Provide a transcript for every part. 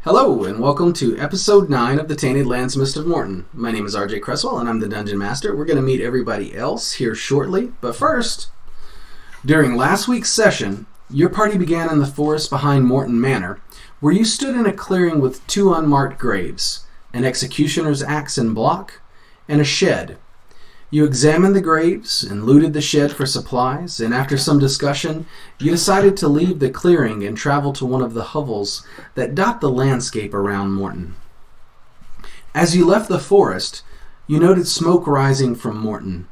Hello, and welcome to Episode 9 of the Tainted Landsmist of Mournton. My name is RJ Cresswell, and I'm the Dungeon Master. We're going to meet everybody else here shortly, but first, during last week's session, your party began in the forest behind Mournton Manor, where you stood in a clearing with two unmarked graves, an executioner's axe and block, and a shed. You examined the graves and looted the shed for supplies, and after some discussion, you decided to leave the clearing and travel to one of the hovels that dot the landscape around Mournton. As you left the forest, you noted smoke rising from Mournton,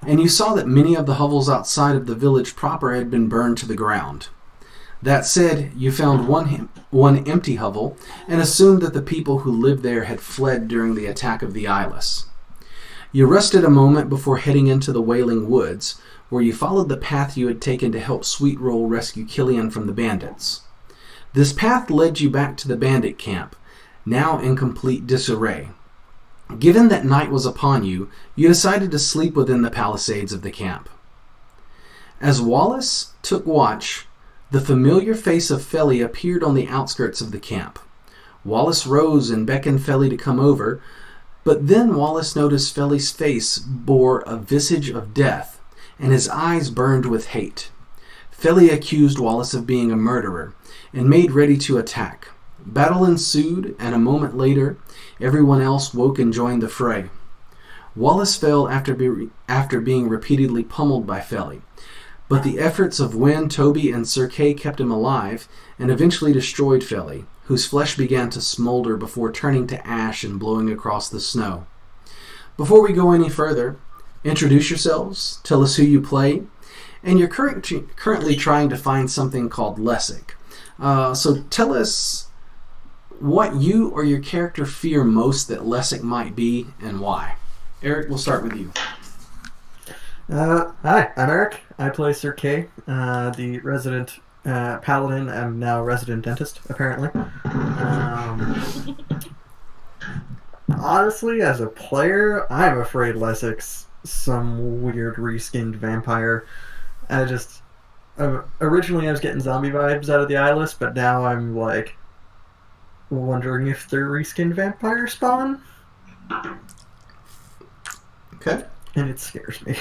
and you saw that many of the hovels outside of the village proper had been burned to the ground. That said, you found one empty hovel and assumed that the people who lived there had fled during the attack of the eyeless. You rested a moment before heading into the Wailing Woods, where you followed the path you had taken to help Sweetroll rescue Killian from the bandits. This path led you back to the bandit camp, now in complete disarray. Given that night was upon you, you decided to sleep within the palisades of the camp. As Wallace took watch, the familiar face of Felly appeared on the outskirts of the camp. Wallace rose and beckoned Felly to come over, but then Wallace noticed Felly's face bore a visage of death, and his eyes burned with hate. Felly accused Wallace of being a murderer, and made ready to attack. Battle ensued, and a moment later, everyone else woke and joined the fray. Wallace fell after being repeatedly pummeled by Felly, but the efforts of Wynne, Toby, and Sir Kay kept him alive, and eventually destroyed Felly, whose flesh began to smolder before turning to ash and blowing across the snow. Before we go any further, introduce yourselves, tell us who you play, and you're currently trying to find something called Lessig. So tell us what you or your character fear most that Lessig might be, and why. Eric, we'll start with you. Hi, I'm Eric. I play Sir Kay, the resident paladin. I'm now resident dentist, apparently. Honestly, as a player, I'm afraid Lessig's some weird reskinned vampire. Originally I was getting zombie vibes out of the eyeless, but now I'm like wondering if they're reskinned vampire spawn. Okay. And it scares me.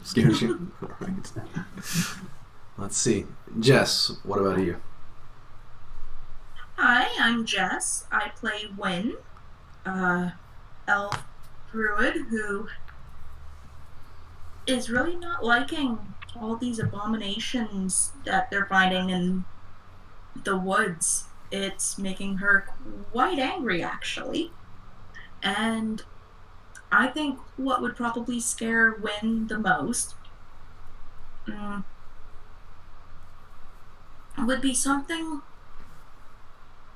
Scares you? All right. Let's see. Jess, what about you? Hi, I'm Jess. I play Wynne, elf druid who is really not liking all these abominations that they're finding in the woods. It's making her quite angry, actually. And I think what would probably scare Wynne the most would be something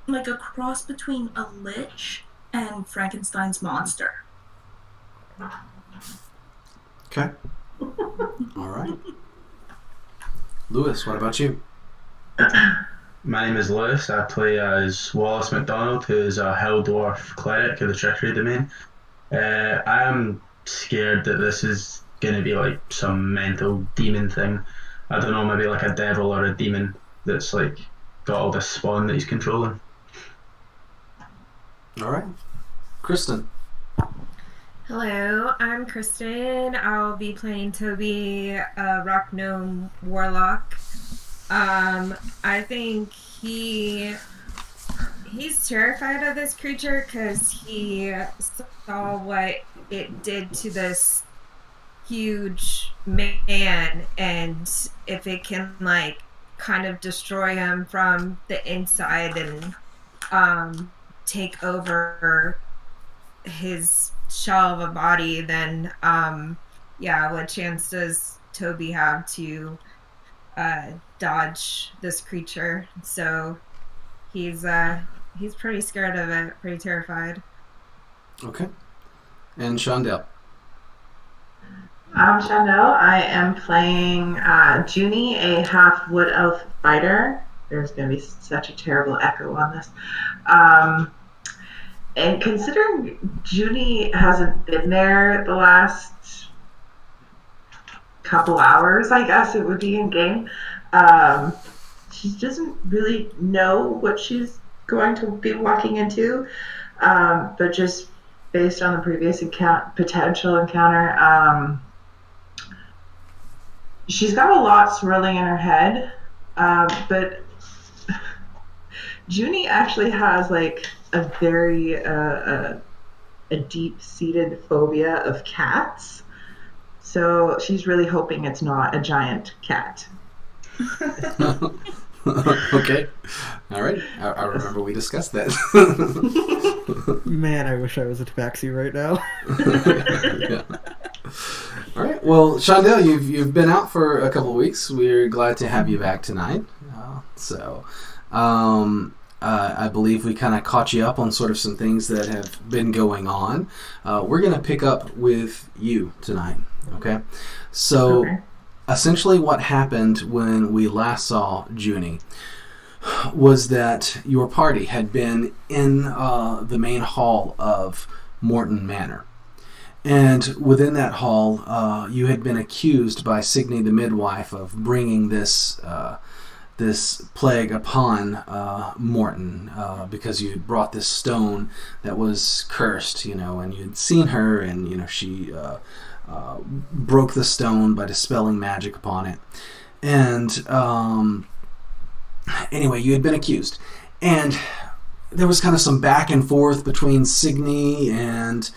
like a cross between a lich and Frankenstein's monster. Okay. All right. Lewis, what about you? My name is Lewis. I play as Wallace MacDonald, who is a Hill Dwarf cleric of the Treachery Domain. I am scared that this is going to be like some mental demon thing. I don't know, maybe like a devil or a demon that's like got all this spawn that he's controlling. All right. Kristen. Hello, I'm Kristen. I'll be playing Toby, a rock gnome warlock. I think he's terrified of this creature because he saw what it did to this huge man, and if it can like kind of destroy him from the inside and take over his shell of a body, then what chance does Toby have to dodge this creature? So he's pretty scared of it, pretty terrified. Okay. And Shondell. I'm Shondell. I am playing Junie, a half wood elf fighter. There's going to be such a terrible echo on this. And considering Junie hasn't been there the last couple hours, I guess it would be in game, she doesn't really know what she's going to be walking into, but just based on the previous potential encounter, she's got a lot swirling in her head, but Junie actually has like a very a deep-seated phobia of cats. So she's really hoping it's not a giant cat. Okay. All right. I remember we discussed that. Man, I wish I was a tabaxi right now. Yeah. All right. Well, Shondell, you've been out for a couple of weeks. We're glad to have you back tonight. I believe we kind of caught you up on sort of some things that have been going on. We're going to pick up with you tonight. Okay. So, essentially, what happened when we last saw Junie was that your party had been in the main hall of Mournton Manor. And within that hall, you had been accused by Signy the midwife of bringing this plague upon Mournton because you had brought this stone that was cursed, and you'd seen her, and she broke the stone by dispelling magic upon it. And anyway, you had been accused, and there was kind of some back and forth between Signy and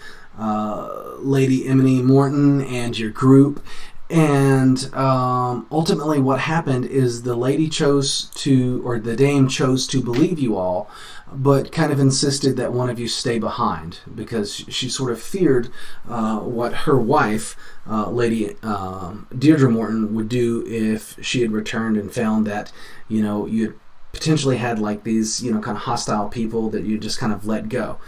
Lady Emily Mournton and your group. And ultimately what happened is the dame chose to believe you all, but kind of insisted that one of you stay behind because she sort of feared what her wife, Lady Deirdre Mournton, would do if she had returned and found that, you had potentially had like these, kind of hostile people that you just kind of let go,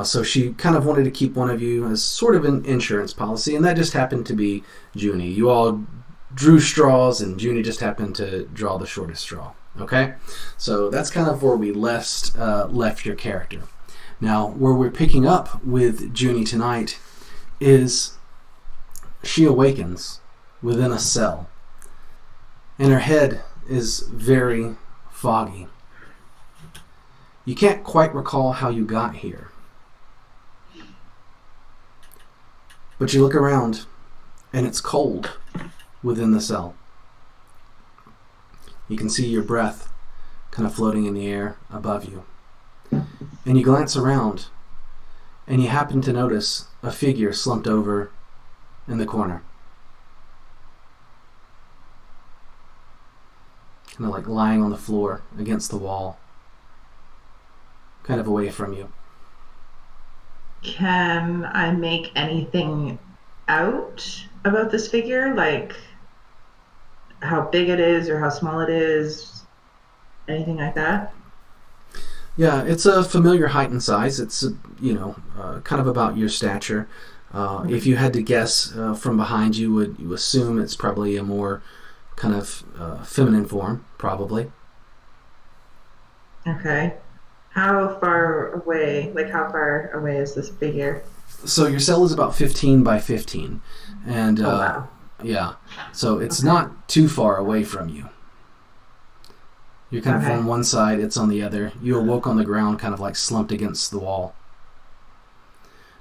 so she kind of wanted to keep one of you as sort of an insurance policy, and that just happened to be Junie. You all drew straws, and Junie just happened to draw the shortest straw. Okay, so that's kind of where we left your character. Now, where we're picking up with Junie tonight is she awakens within a cell, and her head is very foggy. You can't quite recall how you got here. But you look around, and it's cold within the cell. You can see your breath kind of floating in the air above you. And you glance around, and you happen to notice a figure slumped over in the corner. Kind of like lying on the floor against the wall, kind of away from you. Can I make anything out about this figure? Like how big it is or how small it is? Anything like that? Yeah, it's a familiar height and size. It's, kind of about your stature. If you had to guess from behind you, you assume it's probably a more kind of feminine form, probably. Okay. How far away is this figure? So your cell is about 15 by 15. And, wow. Yeah, so it's not too far away from you. You're kind of on one side, it's on the other. You awoke on the ground, kind of like slumped against the wall.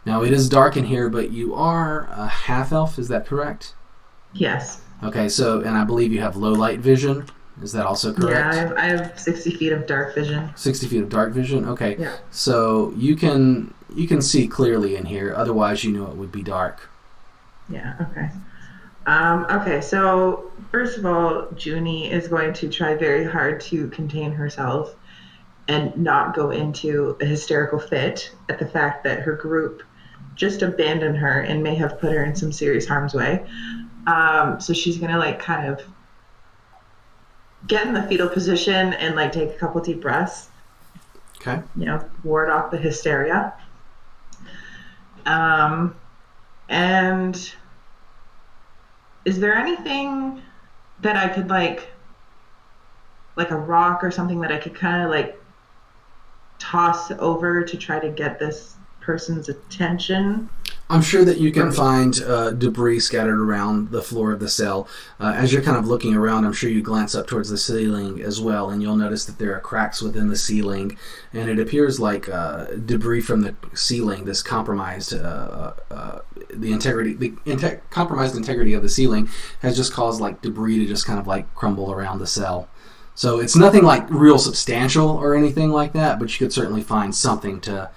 Now, it is dark in here, but you are a half-elf, is that correct? Yes. Okay, and I believe you have low light vision. Is that also correct? Yeah, I have 60 feet of dark vision. 60 feet of dark vision? Okay. Yeah. So you can see clearly in here, otherwise you know it would be dark. Yeah, okay. Okay, so first of all, Junie is going to try very hard to contain herself and not go into a hysterical fit at the fact that her group just abandoned her and may have put her in some serious harm's way. So she's going to kind of get in the fetal position and take a couple deep breaths. Okay. Ward off the hysteria. And is there anything that I could like a rock or something that I could kind of toss over to try to get this person's attention? I'm sure that you can find debris scattered around the floor of the cell. As you're kind of looking around, I'm sure you glance up towards the ceiling as well, and you'll notice that there are cracks within the ceiling, and it appears like debris from the ceiling, this compromised compromised integrity of the ceiling has just caused like debris to just kind of like crumble around the cell. So it's nothing like real substantial or anything like that, but you could certainly find something to,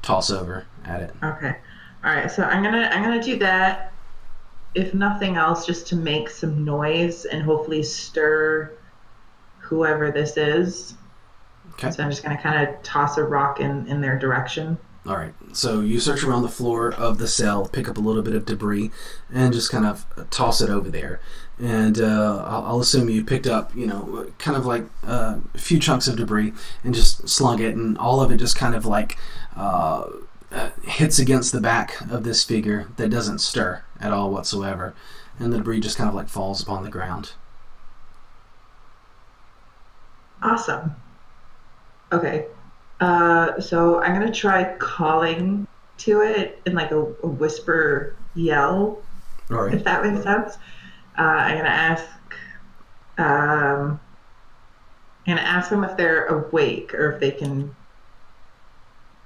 toss over at it. Okay. All right. So I'm gonna do that. If nothing else, just to make some noise and hopefully stir whoever this is. Okay. So I'm just gonna kind of toss a rock in their direction. All right. So you search around the floor of the cell, pick up a little bit of debris, and just kind of toss it over there. And I'll assume you picked up, kind of like a few chunks of debris and just slung it, and all of it just kind of like hits against the back of this figure that doesn't stir at all whatsoever, and the debris just kind of like falls upon the ground. Awesome. Okay. So I'm gonna try calling to it in like a whisper yell, All right. if that makes sense. I'm gonna ask them if they're awake or if they can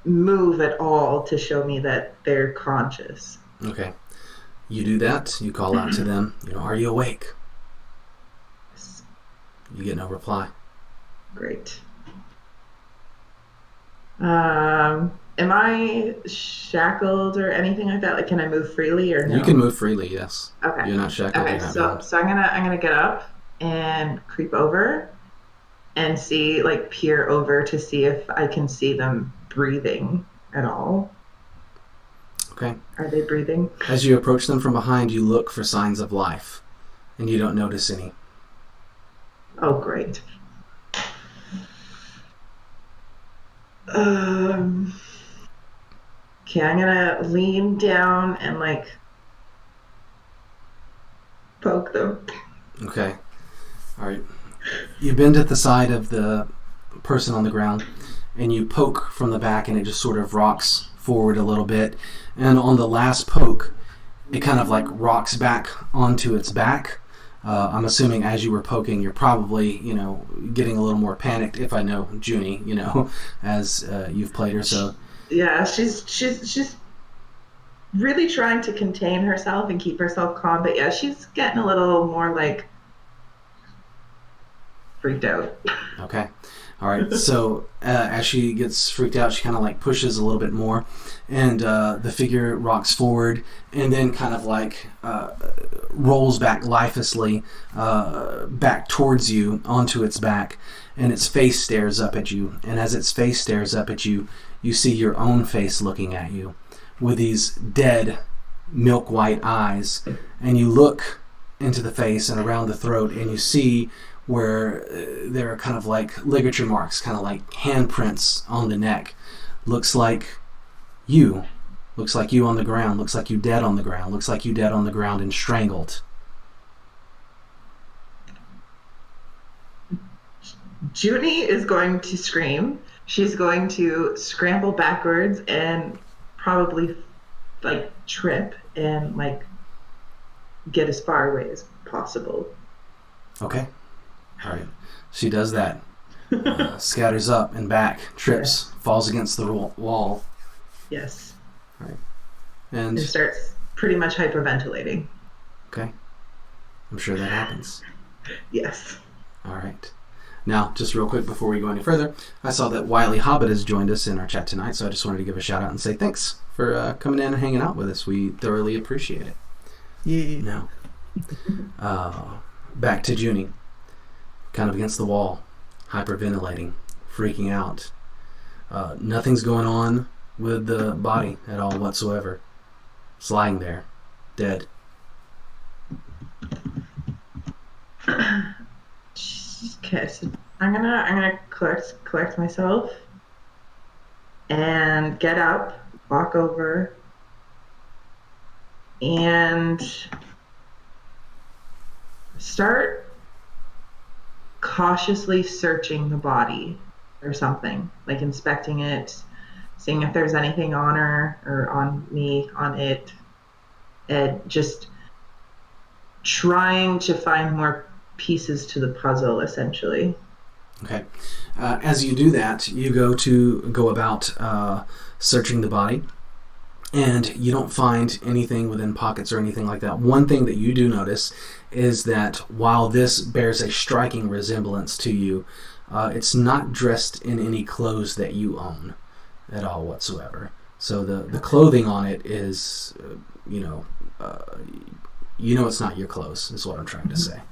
move at all to show me that they're conscious. Okay. You do that. You call out to them. Are you awake? You get no reply. Great. Am I shackled or anything like that? Like, can I move freely or no? You can move freely, yes. Okay. You're not shackled. Okay, so I'm gonna get up and creep over and peer over to see if I can see them breathing at all. Okay. Are they breathing? As you approach them from behind, you look for signs of life, and you don't notice any. Oh, great. Okay, I'm gonna lean down and poke them. Okay. All right. You bend at the side of the person on the ground, and you poke from the back, and it just sort of rocks forward a little bit. And on the last poke, it kind of rocks back onto its back. I'm assuming as you were poking, you're probably, getting a little more panicked, if I know Junie, as you've played her. So yeah, she's really trying to contain herself and keep herself calm, but yeah, she's getting a little more freaked out. Okay. All right. So as she gets freaked out, she kind of pushes a little bit more, and the figure rocks forward and then kind of rolls back lifelessly back towards you onto its back, and its face stares up at you. And as its face stares up at you, you see your own face looking at you with these dead milk white eyes, and you look into the face and around the throat, and you see where there are kind of ligature marks, kind of handprints on the neck. Looks like you on the ground, looks like you dead on the ground, and strangled. Junie is going to scream. She's going to scramble backwards and probably trip and get as far away as possible. Okay. All right. She does that. Scatters up and back, trips, falls against the wall. Yes. All right. And starts pretty much hyperventilating. Okay. I'm sure that happens. Yes. All right. Now, just real quick before we go any further, I saw that Wiley Hobbit has joined us in our chat tonight, so I just wanted to give a shout out and say thanks for coming in and hanging out with us. We thoroughly appreciate it. Yeah. Now, back to Junie. Kind of against the wall, hyperventilating, freaking out. Nothing's going on with the body at all whatsoever. It's lying there, dead. Okay, so I'm gonna collect myself and get up, walk over, and start cautiously searching the body or something, inspecting it, seeing if there's anything on her or on me, on it, and just trying to find more pieces to the puzzle, essentially. Okay. As you do that, you go about searching the body, and you don't find anything within pockets or anything like that. One thing that you do notice is that while this bears a striking resemblance to you, it's not dressed in any clothes that you own at all whatsoever. So the clothing on it is, it's not your clothes, is what I'm trying to say.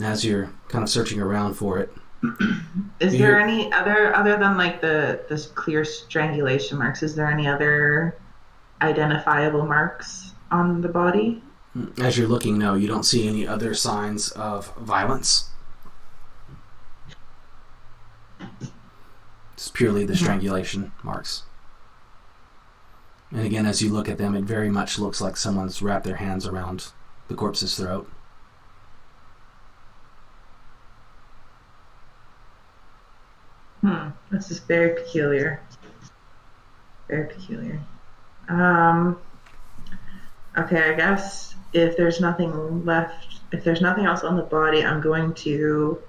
As you're kind of searching around for it, is there any other than like this clear strangulation marks? Is there any other identifiable marks on the body? As you're looking, no, you don't see any other signs of violence. It's purely the strangulation marks. And again, as you look at them, it very much looks like someone's wrapped their hands around the corpse's throat. This is very peculiar. Very peculiar. Okay, I guess if there's nothing else on the body, I'm going to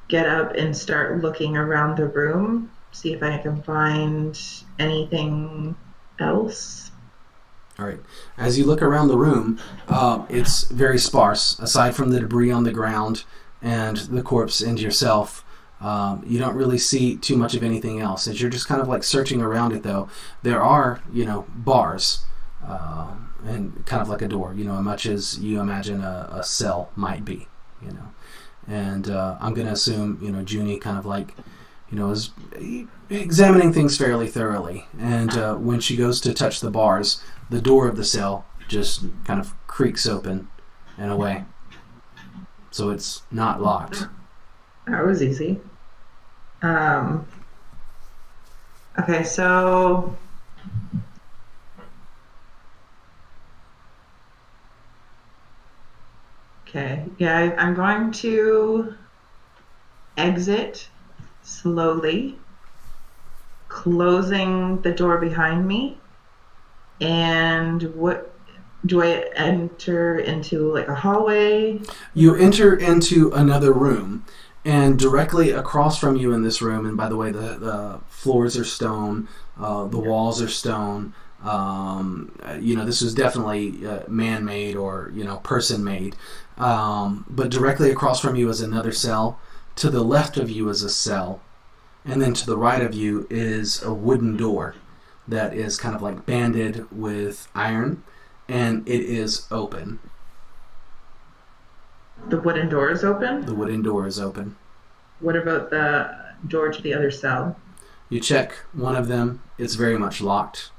get up and start looking around the room, see if I can find anything else. All right. As you look around the room, it's very sparse. Aside from the debris on the ground and the corpse and yourself, you don't really see too much of anything else. As you're just kind of like searching around it, though, there are, bars and kind of like a door, much as you imagine a cell might be, And I'm going to assume, Junie kind of like, is examining things fairly thoroughly. And when she goes to touch the bars, the door of the cell just kind of creaks open and away. So it's not locked. That was easy. Okay, so I'm going to exit slowly, closing the door behind me. And what do I enter into, like a hallway? You enter into another room, and directly across from you in this room, and by the way, the floors are stone, the walls are stone. This is definitely man-made or person-made. But directly across from you is another cell. To the left of you is a cell, and then to the right of you is a wooden door that is kind of like banded with iron, and it is open. The wooden door is open? The wooden door is open. What about the door to the other cell? You check one of them. It's very much locked.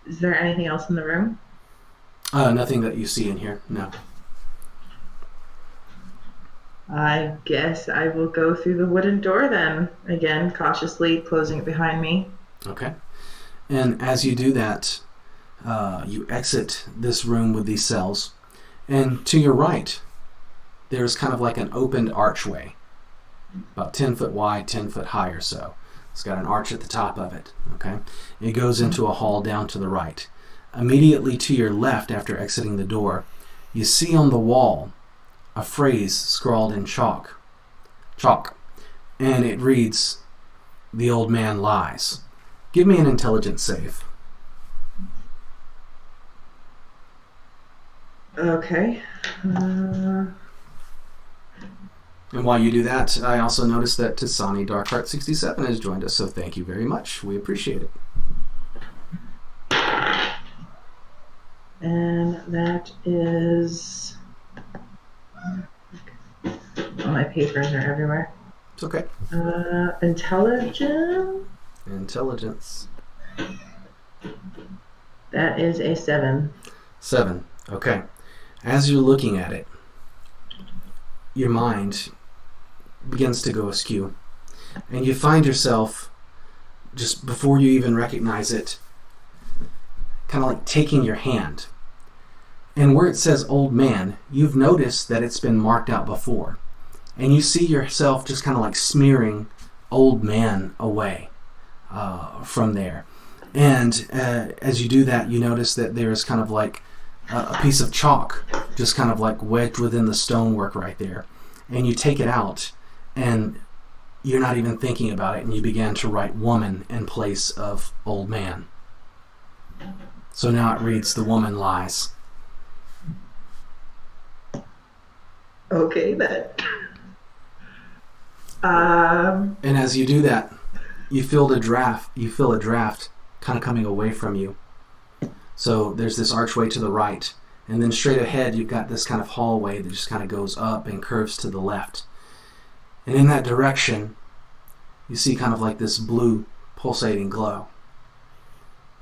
Is there anything else in the room? Nothing that you see in here, no. I guess I will go through the wooden door then, again, cautiously closing it behind me. Okay. And as you do that, you exit this room with these cells, and to your right, there's kind of like an opened archway, about 10 foot wide, 10 foot high or so. It's got an arch at the top of it, okay? It goes into a hall down to the right. Immediately to your left, after exiting the door, you see on the wall a phrase scrawled in chalk, and it reads, "The old man lies." Give me an intelligence save. Okay. And while you do that, I also noticed that Tisani Darkheart67 has joined us, so thank you very much. We appreciate it. And that is... All my papers are everywhere. It's okay. Intelligence? Intelligence. That is a 7. 7. Okay. As you're looking at it, your mind begins to go askew, and you find yourself, just before you even recognize it, kind of like taking your hand And where it says old man, you've noticed that it's been marked out before. And you see yourself just kind of like smearing old man away from there. And as you do that, you notice that there's kind of like a piece of chalk just kind of like wedged within the stonework right there. And you take it out, and you're not even thinking about it, and you begin to write woman in place of old man. So now it reads, the woman lies. Okay, then. And as you do that, you feel a draft kind of coming away from you. So there's this archway to the right, and then straight ahead you've got this kind of hallway that just kind of goes up and curves to the left. And in that direction, you see kind of like this blue pulsating glow.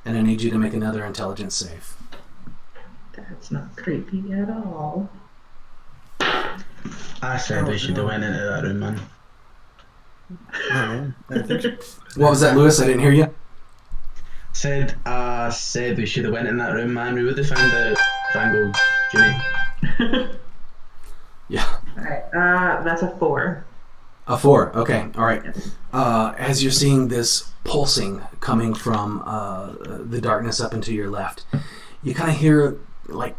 And I need you to make another intelligence save. That's not creepy at all. I said we should have went into that room, man. What was that, Lewis? I didn't hear you. Said we should have went in that room, man. We would have found the triangle, Junie. Yeah. Alright, that's a 4. A 4. Okay. All right. As you're seeing this pulsing coming from the darkness up into your left, you kind of hear, like,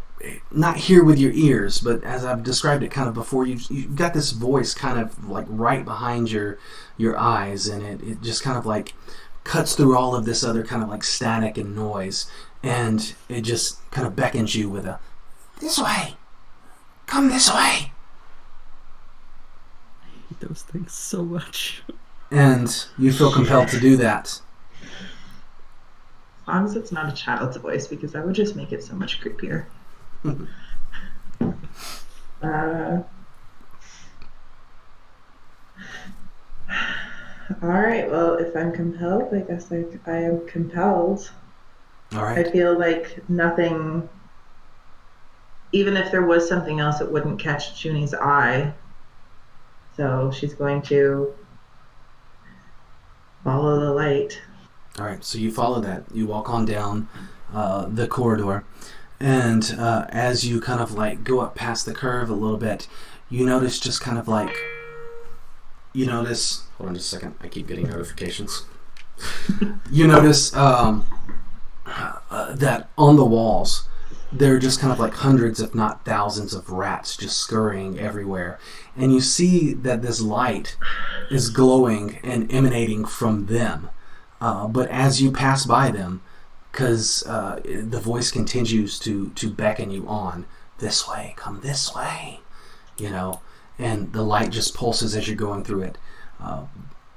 not hear with your ears, but as I've described it kind of before, you've got this voice kind of like right behind your eyes, and it just kind of like cuts through all of this other kind of like static and noise, and it just kind of beckons you with a, this way, come this way. I hate those things so much. And you feel compelled to do that. As long as it's not a child's voice, because that would just make it so much creepier. Alright, well, if I'm compelled, I guess I am compelled. Alright. I feel like nothing, even if there was something else, it wouldn't catch Junie's eye. So she's going to follow the light. Alright, so you follow that. You walk on down the corridor. And as you kind of like go up past the curve a little bit, you notice just kind of like, hold on just a second, I keep getting notifications. You notice that on the walls, there are just kind of like hundreds, if not thousands of rats just scurrying everywhere. And you see that this light is glowing and emanating from them. But as you pass by them, because the voice continues to beckon you on, this way, come this way, and the light just pulses as you're going through it.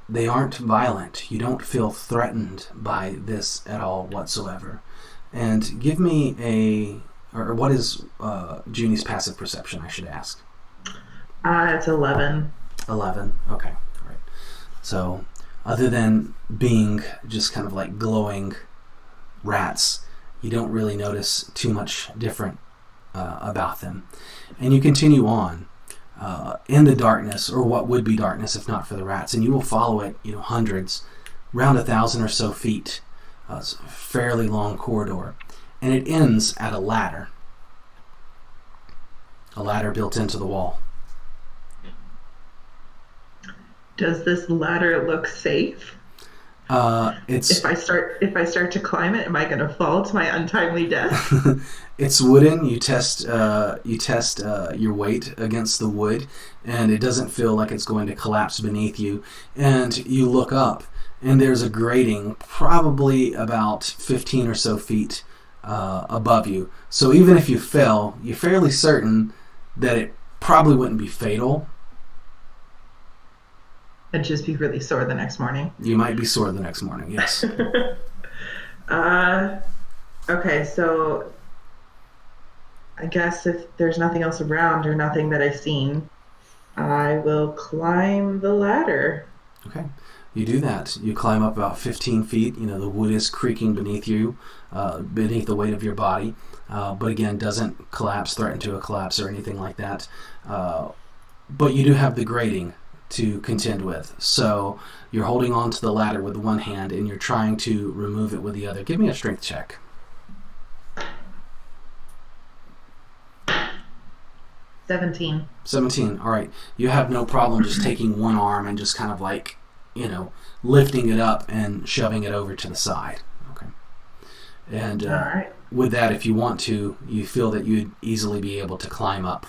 They aren't violent. You don't feel threatened by this at all whatsoever. And give me what is Junie's passive perception, I should ask? It's 11. 11, okay, all right. So, other than being just kind of like glowing rats, you don't really notice too much different about them. And you continue on in the darkness, or what would be darkness if not for the rats, and you will follow it, hundreds, around 1,000 or so feet. It's a fairly long corridor, and it ends at a ladder built into the wall. Does this ladder look safe? It's if I start to climb it, am I going to fall to my untimely death? It's wooden. You test your weight against the wood, and it doesn't feel like it's going to collapse beneath you. And you look up, and there's a grating probably about 15 or so feet above you. So even if you fell, you're fairly certain that it probably wouldn't be fatal. And just be really sore the next morning. You might be sore the next morning, yes. Okay, so I guess if there's nothing else around or nothing that I've seen, I will climb the ladder. Okay, you do that. You climb up about 15 feet. The wood is creaking beneath you, beneath the weight of your body, but again, doesn't threaten to collapse or anything like that. But you do have the grating to contend with. So you're holding on to the ladder with one hand and you're trying to remove it with the other. Give me a strength check. 17. 17. All right. You have no problem just taking one arm and just kind of like, lifting it up and shoving it over to the side. Okay. And All right. with that, if you want to, you feel that you'd easily be able to climb up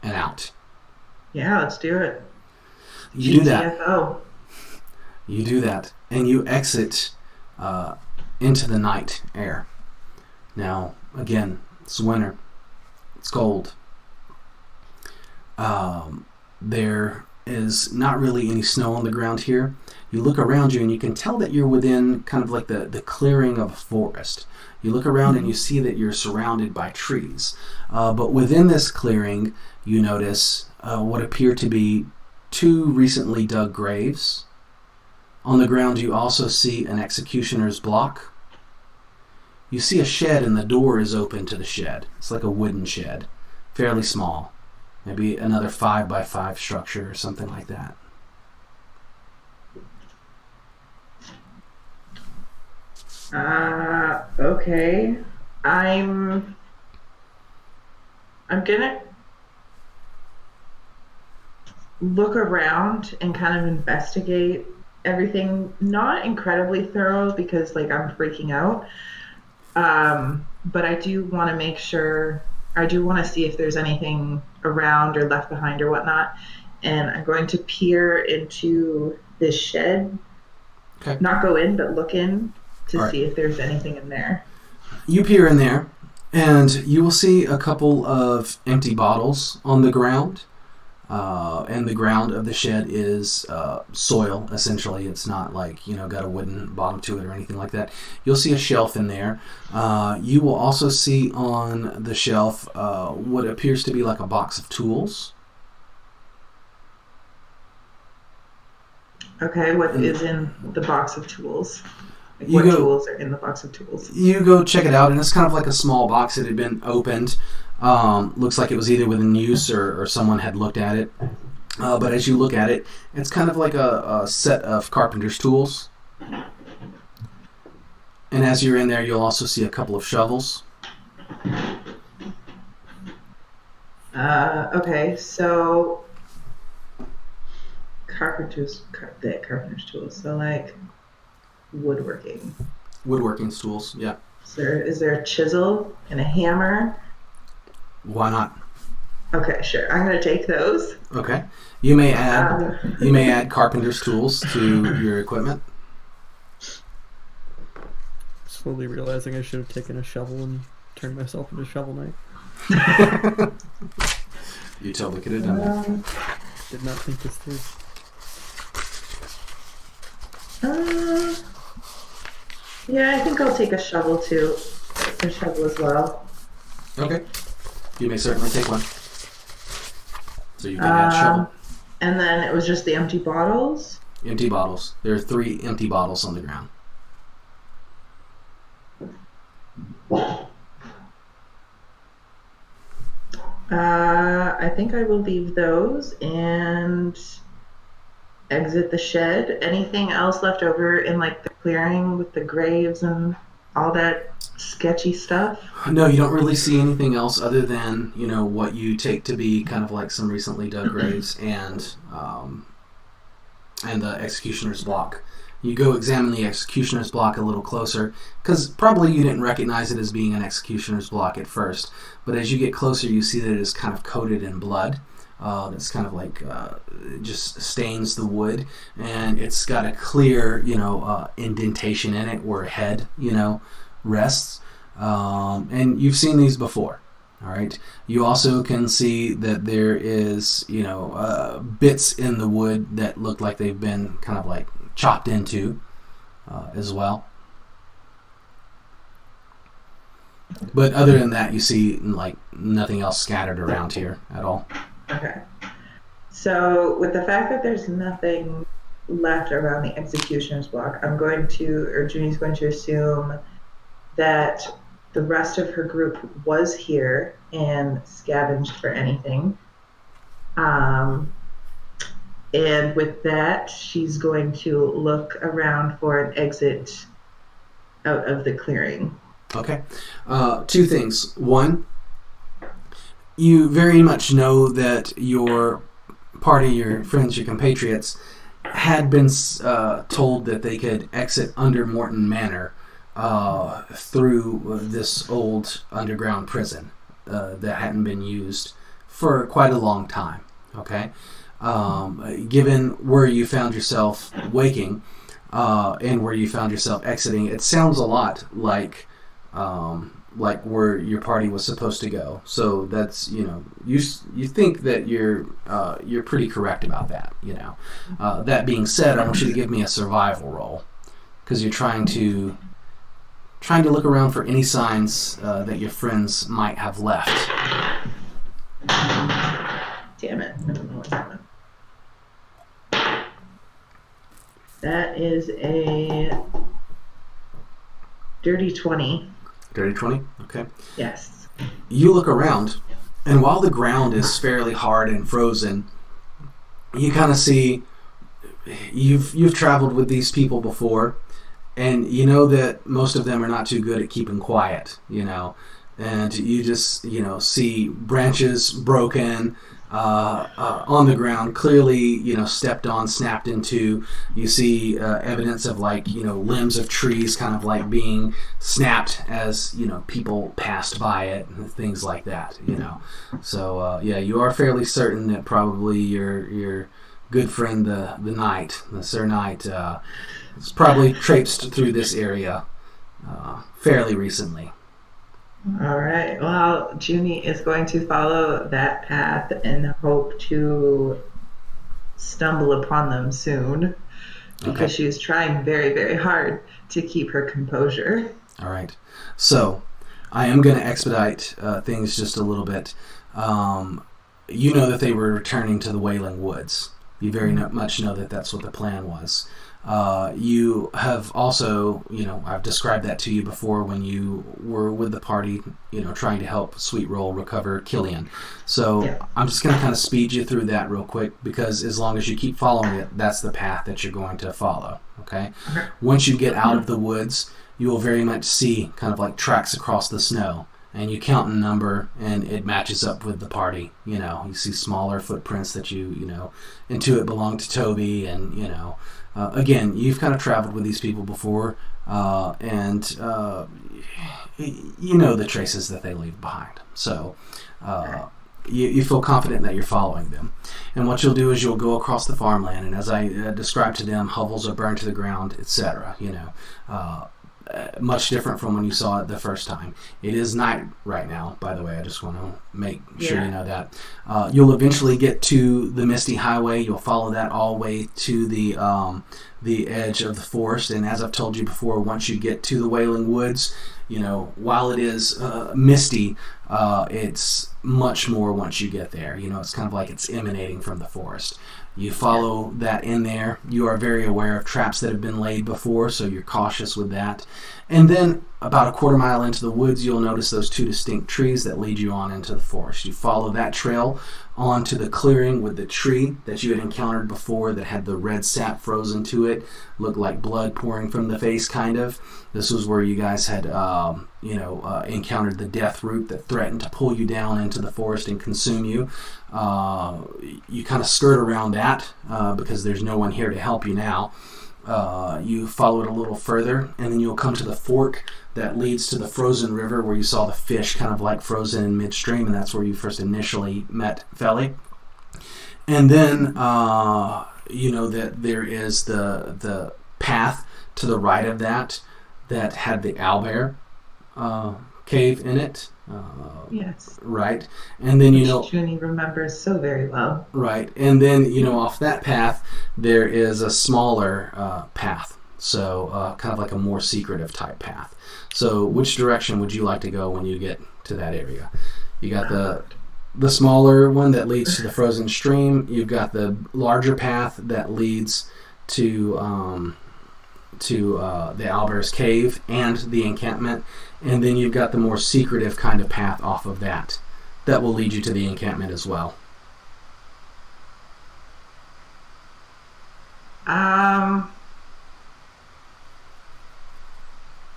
and out. Yeah, let's do it. You do that. GTFO. You do that, and you exit into the night air. Now, again, it's winter. It's cold. There is not really any snow on the ground here. You look around you, and you can tell that you're within kind of like the clearing of a forest. You look around and you see that you're surrounded by trees. But within this clearing, you notice what appear to be 2 recently dug graves. On the ground, you also see an executioner's block. You see a shed, and the door is open to the shed. It's like a wooden shed, fairly small. Maybe another 5x5 structure or something like that. Okay. I'm gonna look around and kind of investigate everything. Not incredibly thorough because like I'm freaking out. But I do want to make sure. I do want to see if there's anything around or left behind or whatnot. And I'm going to peer into this shed. Okay. Not go in, but look in to All see if there's anything in there. You peer in there, and you will see a couple of empty bottles on the ground. And the ground of the shed is soil, essentially. It's not like, got a wooden bottom to it or anything like that. You'll see a shelf in there. You will also see on the shelf what appears to be like a box of tools. Okay, what is in the box of tools? Like You what go- tools are in the box of tools? You go check it out, and it's kind of like a small box that had been opened. Looks like it was either within use or someone had looked at it. But as you look at it, it's kind of like a set of carpenter's tools. And as you're in there, you'll also see a couple of shovels. Okay, so carpenter's tools. So like woodworking. Woodworking tools, yeah. Is there a chisel and a hammer? Why not? Okay, sure. I'm gonna take those. Okay. You may add carpenter's tools to your equipment. Slowly realizing I should have taken a shovel and turned myself into Shovel Knight. You totally could have done that. Did not think this through. Yeah, I think I'll take a shovel too. A shovel as well. Okay. You may certainly take one. So you can add shovel. And then it was just the empty bottles. Empty bottles. There are 3 empty bottles on the ground. I think I will leave those and exit the shed. Anything else left over in like the clearing with the graves and all that sketchy stuff? No, you don't really see anything else other than, what you take to be kind of like some recently dug graves and the executioner's block. You go examine the executioner's block a little closer, because probably you didn't recognize it as being an executioner's block at first, but as you get closer you see that it is kind of coated in blood. That's kind of like it just stains the wood, and it's got a clear indentation in it where a head rests, and you've seen these before. All right. You also can see that there is bits in the wood that look like they've been kind of like chopped into as well. But other than that, you see like nothing else scattered around here at all. Okay. So with the fact that there's nothing left around the executioner's block, Junie's going to assume that the rest of her group was here and scavenged for anything. And with that, she's going to look around for an exit out of the clearing. Okay. 2 things. One, you very much know that your party, your friends, your compatriots, had been told that they could exit under Mournton Manor through this old underground prison that hadn't been used for quite a long time. Okay, given where you found yourself waking and where you found yourself exiting, it sounds a lot like where your party was supposed to go. So that's, you think that you're pretty correct about that. That being said, I want you to give me a survival roll, because you're trying to look around for any signs that your friends might have left. Damn it. I don't know what's happening. That is a dirty 20. Dirty 20? Okay. Yes. You look around, and while the ground is fairly hard and frozen, you kind of see you've traveled with these people before, and you know that most of them are not too good at keeping quiet, and you just see branches broken on the ground, clearly stepped on, snapped into. You see evidence of limbs of trees kind of like being snapped as people passed by it and things like that. So you are fairly certain that probably your good friend the Sir Knight has probably traipsed through this area fairly recently. All right. Well, Junie is going to follow that path and hope to stumble upon them soon, because she's trying very, very hard to keep her composure. All right. So I am going to expedite things just a little bit. You know that they were returning to the Wailing Woods. You very much know that that's what the plan was. You have also, I've described that to you before when you were with the party, trying to help Sweet Roll recover Killian. So yeah. I'm just going to kind of speed you through that real quick, because as long as you keep following it, that's the path that you're going to follow. Okay? Once you get out of the woods, you will very much see kind of like tracks across the snow. And you count a number, and it matches up with the party. You see smaller footprints that you intuit belong to Toby, and again, you've kind of traveled with these people before, and you know the traces that they leave behind. So you feel confident that you're following them. And what you'll do is you'll go across the farmland, and as I described to them, hovels are burned to the ground, etc. Much different from when you saw it the first time. It is night right now, by the way. I just want to make sure you know that. You'll eventually get to the Misty Highway. You'll follow that all the way to the edge of the forest. And as I've told you before, once you get to the Wailing Woods, while it is misty, it's much more once you get there. It's kind of like it's emanating from the forest. You follow that in there. You are very aware of traps that have been laid before, so you're cautious with that. And then about a quarter mile into the woods, you'll notice those two distinct trees that lead you on into the forest. You follow that trail onto the clearing with the tree that you had encountered before that had the red sap frozen to it, looked like blood pouring from the face, kind of. This was where you guys had encountered the death root that threatened to pull you down into the forest and consume you. You kind of skirt around that because there's no one here to help you now. You follow it a little further, and then you'll come to the fork that leads to the frozen river where you saw the fish kind of like frozen in midstream, and that's where you first initially met Feli. And then you know that there is the path to the right of that had the owlbear cave in it. Yes. Right. And then Junie remembers so very well. Right. And then off that path there is a smaller path. So kind of like a more secretive type path. So which direction would you like to go when you get to that area? You got the smaller one that leads to the frozen stream. You've got the larger path that leads to the owlbear's cave and the encampment. And then you've got the more secretive kind of path off of that will lead you to the encampment as well. I'm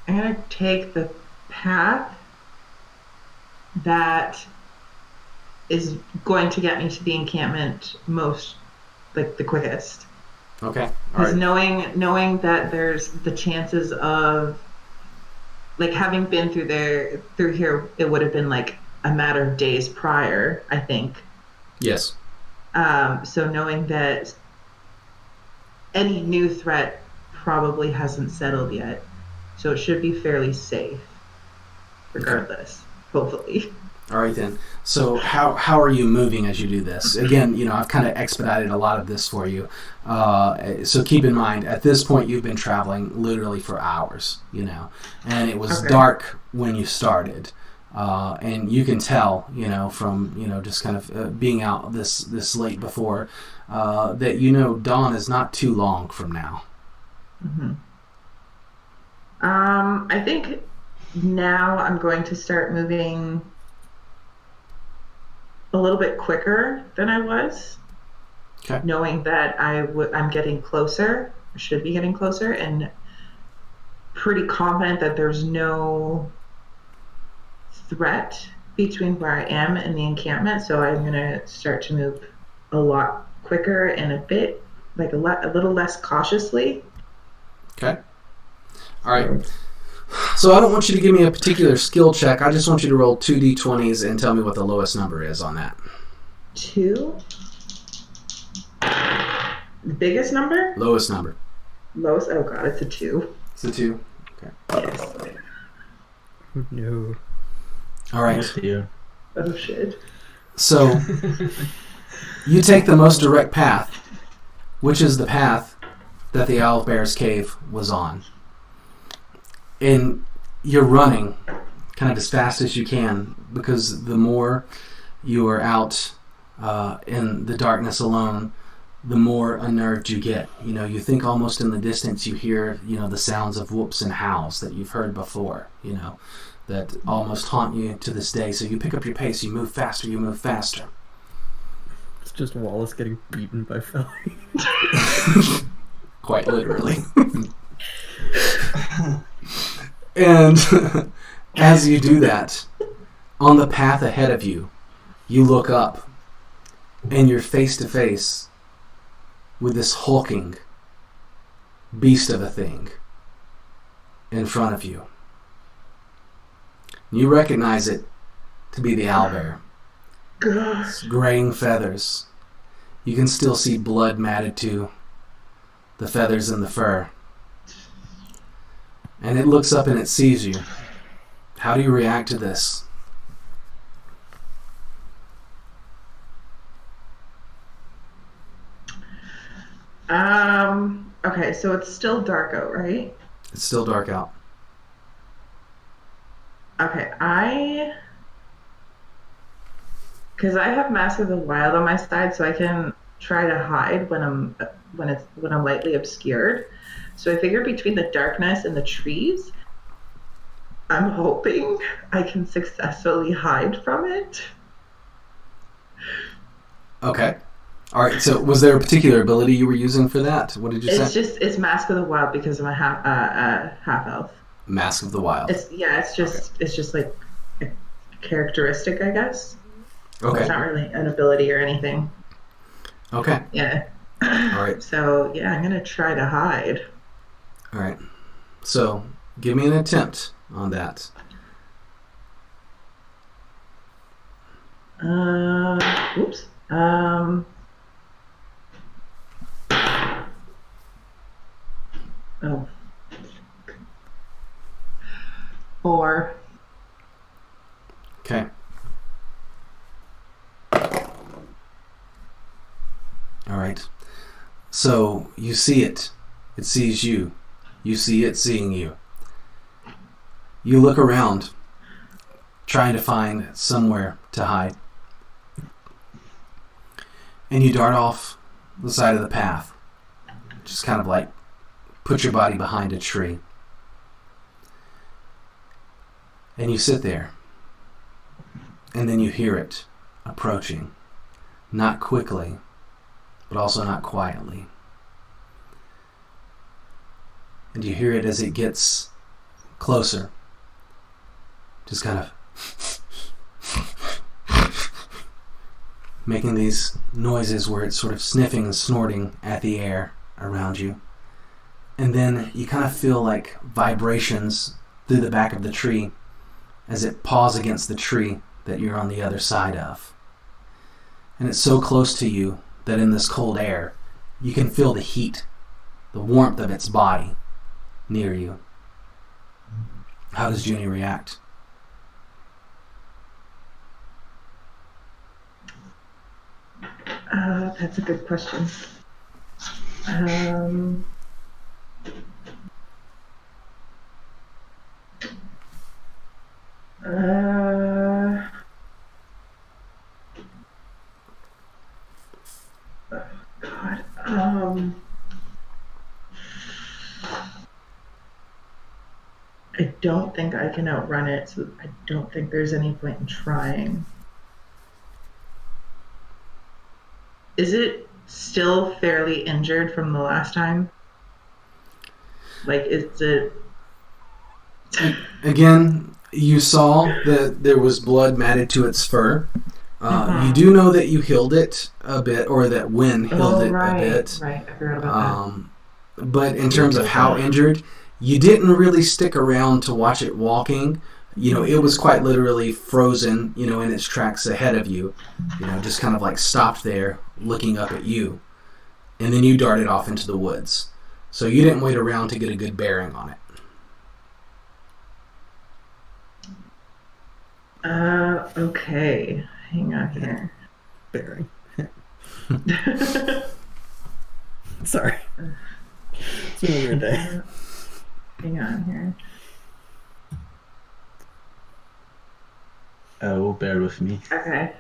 going to take the path that is going to get me to the encampment most, like, the quickest. Okay. All Because right. knowing that there's the chances of, like, having been through here, it would have been like a matter of days prior, I think. Yes. So knowing that any new threat probably hasn't settled yet, so it should be fairly safe, regardless. Hopefully. All right then. So how are you moving as you do this? Again, I've kind of expedited a lot of this for you. So keep in mind, at this point, you've been traveling literally for hours, and it was dark when you started. And you can tell, from, just kind of being out this late before, that, dawn is not too long from now. Mm-hmm. I think now I'm going to start moving a little bit quicker than I was, knowing that I'm getting closer, or should be getting closer, and pretty confident that there's no threat between where I am and the encampment. So I'm going to start to move a lot quicker and a bit, like a little less cautiously. Okay. All right. So I don't want you to give me a particular skill check. I just want you to roll 2d20s and tell me what the lowest number is on that. 2? The biggest number? Lowest number. Lowest? Oh god, it's a 2. It's a 2? Okay. Yes. No. All right. Oh shit. So you take the most direct path, which is the path that the Owlbear's cave was on. And you're running kind of as fast as you can, because the more you are out in the darkness alone, the more unnerved you get. You think almost in the distance you hear, the sounds of whoops and howls that you've heard before, that almost haunt you to this day. So you pick up your pace, you move faster. It's just Wallace getting beaten by Felly. Quite literally. And as you do that, on the path ahead of you, you look up and you're face to face with this hulking beast of a thing in front of you. You recognize it to be the owlbear. It's graying feathers. You can still see blood matted to the feathers and the fur. And it looks up and it sees you. How do you react to this? Okay, so it's still dark out, right? It's still dark out. Okay, because I have Mask of the Wild on my side, so I can try to hide when I'm lightly obscured. So I figure between the darkness and the trees, I'm hoping I can successfully hide from it. Okay. All right. So was there a particular ability you were using for that? What did you say? It's Mask of the Wild because I'm a half elf. Mask of the Wild. It's just like a characteristic, I guess. Okay. It's not really an ability or anything. Okay. Yeah. All right. So yeah, I'm gonna try to hide. All right. So give me an attempt on that. Oops. Oh. 4. Okay. All right. So you see it. It sees you. You see it seeing you. You look around, trying to find somewhere to hide. And you dart off the side of the path. Just kind of like put your body behind a tree. And you sit there. And then you hear it approaching. Not quickly, but also not quietly. And you hear it as it gets closer. Just kind of making these noises where it's sort of sniffing and snorting at the air around you. And then you kind of feel like vibrations through the back of the tree as it paws against the tree that you're on the other side of. And it's so close to you that in this cold air, you can feel the heat, the warmth of its body near you. How does Junie react? That's a good question. God. I don't think I can outrun it, so I don't think there's any point in trying. Is it still fairly injured from the last time? Like, is it... Again, you saw that there was blood matted to its fur. You do know that you healed it a bit, or that Wynn healed it a bit. Right, I forgot about But in terms of how injured, you didn't really stick around to watch it walking. You know, it was quite literally frozen, you know, in its tracks ahead of you. You know, just kind of like stopped there, looking up at you. And then you darted off into the woods. So you didn't wait around to get a good bearing on it. Okay. Hang on here. Bearing. Sorry. It's been a weird day. Hang on here. Oh, bear with me. Okay.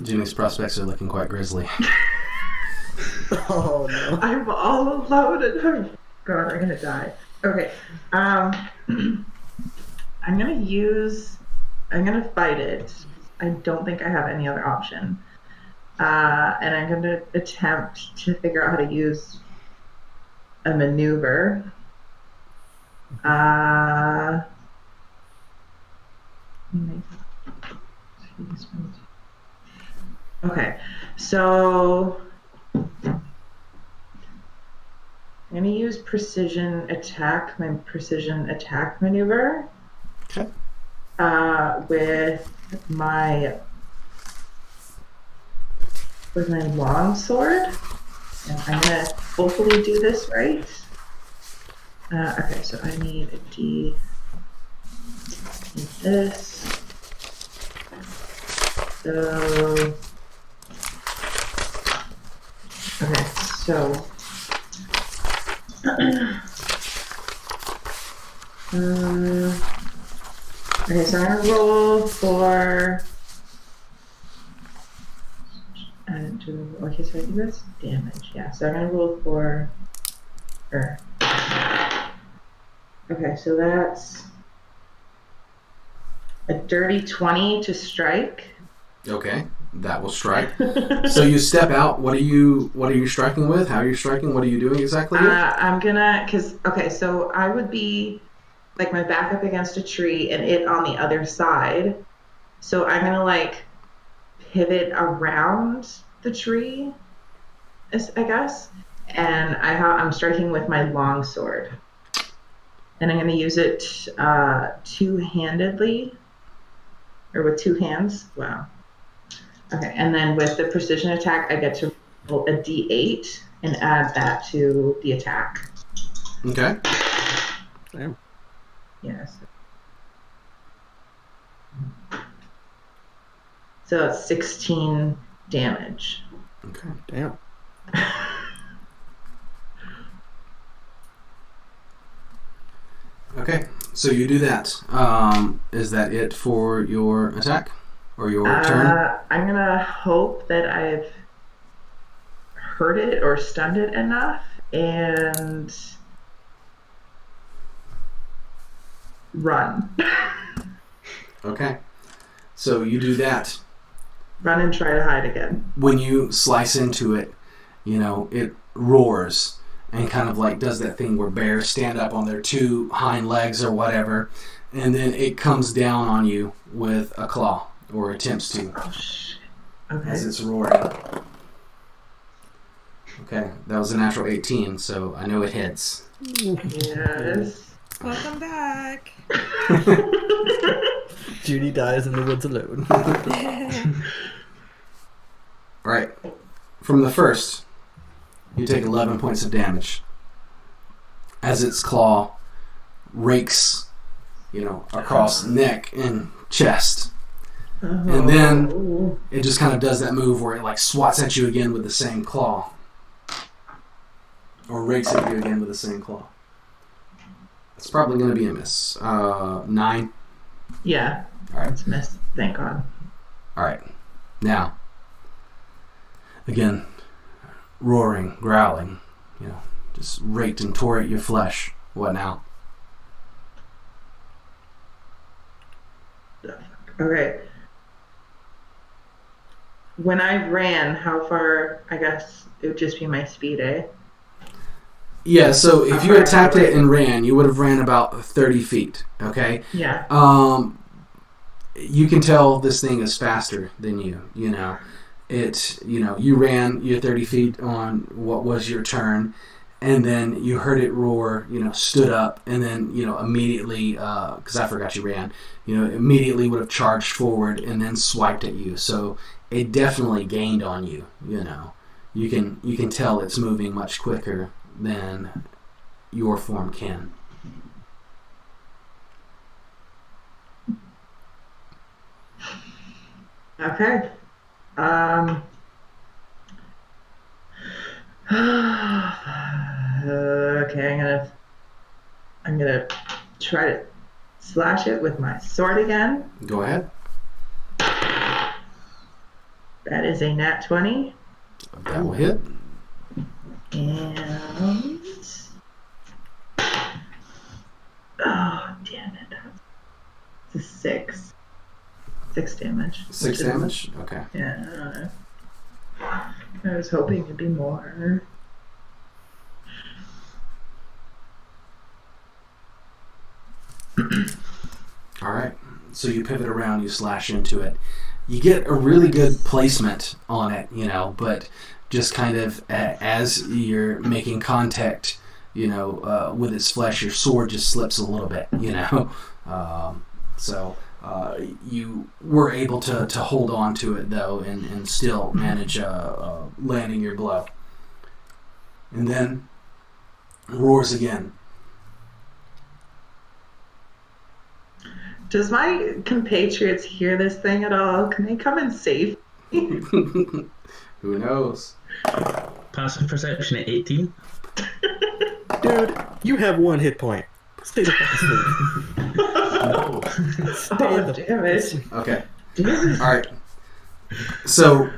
Junie's prospects are looking quite grisly. Oh no. I'm all alone and God, I'm gonna die. Okay. I'm gonna fight it. I don't think I have any other option. And I'm gonna attempt to figure out how to use a maneuver. Okay, so I'm going to use precision attack, my precision attack maneuver. Okay. With my long sword. And I'm going to hopefully do this right. Okay, so I need a D. Need this. So, okay, so, okay, so I'm gonna roll for, okay, so I think that's damage, yeah, so I'm gonna roll for, okay, so that's a dirty 20 to strike. Okay, that will strike. So you step out. What are you striking with? How are you striking? What are you doing exactly? I'm gonna, okay, so I would be like my back up against a tree and it on the other side. So I'm gonna like pivot around the tree, I guess. And I'm striking with my long sword. And I'm gonna use it two-handedly, or with two hands. Wow. Okay, and then with the precision attack, I get to roll a d8 and add that to the attack. Okay. Damn. Yes. So it's 16 damage. Okay. Damn. Okay. So you do that. Is that it for your attack? Or your turn? I'm gonna hope that I've hurt it or stunned it enough and run. Okay. So you do that. Run and try to hide again. When you slice into it, you know, it roars and kind of like does that thing where bears stand up on their two hind legs or whatever, and then it comes down on you with a claw, or attempts to, Oh, shit. Okay. as it's roaring. Okay, that was a natural 18, so I know it hits. Yes. Welcome back. Judy dies in the woods alone. Alright, from the first, you take 11 points of damage as its claw rakes, across neck and chest. And then it just kind of does that move where it like swats at you again with the same claw. Or rakes at you again with the same claw. It's probably going to be a miss. 9. Yeah. Alright. It's missed. Thank God. Alright. Now, again, roaring, growling, just raked and tore at your flesh. What now? Okay. When I ran, how far? I guess it would just be my speed, eh? Yeah, so if you attacked it and ran, you would have ran about 30 feet, okay? Yeah. You can tell this thing is faster than you, you ran your 30 feet on what was your turn, and then you heard it roar, stood up, and then, immediately, because I forgot you ran, immediately would have charged forward and then swiped at you. So it definitely gained on you, You can tell it's moving much quicker than your form can. Okay. Okay, I'm gonna try to slash it with my sword again. Go ahead. That is a nat 20. That will hit. And oh, damn it. It's a 6. 6 damage. 6 damage? Okay. Yeah. I was hoping it'd be more. Alright. So you pivot around, you slash into it. You get a really good placement on it, but just kind of as you're making contact, with its flesh, your sword just slips a little bit, So you were able to hold on to it, though, and still manage landing your blow. And then roars again. Does my compatriots hear this thing at all? Can they come and save me? Who knows? Passive perception at 18. Dude, you have 1 hit point. Stay the fuck asleep. No. Oh, damn it. Okay. Damn it. Alright. So,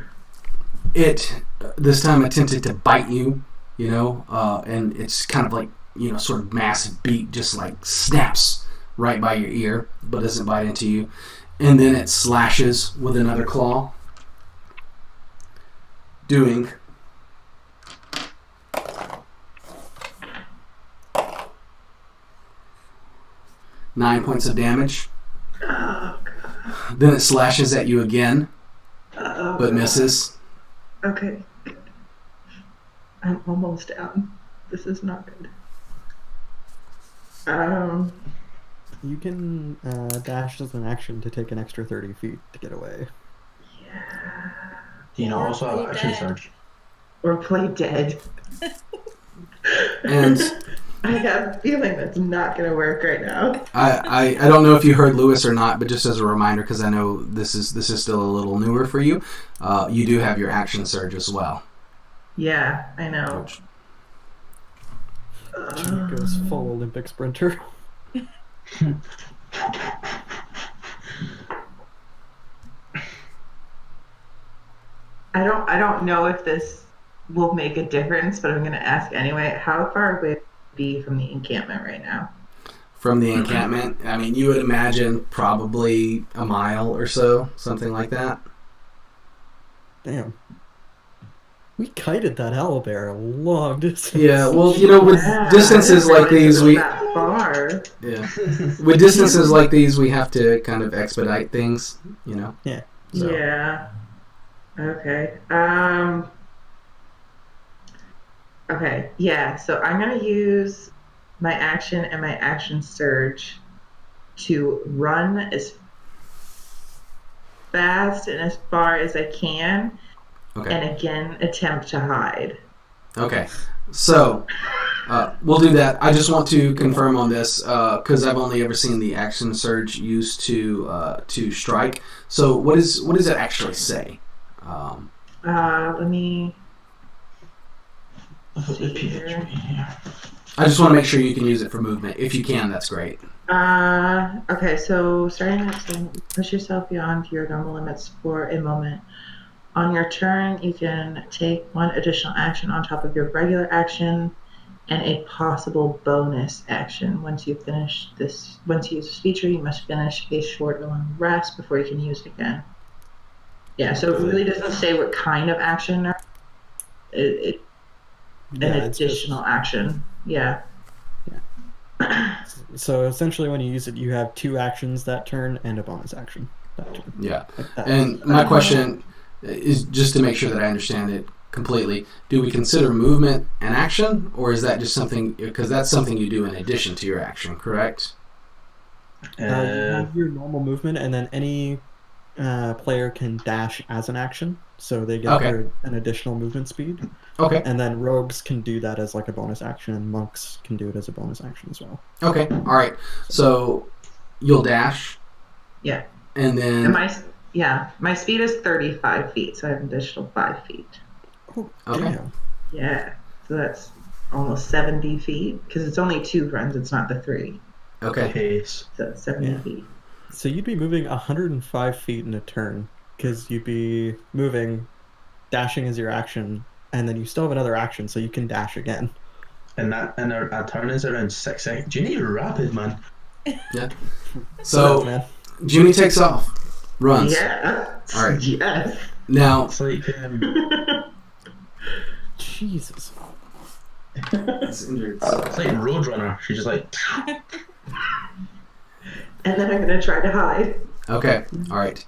it this time attempted to bite you, and it's kind of like, sort of massive beak just like snaps right by your ear, but doesn't bite into you. And then it slashes with another claw, doing 9 points of damage. Oh, God. Then it slashes at you again, Oh, but God. misses. Okay. Good. I'm almost down. This is not good. You can dash as an action to take an extra 30 feet to get away. Yeah. Also have Play action dead. surge. Or play dead. And I have a feeling that's not going to work right now. I don't know if you heard Lewis or not, but just as a reminder, because I know this is still a little newer for you, you do have your action surge as well. Yeah, I know. Which- Judy goes full Olympic sprinter. I don't know if this will make a difference, but I'm going to ask anyway. How far away would it be from the encampment right now? From the encampment, I mean, you would imagine probably a mile or so, something like that. Damn. We kited that owlbear a long distance. Yeah, well, with Yeah, distances I like didn't these, realize we it was that far. yeah, with distances like these, we have to kind of expedite things. Yeah. So. Yeah. Okay. Okay. Yeah. So I'm gonna use my action and my action surge to run as fast and as far as I can, Okay. and again attempt to hide. Okay. So we'll do that. I just want to confirm on this because I've only ever seen the action surge used to strike. So what does it actually say? Let me see here. I just want to make sure you can use it for movement. If you can, that's great. Okay, so starting at push yourself beyond your normal limits for a moment. On your turn, you can take one additional action on top of your regular action and a possible bonus action. Once you use this feature, you must finish a short or long rest before you can use it again. Yeah, so it really doesn't say what kind of action. An additional action. Yeah. So essentially, when you use it, you have 2 actions that turn and a bonus action that turn. Yeah. Like that. And my question is just to make sure that I understand it completely. Do we consider movement an action, or is that just something, because that's something you do in addition to your action, correct? You have your normal movement, and then any player can dash as an action, so they get an additional movement speed. Okay. And then rogues can do that as like a bonus action, and monks can do it as a bonus action as well. Okay. All right. So you'll dash. Yeah. And then. And my speed is 35 feet, so I have an additional 5 feet. Oh, okay. Damn. Yeah. So that's almost 70 feet, because it's only 2 runs, it's not the 3. Okay. So it's 70 feet. So you'd be moving 105 feet in a turn, because you'd be moving, dashing as your action, and then you still have another action, so you can dash again. And our turn is around 6 seconds. You need rapid, man. Yeah. So Junie takes off, runs. Yeah. All right. Yes. Now. It's like Jesus. It's injured. It's like Roadrunner. She's just like. And then I'm going to try to hide. Okay. All right.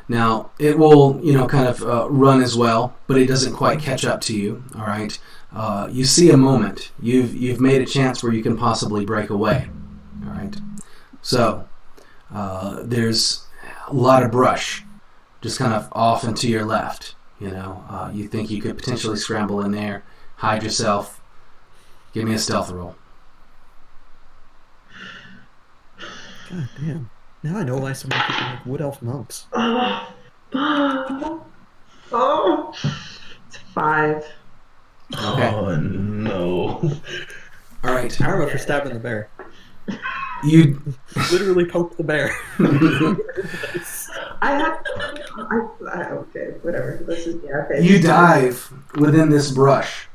Now it will, kind of run as well, but it doesn't quite catch up to you. All right. You see a moment. You've made a chance where you can possibly break away. All right. So there's a lot of brush, just kind of off and to your left. You think you could potentially scramble in there, hide yourself. Give me a stealth roll. God damn. Now I know why so many people make wood elf monks. It's 5. Okay. Oh no. All right. I remember for stabbing the bear. You literally poked the bear. Okay, whatever. This is okay. You dive within this brush,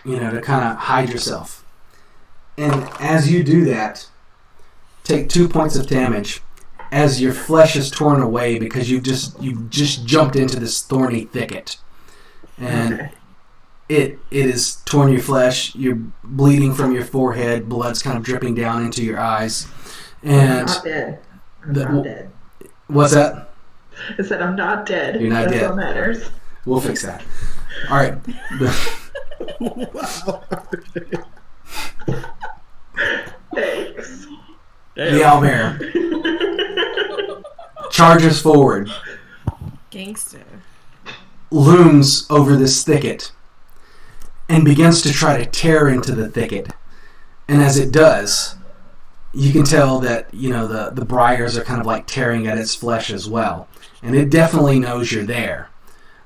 to kind of hide yourself. And as you do that, take 2 points of damage as your flesh is torn away because you've just jumped into this thorny thicket. And it has torn your flesh. You're bleeding from your forehead. Blood's kind of dripping down into your eyes. And I'm not dead. I'm not dead. What's that? I said I'm not dead. You're not That's dead. what matters. We'll fix that. All right. Wow. Thanks. The owlbear charges forward, Gangster. looms over this thicket, and begins to try to tear into the thicket. And as it does, you can tell that the briars are kind of like tearing at its flesh as well, and it definitely knows you're there.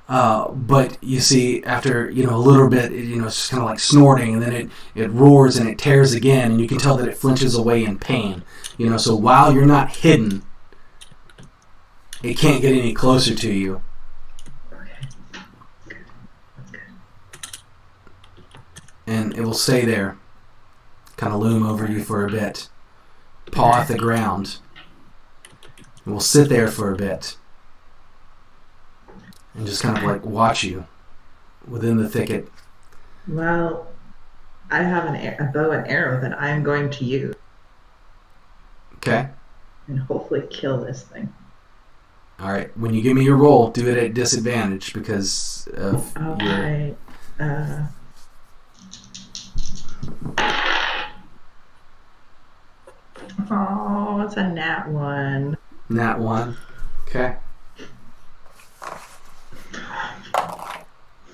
But you see, after a little bit, it's just kind of like snorting, and then it roars and it tears again, and you can tell that it flinches away in pain. So while you're not hidden, it can't get any closer to you. And it will stay there, kind of loom over you for a bit, paw at the ground. It will sit there for a bit and just kind of like watch you. within the thicket. Well, I have a bow and arrow that I'm going to use Okay. and hopefully kill this thing. All right. When you give me your roll, do it at disadvantage because of All your... right. Oh, it's a nat 1. Nat 1. Okay.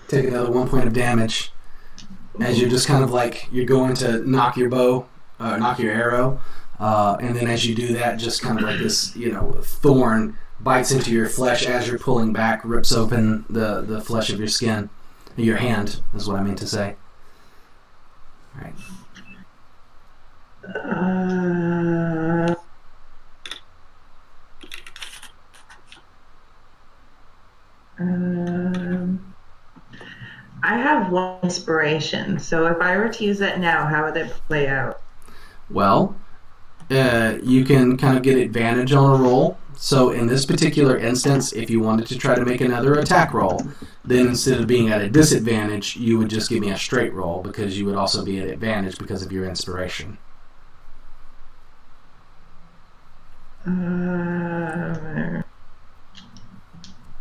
Take another 1 point of damage as you're just kind of like, you're going to knock your arrow, and then as you do that, just kind of like this, thorn bites into your flesh as you're pulling back, rips open the flesh of your skin. Your hand is what I meant to say. All right. I have 1 inspiration, so if I were to use it now, how would it play out? Well, you can kind of get advantage on a roll. So in this particular instance, if you wanted to try to make another attack roll, then instead of being at a disadvantage, you would just give me a straight roll because you would also be at advantage because of your inspiration.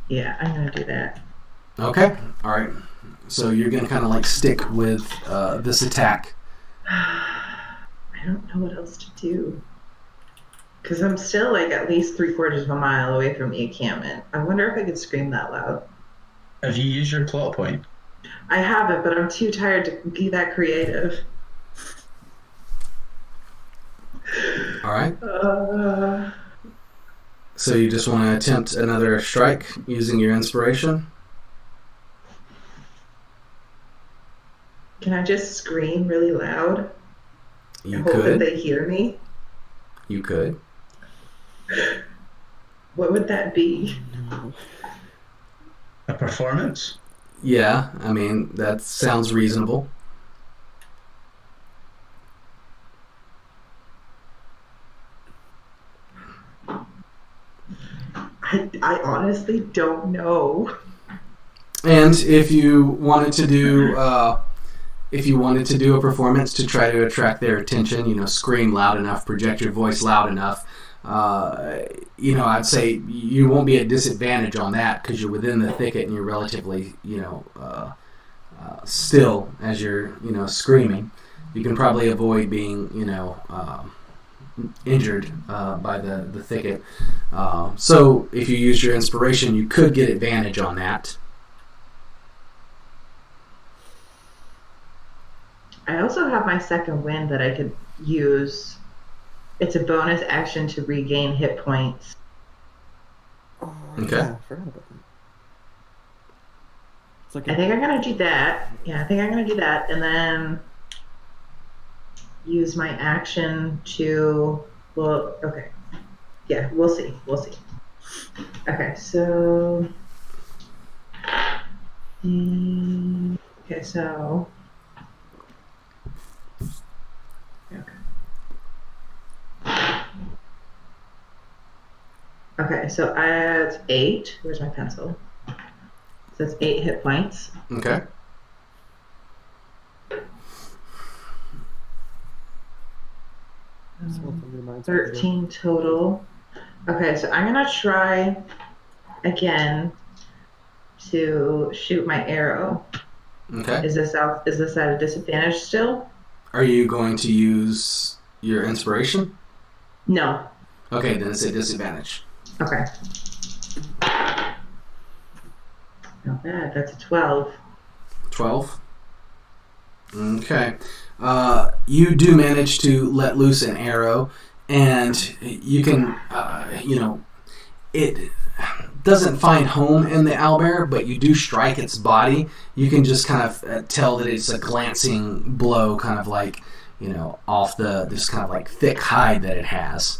Yeah, I'm going to do that. Okay. All right. So you're going to kind of like stick with this attack. I don't know what else to do. Because I'm still like at least 3/4 of a mile away from the encampment. I wonder if I could scream that loud. Have you used your plot point? I haven't, but I'm too tired to be that creative. All right. So you just want to attempt another strike using your inspiration? Can I just scream really loud? You and hope that could. they hear me? You could. What would that be? A performance? Yeah, I mean, that sounds reasonable. I honestly don't know. And if you wanted to do a performance to try to attract their attention, scream loud enough, project your voice loud enough, I'd say you won't be at disadvantage on that because you're within the thicket and you're relatively, still as you're, screaming. You can probably avoid being, injured by the thicket. So if you use your inspiration, you could get advantage on that. I also have my second wind that I could use. It's a bonus action to regain hit points. Oh, Okay. Yeah, I forgot about that. It's like I think I'm going to do that. Yeah, I think I'm going to do that. And then use my action to... Well, okay. Yeah, we'll see. We'll see. Okay, so... Okay, so... Okay, so that's 8. Where's my pencil? So that's 8 hit points. Okay. something reminds me of 13 total. Okay, so I'm gonna try again to shoot my arrow. Okay. Is this at a disadvantage still? Are you going to use your inspiration? No. Okay, then it's at disadvantage. Okay. Not bad. That's a 12. 12. Okay. You do manage to let loose an arrow, and you can, it doesn't find home in the owlbear, but you do strike its body. You can just kind of tell that it's a glancing blow, kind of like, off this kind of like thick hide that it has.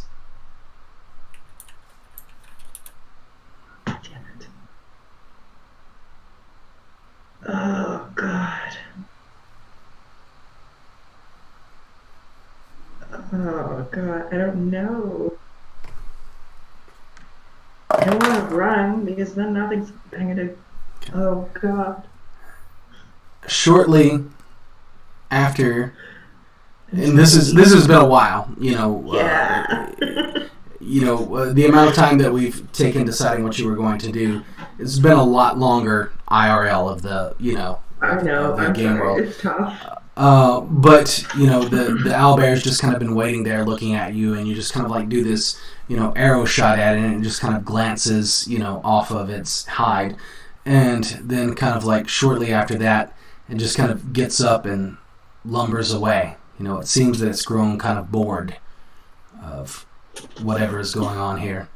Damn it. Oh, God. Oh, God. I don't know. I don't want to run because then nothing's going to... Oh, God. shortly after, and this has been a while, Yeah. The amount of time that we've taken deciding what you were going to do, it's been a lot longer IRL of the, I know. of the I'm game sorry. world. It's tough. But the owlbear's just kind of been waiting there, looking at you, and you just kind of like do this, arrow shot at it, and it just kind of glances, off of its hide, and then kind of like shortly after that, it just kind of gets up and lumbers away. It seems that it's grown kind of bored of whatever is going on here.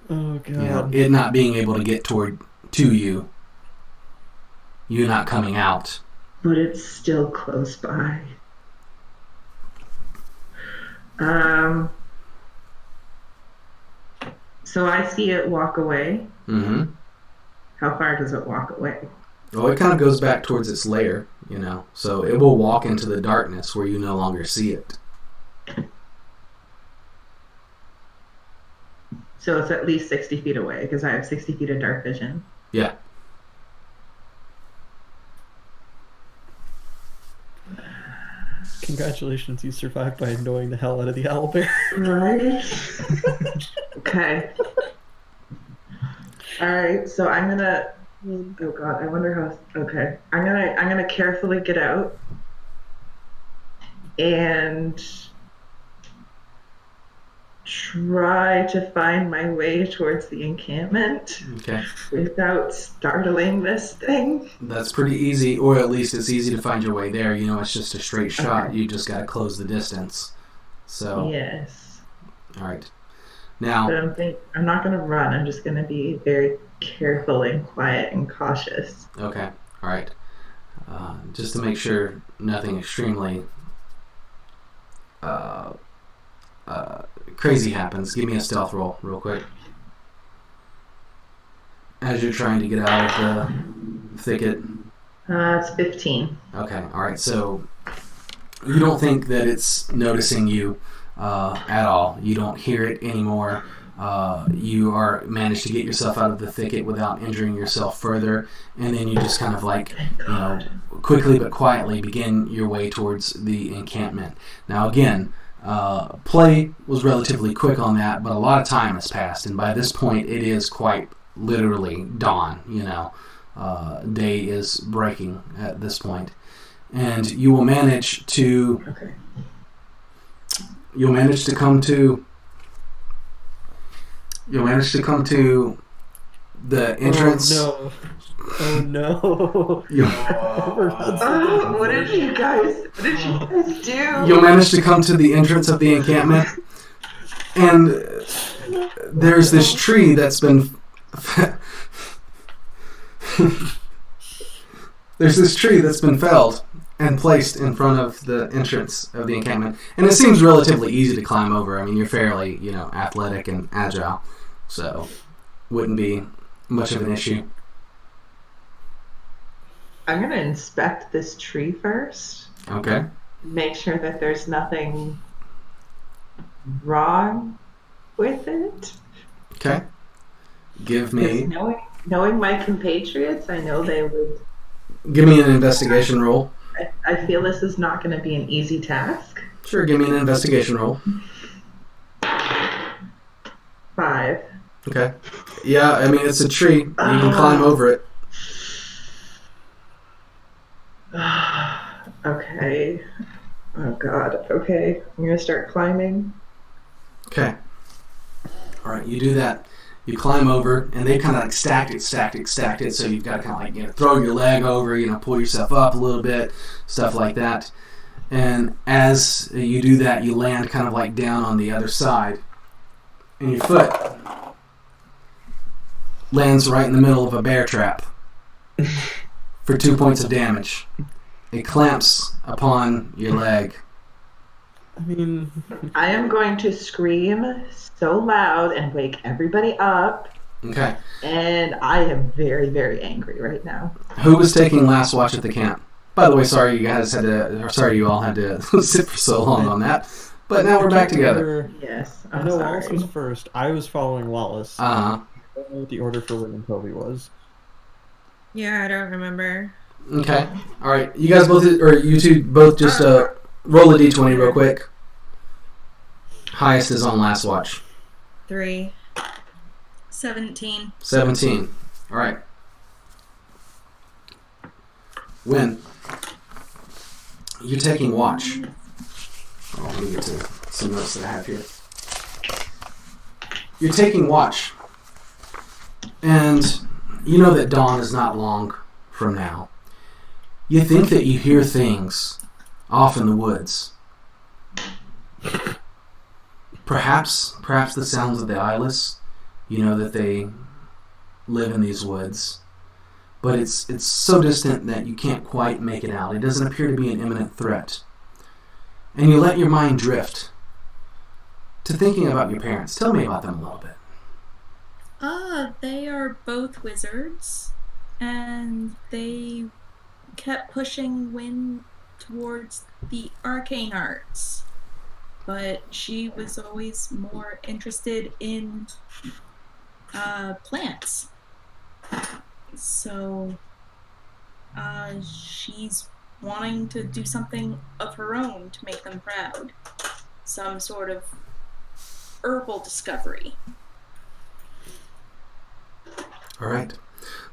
Oh god. It not being able to get to you, you not coming out. But it's still close by. So I see it walk away. Mm-hmm. How far does it walk away? Well, it kind of goes back towards its lair, so it will walk into the darkness where you no longer see it. So it's at least 60 feet away, because I have 60 feet of dark vision. Yeah. Congratulations, you survived by annoying the hell out of the owlbear. Right. Okay. All right. So I'm gonna. Oh God. I wonder how. Okay. I'm gonna carefully get out and try to find my way towards the encampment. Okay. Without startling this thing. That's pretty easy, or at least it's easy to find your way there. It's just a straight shot. Okay. You just got to close the distance. So. Yes. All right. Now. But I'm not gonna run. I'm just gonna be very careful and quiet and cautious. Okay. All right. Just to make sure nothing extremely crazy happens, give me a stealth roll real quick. As you're trying to get out of the thicket. It's 15. Okay. All right. So you don't think that it's noticing you at all. You don't hear it anymore. You are managed to get yourself out of the thicket without injuring yourself further, and then you just kind of like, quickly but quietly begin your way towards the encampment. Now again, play was relatively quick on that, but a lot of time has passed, and by this point it is quite literally dawn. Day is breaking at this point, and you will manage to. Okay. You'll manage to come to the entrance. Oh no. What did you guys do? You'll manage to come to the entrance of the encampment, and there's this tree that's been felled and placed in front of the entrance of the encampment. And it seems relatively easy to climb over. I mean, you're fairly, athletic and agile, so wouldn't be much of an issue. I'm going to inspect this tree first. Okay. Make sure that there's nothing wrong with it. Okay. Give me... Knowing my compatriots, I know they would... Give me an investigation roll. I feel this is not going to be an easy task. Sure, give me an investigation roll. 5. Okay. Yeah, I mean, it's a tree. You can climb over it. Okay. Oh, God. Okay. I'm going to start climbing. Okay. All right, you do that. You climb over, and they kind of like stacked it, so you've got to kind of like, throw your leg over, pull yourself up a little bit, stuff like that. And as you do that, you land kind of like down on the other side, and your foot lands right in the middle of a bear trap for 2 points of damage. It clamps upon your leg. I mean... I am going to scream so loud and wake everybody up. Okay. And I am very, very angry right now. Who was taking last watch at the camp? By the way, sorry you all had to sit for so long on that. But now we're back together. Yes, I I'm know sorry. Wallace was first. I was following Wallace. Uh-huh. I don't know what the order for William Toby was. Yeah, I don't remember. Okay. All right. You guys both, or you two both just roll a d20 real quick. Highest is on last watch. 3. 17. 17. All right. Win. You're taking watch. Oh, let me get to some notes that I have here. You're taking watch. And you know that dawn is not long from now. You think that you hear things off in the woods. Perhaps the sounds of the eyeless. You know that they live in these woods. But it's so distant that you can't quite make it out. It doesn't appear to be an imminent threat. And you let your mind drift to thinking about your parents. Tell me about them a little bit. They are both wizards, and they kept pushing Wynn towards the arcane arts. But she was always more interested in plants. So she's wanting to do something of her own to make them proud. Some sort of herbal discovery. All right.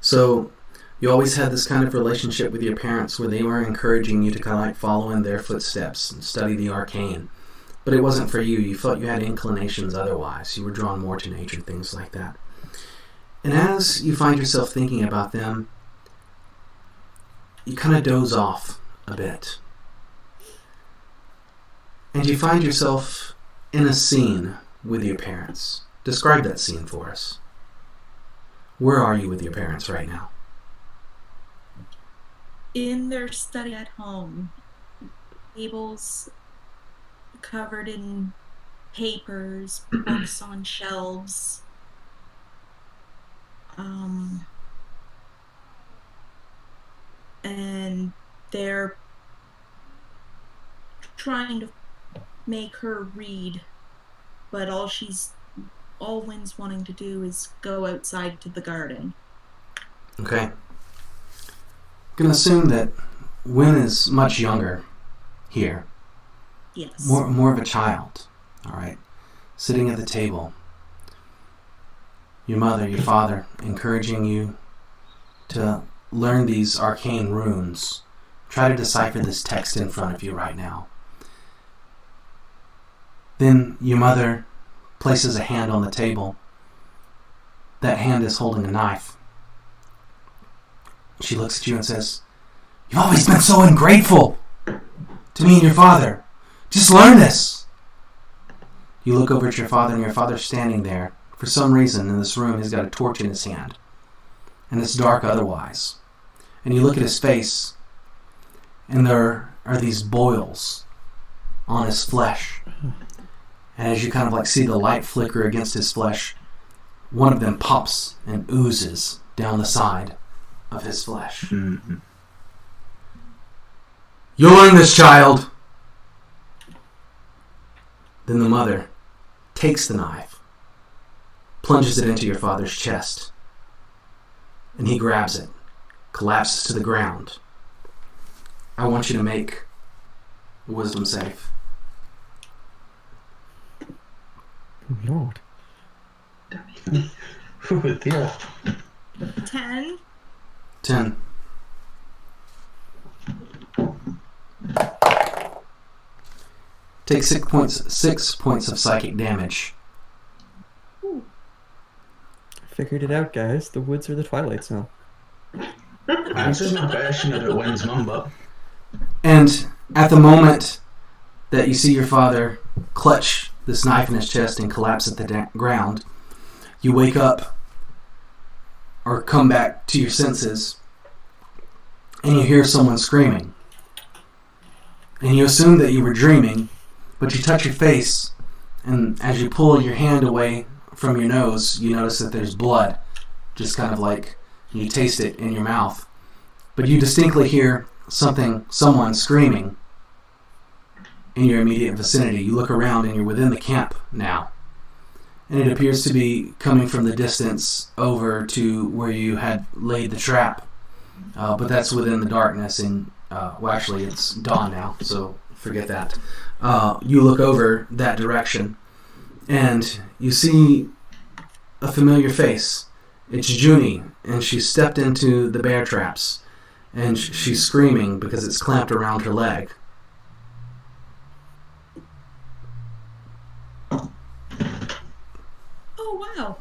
So you always had this kind of relationship with your parents where they were encouraging you to kind of like follow in their footsteps and study the arcane. But it wasn't for you. You felt you had inclinations otherwise. You were drawn more to nature, things like that. And as you find yourself thinking about them, you kind of doze off a bit. And you find yourself in a scene with your parents. Describe that scene for us. Where are you with your parents right now? In their study at home. Tables covered in papers, books on shelves. And they're trying to make her read, but all Wynn's wanting to do is go outside to the garden. Okay. Gonna assume that Wynn is much younger here. Yes. More of a child. All right. Sitting at the table. Your mother, your father, encouraging you to learn these arcane runes. Try to decipher this text in front of you right now. Then your mother places a hand on the table. That hand is holding a knife. She looks at you and says, "You've always been so ungrateful to me and your father. Just learn this." You look over at your father, and your father's standing there. For some reason, in this room, he's got a torch in his hand. And it's dark otherwise. And you look at his face, and there are these boils on his flesh. And as you kind of like see the light flicker against his flesh, one of them pops and oozes down the side of his flesh. Mm-hmm. "You'll learn this, child." Then the mother takes the knife, plunges it into your father's chest, and he grabs it, collapses to the ground. I want you to make a wisdom save. Lord. Oh dear. 10. 10. Take 6 points of psychic damage. Figured it out, guys. The woods are the Twilight Zone. Answers my question about Wynn's mum, but And at the moment that you see your father clutch this knife in his chest and collapse at the ground, you wake up or come back to your senses and you hear someone screaming. And you assume that you were dreaming, but you touch your face, and as you pull your hand away from your nose, you notice that there's blood, just kind of like you taste it in your mouth. But you distinctly hear someone screaming in your immediate vicinity. You look around and you're within the camp now. And it appears to be coming from the distance over to where you had laid the trap. but that's within the darkness. And well, actually, it's dawn now, so forget that. You look over that direction, and you see a familiar face. It's Junie, and she stepped into the bear traps, and she's screaming because it's clamped around her leg. Oh wow.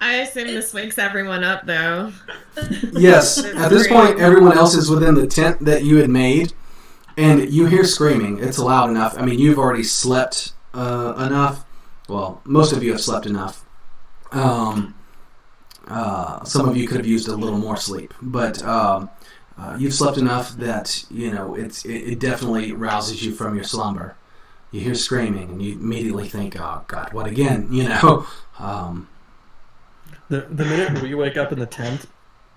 I assume this wakes everyone up, though. Yes, at this point, everyone else is within the tent that you had made, and you hear screaming. It's loud enough. I mean, you've already slept enough. Well, most of you have slept enough. Some of you could have used a little more sleep, but you've slept enough that it definitely rouses you from your slumber. You hear screaming, and you immediately think, "Oh God, what again?" The minute we wake up in the tent,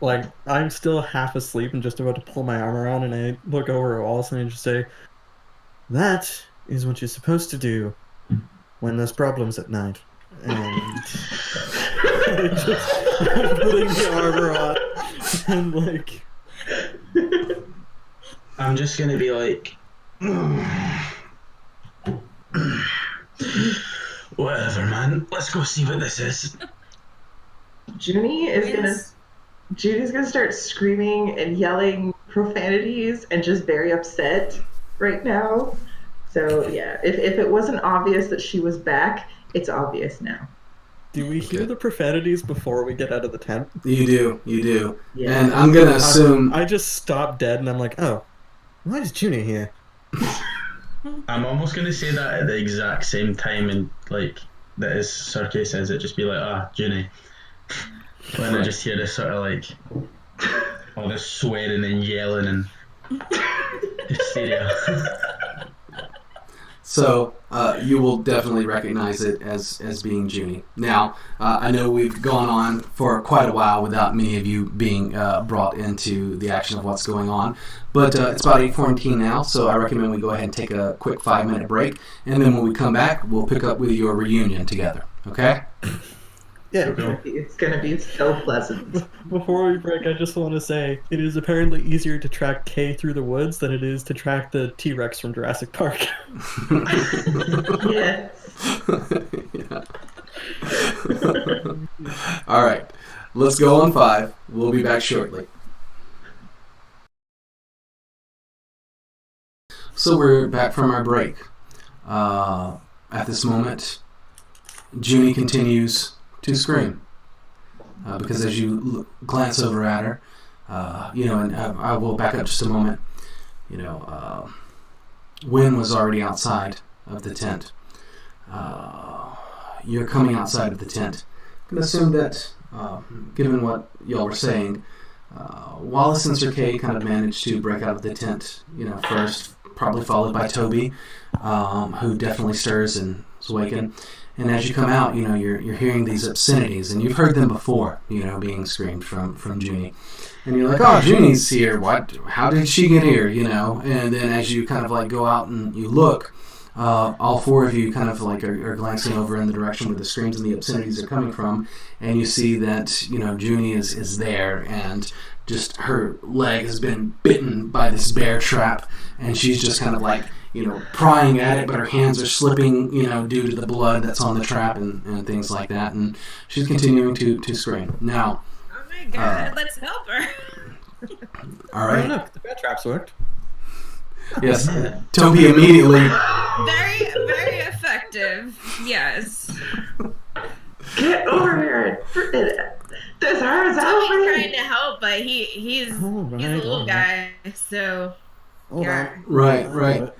like, I'm still half asleep and just about to pull my arm around, and I look over at Wallace and I just say, "That is what you're supposed to do when there's problems at night." And I just putting the armor on, and like... I'm just gonna be like... Whatever, man. Let's go see what this is. Junie's gonna start screaming and yelling profanities and just very upset right now. So yeah, if it wasn't obvious that she was back, it's obvious now. Do we hear the profanities before we get out of the tent? You do. Yeah. And I'm gonna assume... I just stop dead and I'm like, oh, why is Junie here? I'm almost gonna say that at the exact same time, and like that as Sirke says it, just be like, Junie. When I just hear this sort of like all this swearing and yelling and hysteria. So you will definitely recognize it as being Junie. Now, I know we've gone on for quite a while without many of you being brought into the action of what's going on, but it's about 8:14 now, so I recommend we go ahead and take a quick 5-minute break, and then when we come back, we'll pick up with your reunion together, okay? Yeah. It's gonna be so pleasant. Before we break, I just want to say it is apparently easier to track Kay through the woods than it is to track the T-Rex from Jurassic Park. Yeah. Yeah. All right, let's go on 5. We'll be back shortly. So we're back from our break. At this moment, Junie continues to scream because as you glance over at her, and I will back up just a moment. Wynn was already outside of the tent. You're coming outside of the tent. I'm going to assume that, given what y'all were saying, Wallace and Sir Kay kind of managed to break out of the tent, first, probably followed by Toby, who definitely stirs and is waking. And as you come out, you're hearing these obscenities, and you've heard them before, being screamed from Junie. And you're like, oh, Junie's here. What? How did she get here? And then as you kind of like go out and you look, all 4 of you kind of like are glancing over in the direction where the screams and the obscenities are coming from, and you see that Junie is there, and just her leg has been bitten by this bear trap, and she's just kind of like prying at it, but her hands are slipping, due to the blood that's on the trap and things like that, and she's continuing to scream. Now, Oh my god, let's help her. all right. No, the bear traps worked. Yes, Toby immediately. Very, very effective. Yes. Get over here! This hurts. Toby's trying to help, but he's a Alright, little guy, so Hold yeah. on. Right.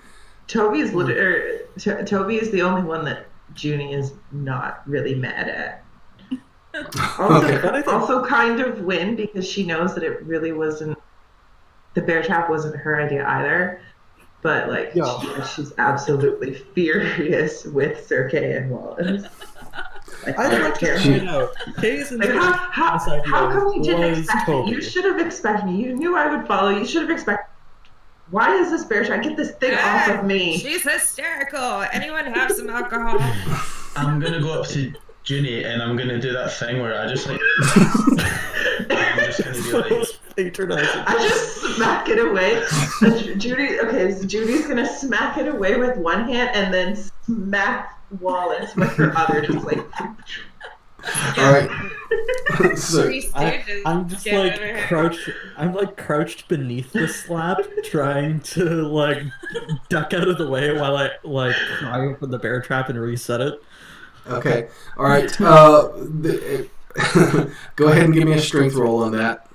Toby is the only one that Junie is not really mad at. Also, Okay. also kind of Win, because she knows that it really wasn't, the bear trap wasn't her idea either. But she's absolutely furious with Sir Kay and Wallace. I'd like to point out, Kay's how come you didn't was expect Toby. me? You should have expected me. You knew I would follow. You should have expected. Why is this bear trap? Get this thing off of me. She's hysterical. Anyone have some alcohol? I'm gonna go up to Junie, and I'm gonna do that thing where I just like I'm just gonna be like, Patronizing. I just smack it away. So Judy's gonna smack it away with one hand and then smack Wallace with her other, just like. All right. So Three stooges. I'm just Get like over here. crouched. I'm like crouched beneath the slap, trying to like duck out of the way while I like pry open the bear trap and reset it. okay. All right. Go ahead and give me a strength roll on that.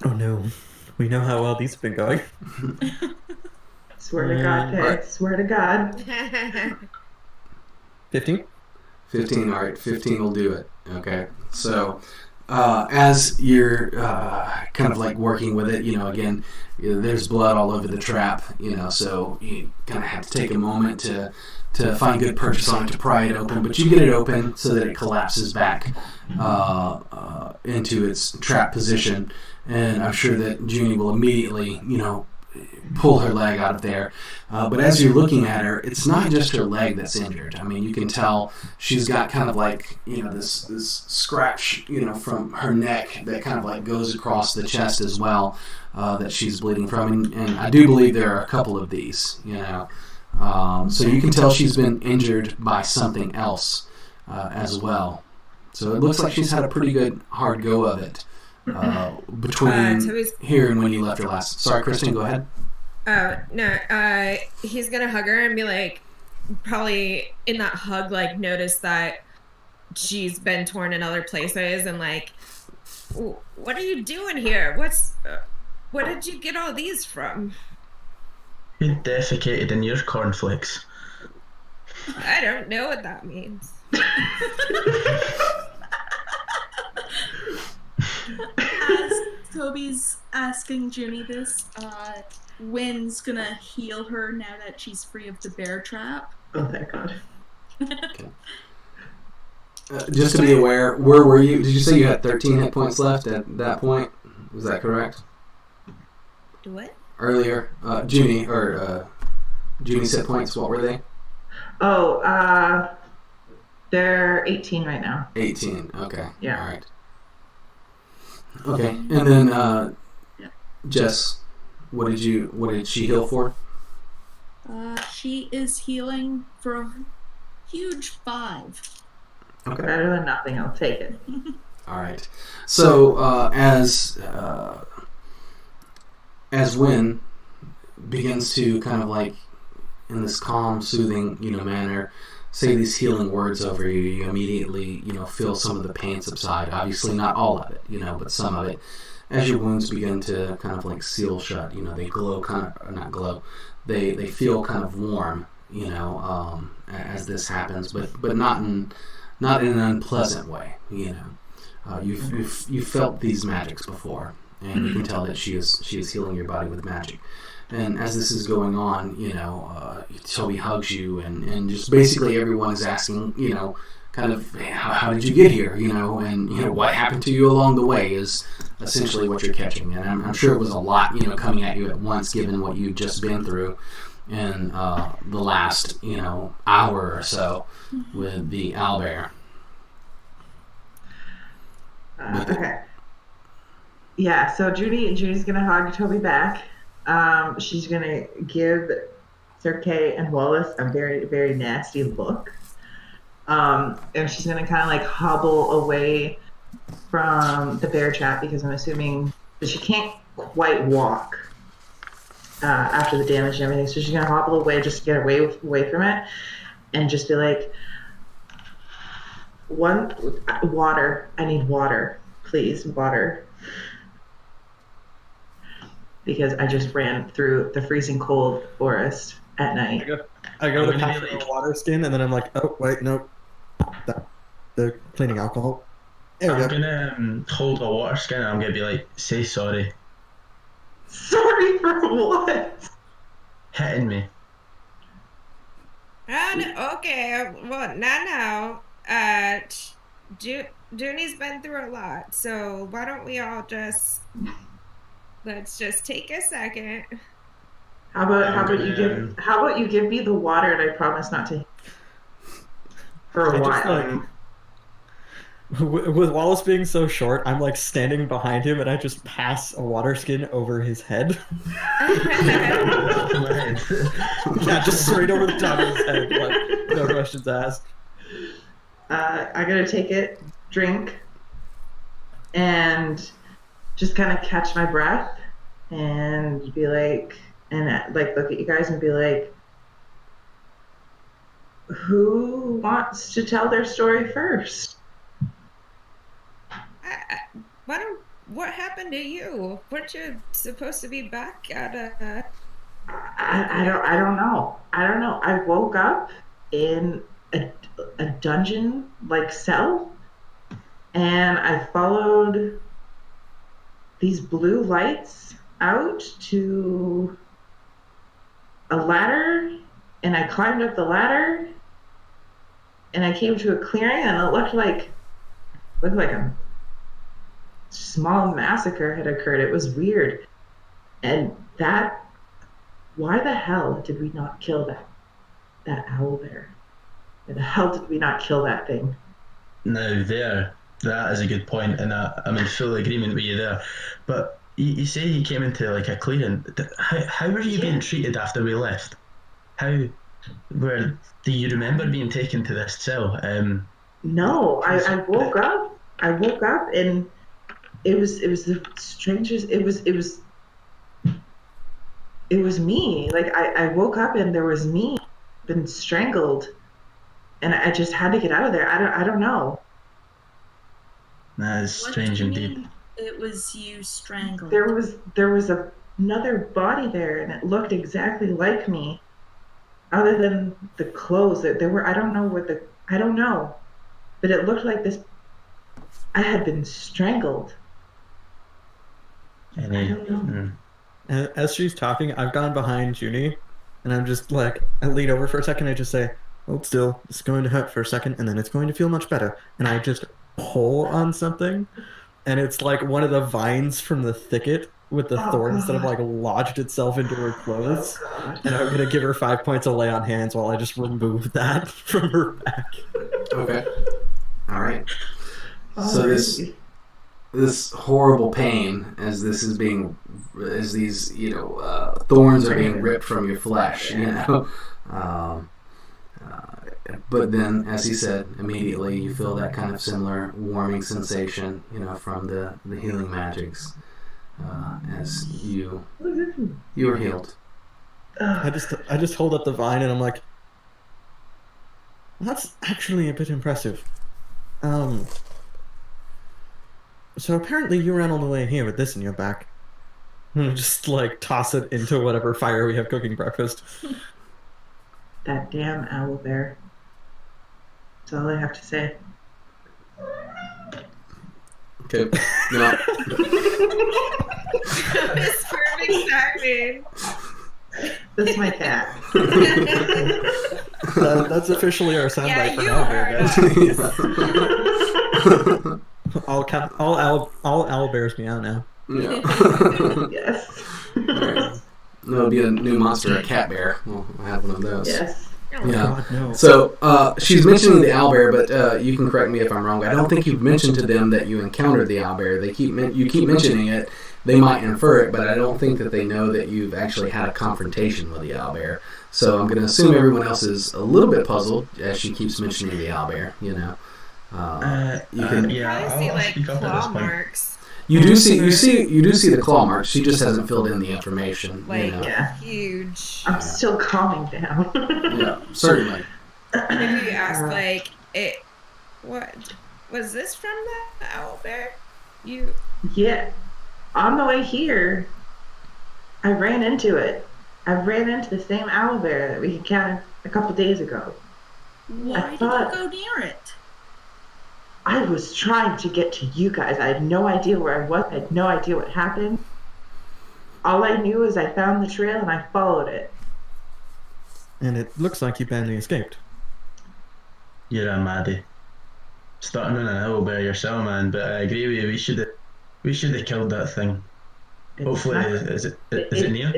Oh no, we know how well these have been going. Swear to God, Peg. Alright. Swear to God. 15. 15. All right. 15 will do it. Okay. So as you're kind of like working with it, again, there's blood all over the trap, so you kind of have to take a moment to find good purchase on it to pry it open, but you get it open so that it collapses back into its trap position, and I'm sure that Junie will immediately, pull her leg out of there. But as you're looking at her, it's not just her leg that's injured. I mean, you can tell she's got kind of like, this scratch, from her neck that kind of like goes across the chest as well, that she's bleeding from. And I do believe there are a couple of these, so you can tell she's been injured by something else as well. So it looks like she's had a pretty good hard go of it between here and when you left her last. Sorry, Kristen, go ahead. No, he's gonna hug her and be like, probably in that hug, like, notice that she's been torn in other places and like, what are you doing here? What did you get all these from? you defecated in your cornflakes. I don't know what that means. As Toby's asking Junie this, Wynn's gonna heal her now that she's free of the bear trap. Oh, thank God. Just to be aware, where were you? Did you say you had 13 hit points left at that point? Was that correct? What? Earlier, Junie's hit points, what were they? Oh, they're 18 right now. 18, okay. Yeah. All right. Okay, and then Jess, what did she heal for? She is healing for a huge 5. Okay. Better than nothing. I'll take it. All right. So as Wynn begins to kind of like in this calm, soothing, manner, say these healing words over you, you immediately, feel some of the pain subside. Obviously, not all of it, but some of it. As your wounds begin to kind of like seal shut, they glow not glow. They feel kind of warm, as this happens, but not in an unpleasant way, You've felt these magics before, and you can tell that she is healing your body with magic. And as this is going on, Toby hugs you, and just basically everyone is asking, kind of, how did you get here, and what happened to you along the way is essentially what you're catching. And I'm sure it was a lot, coming at you at once, given what you've just been through in the last, hour or so with the owlbear. Okay. Yeah, so Judy's gonna hug Toby back. She's gonna give Sir Kay and Wallace a very, very nasty look. And she's gonna kind of like hobble away from the bear trap, because I'm assuming that she can't quite walk after the damage and everything. So she's gonna hobble away just to get away from it, and just be like, water. I need water, please, water. Because I just ran through the freezing cold forest at night. I go to pass the water skin, and then I'm like, oh, wait, nope. The cleaning alcohol. There we I'm go. gonna hold a water skin and I'm gonna be like, say sorry. Sorry for what? Hitting me. Okay, well, now, Junie's been through a lot, so why don't we all let's just take a second. How about you give me the water, and I promise not to. for a I while. just with Wallace being so short, I'm like standing behind him and I just pass a water skin over his head. Yeah, just straight over the top of his head, like no questions asked. I gotta take it, drink, and just kind of catch my breath and be like, and like look at you guys and be like, who wants to tell their story first? What happened to you? Weren't you supposed to be back at I don't know. I don't know. I woke up in a dungeon like cell, and I followed these blue lights out to a ladder, and I climbed up the ladder, and I came to a clearing, and it looked like a small massacre had occurred. It was weird, and why the hell did we not kill that owl bear? Why the hell did we not kill that thing? Now that is a good point, and I'm in full agreement with you there. But you say he came into like a clearing. How were you being treated after we left? Do you remember being taken to this cell? No, I woke up. I woke up and it was the strangest. It was me. Like I woke up and there was me, been strangled, and I just had to get out of there. I don't know. That is strange indeed. It was you strangled. There was another body there, and it looked exactly like me, other than the clothes that there were. I don't know, but it looked like this. I had been strangled. I don't know. And as she's talking, I've gone behind Junie, and I'm just like, I lean over for a second, I just say, hold still, it's going to hurt for a second, and then it's going to feel much better. And I just pull on something, and it's like one of the vines from the thicket with the thorns that have like lodged itself into her clothes. And I'm gonna give her 5 points of lay on hands while I just remove that from her back. Okay. All right. So this horrible pain as these thorns are being ripped from your flesh, but then, as he said, immediately you feel that kind of similar warming sensation, from the healing magics, as you are healed. I just hold up the vine and I'm like, that's actually a bit impressive. So apparently you ran all the way here with this in your back. And just like toss it into whatever fire we have cooking breakfast. That damn owl bear. That's all I have to say. Okay. No. Miss Perfect timing. That's my cat. That's officially our soundbite for you now, heard guys. All owl bears meow now. Yeah. Yes. Right. There'll be a new monster, a cat bear. We'll have one of those. Yes. Oh, Yeah. God, no. So she's mentioning the owlbear, but you can correct me if I'm wrong. I don't think you've mentioned to them that you encountered the owlbear. You keep mentioning it. They might infer it, but I don't think that they know that you've actually had a confrontation with the owlbear. So I'm going to assume everyone else is a little bit puzzled as she keeps mentioning the owlbear. You can I see like claw marks. you do see the claw marks. She just hasn't filled in the information. Like Yeah. huge. I'm still calming down. Yeah, certainly. Maybe you ask like what was this from the owl bear? Yeah. On the way here, I ran into it. I ran into the same owl bear that we encountered a couple days ago. Why did you go near it? I was trying to get to you guys. I had no idea where I was. I had no idea what happened. All I knew is I found the trail and I followed it. And it looks like you barely escaped. You're a maddie. Starting on an owlbear yourself, man. But I agree with you. We should have killed that thing. Hopefully, is it near?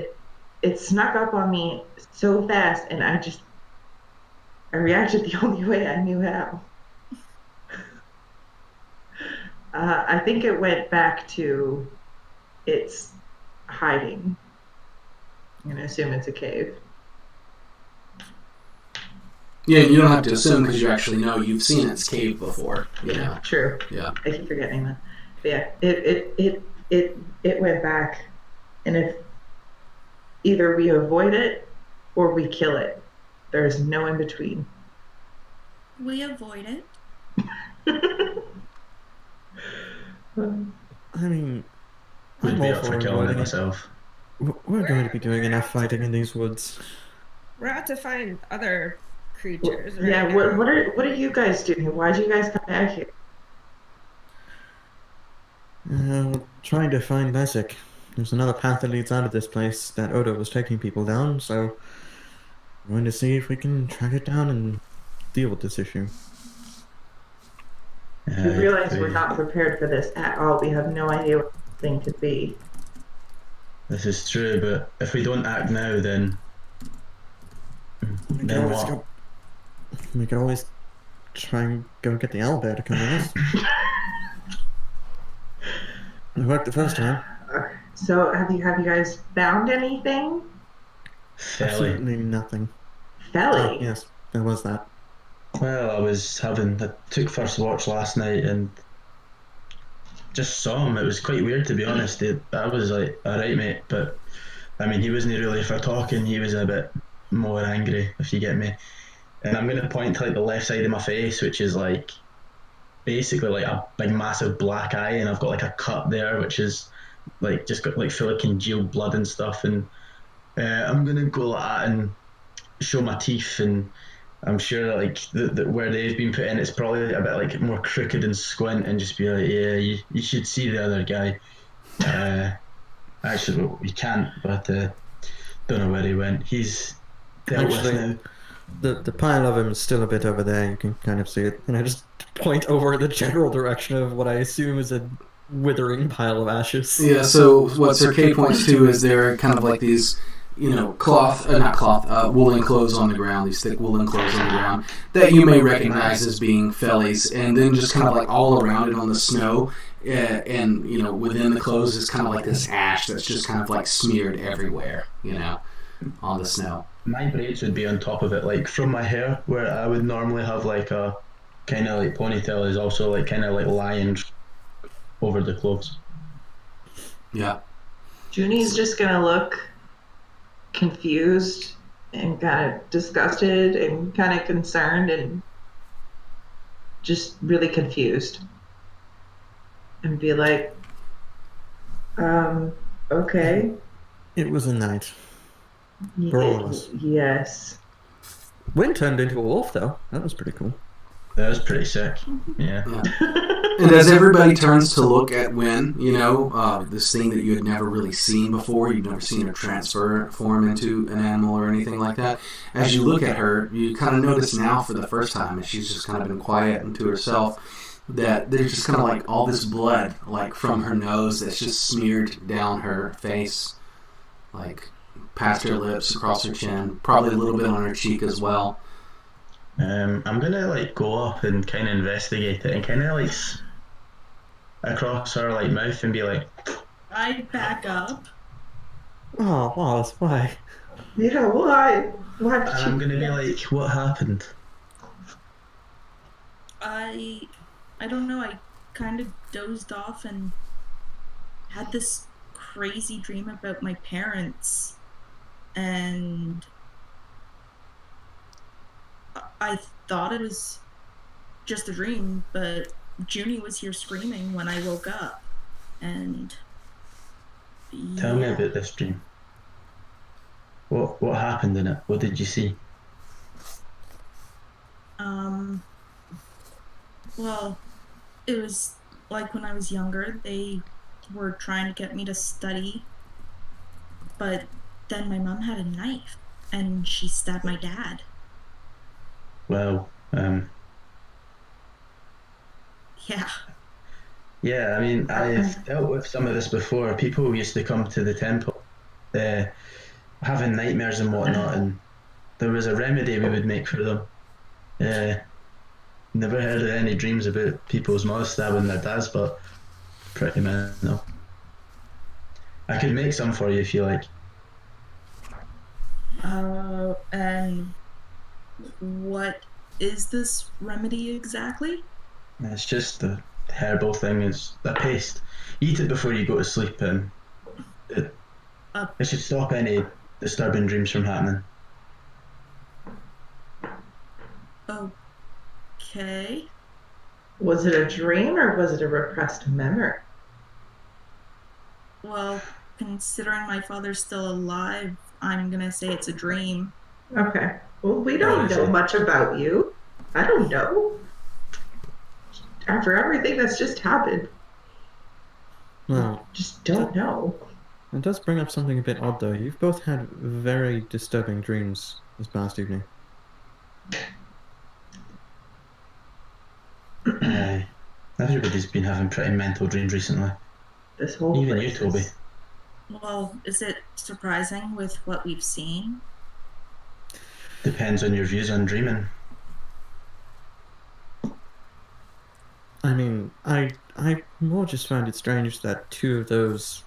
It snuck up on me so fast, and I I reacted the only way I knew how. I think it went back to its hiding. I'm going to assume it's a cave. Yeah, you don't have to assume because you actually know you've seen its cave before. Yeah. True. Yeah. I keep forgetting that. But yeah, it went back, and if either we avoid it or we kill it, there's no in between. We avoid it. I mean, Would I'm be all up for for killing it avoiding it. myself. We're going to be doing enough fighting in these woods. We're out to find other creatures. Right Yeah, now. what are you guys doing? Why'd you guys come back here? Trying to find Isaac. There's another path that leads out of this place that Odo was taking people down, so we're going to see if we can track it down and deal with this issue. You realize we're not prepared for this at all. We have no idea what this thing could be. This is true, but if we don't act now, then what? We could always try and go get the owlbear to come with us. It worked the first time. So have you guys found anything? Felly. Absolutely nothing. Felly? Oh, yes, there was that. Well, I took first watch last night and just saw him. It was quite weird, to be honest. I was like, alright mate, but I mean, he wasn't really for talking, he was a bit more angry, if you get me. And I'm going to point to like the left side of my face, which is like basically like a big massive black eye, and I've got like a cut there, which is like just got like full of congealed blood and stuff. And I'm going to go like that and show my teeth, and I'm sure that like the where they've been put in, it's probably a bit like more crooked and squint, and just be like, yeah, you should see the other guy. Actually, we can't, but don't know where he went. He's dealt with now. The pile of him is still a bit over there, you can kind of see it. And I just point over the general direction of what I assume is a withering pile of ashes. Yeah, so what Sir Kay points to is there are kind of like these, woolen clothes on the ground, these thick woolen clothes on the ground, that you may recognize as being Felly's, and then just kind of like all around it on the snow, and within the clothes is kind of like this ash that's just kind of like smeared everywhere, on the snow. My braids would be on top of it, like from my hair, where I would normally have like a kind of like ponytail, is also like kind of like lying over the clothes. Yeah. Junie's just gonna look confused and kind of disgusted and kind of concerned and just really confused, and be like, okay. It was a night. For all of us. Yes. Wynn turned into a wolf, though. That was pretty cool. That was pretty sick. Yeah. And as everybody turns to look at Wynn, this thing that you had never really seen before, you've never seen her transform into an animal or anything like that. As you look at her, you kind of notice now for the first time, and she's just kind of been quiet and to herself, that there's just kind of like all this blood, like from her nose, that's just smeared down her face, like past her lips, across her chin, probably a little bit on her cheek as well. I'm gonna like go up and kind of investigate it and kind of like across her like mouth and be like, I back up. Oh, Wallace, why? Yeah, why? Why did and you? I'm gonna be like, what happened? I don't know, I kind of dozed off and had this crazy dream about my parents, and I thought it was just a dream, but Junie was here screaming when I woke up, and Tell me about this dream. What happened in it? What did you see? Well, it was like when I was younger, they were trying to get me to study, but then my mom had a knife and she stabbed my dad. Well, Yeah. yeah, I mean, I've dealt with some of this before. People used to come to the temple having nightmares and whatnot, and there was a remedy we would make for them. Never heard of any dreams about people's mothers stabbing their dads, but pretty mental. I could make some for you if you like. And what is this remedy exactly? It's just a herbal thing. It's a paste. Eat it before you go to sleep, and it should stop any disturbing dreams from happening. Okay. Was it a dream or was it a repressed memory? Well, considering my father's still alive, I'm gonna say it's a dream. Okay. Well, we don't know much about you. I don't know. After everything that's just happened, Well, just don't know. it does bring up something a bit odd, though. You've both had very disturbing dreams this past evening. Everybody's been having pretty mental dreams recently. This whole Even you, place Toby. is- Well, is it surprising with what we've seen? Depends on your views on dreaming. I mean, I more just found it strange that two of those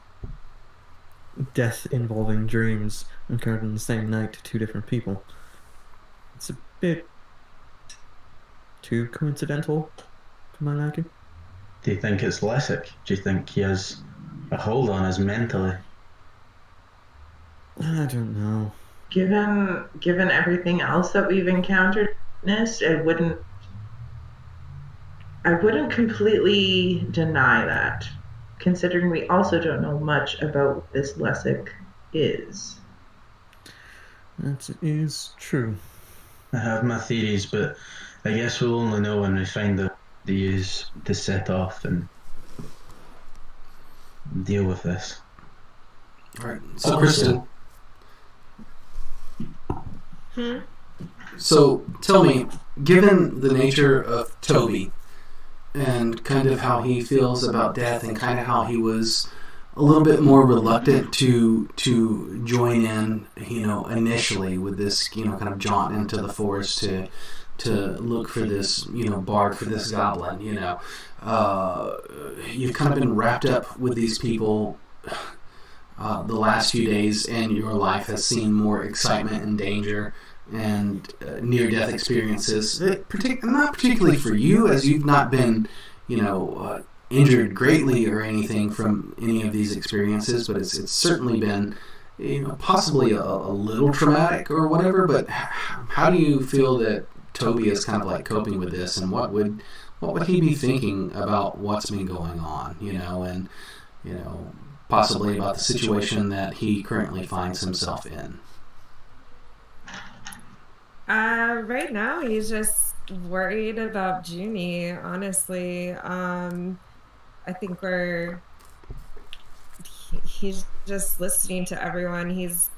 death-involving dreams occurred on the same night to two different people. It's a bit too coincidental for my liking. Do you think it's Lessick? Do you think he has a hold on us mentally? I don't know. Given everything else that we've encountered, I wouldn't completely deny that, considering we also don't know much about what this Lessick is. That is true. I have my theories, but I guess we'll only know when we find the use to set off and deal with this. Alright, so Kristen. Hmm? So tell me, given the nature of Toby and kind of how he feels about death and kind of how he was a little bit more reluctant to join in, initially with this, kind of jaunt into the forest to look for this, bard, for this goblin, you've kind of been wrapped up with these people the last few days, and your life has seen more excitement and danger and near-death experiences. Not particularly for you, as you've not been, injured greatly or anything from any of these experiences, but it's certainly been, possibly a little traumatic or whatever. But how do you feel that Toby is kind of like coping with this, and what would he be thinking about what's been going on, and possibly about the situation that he currently finds himself in? Right now he's just worried about Junie, honestly. I think he's just listening to everyone. He's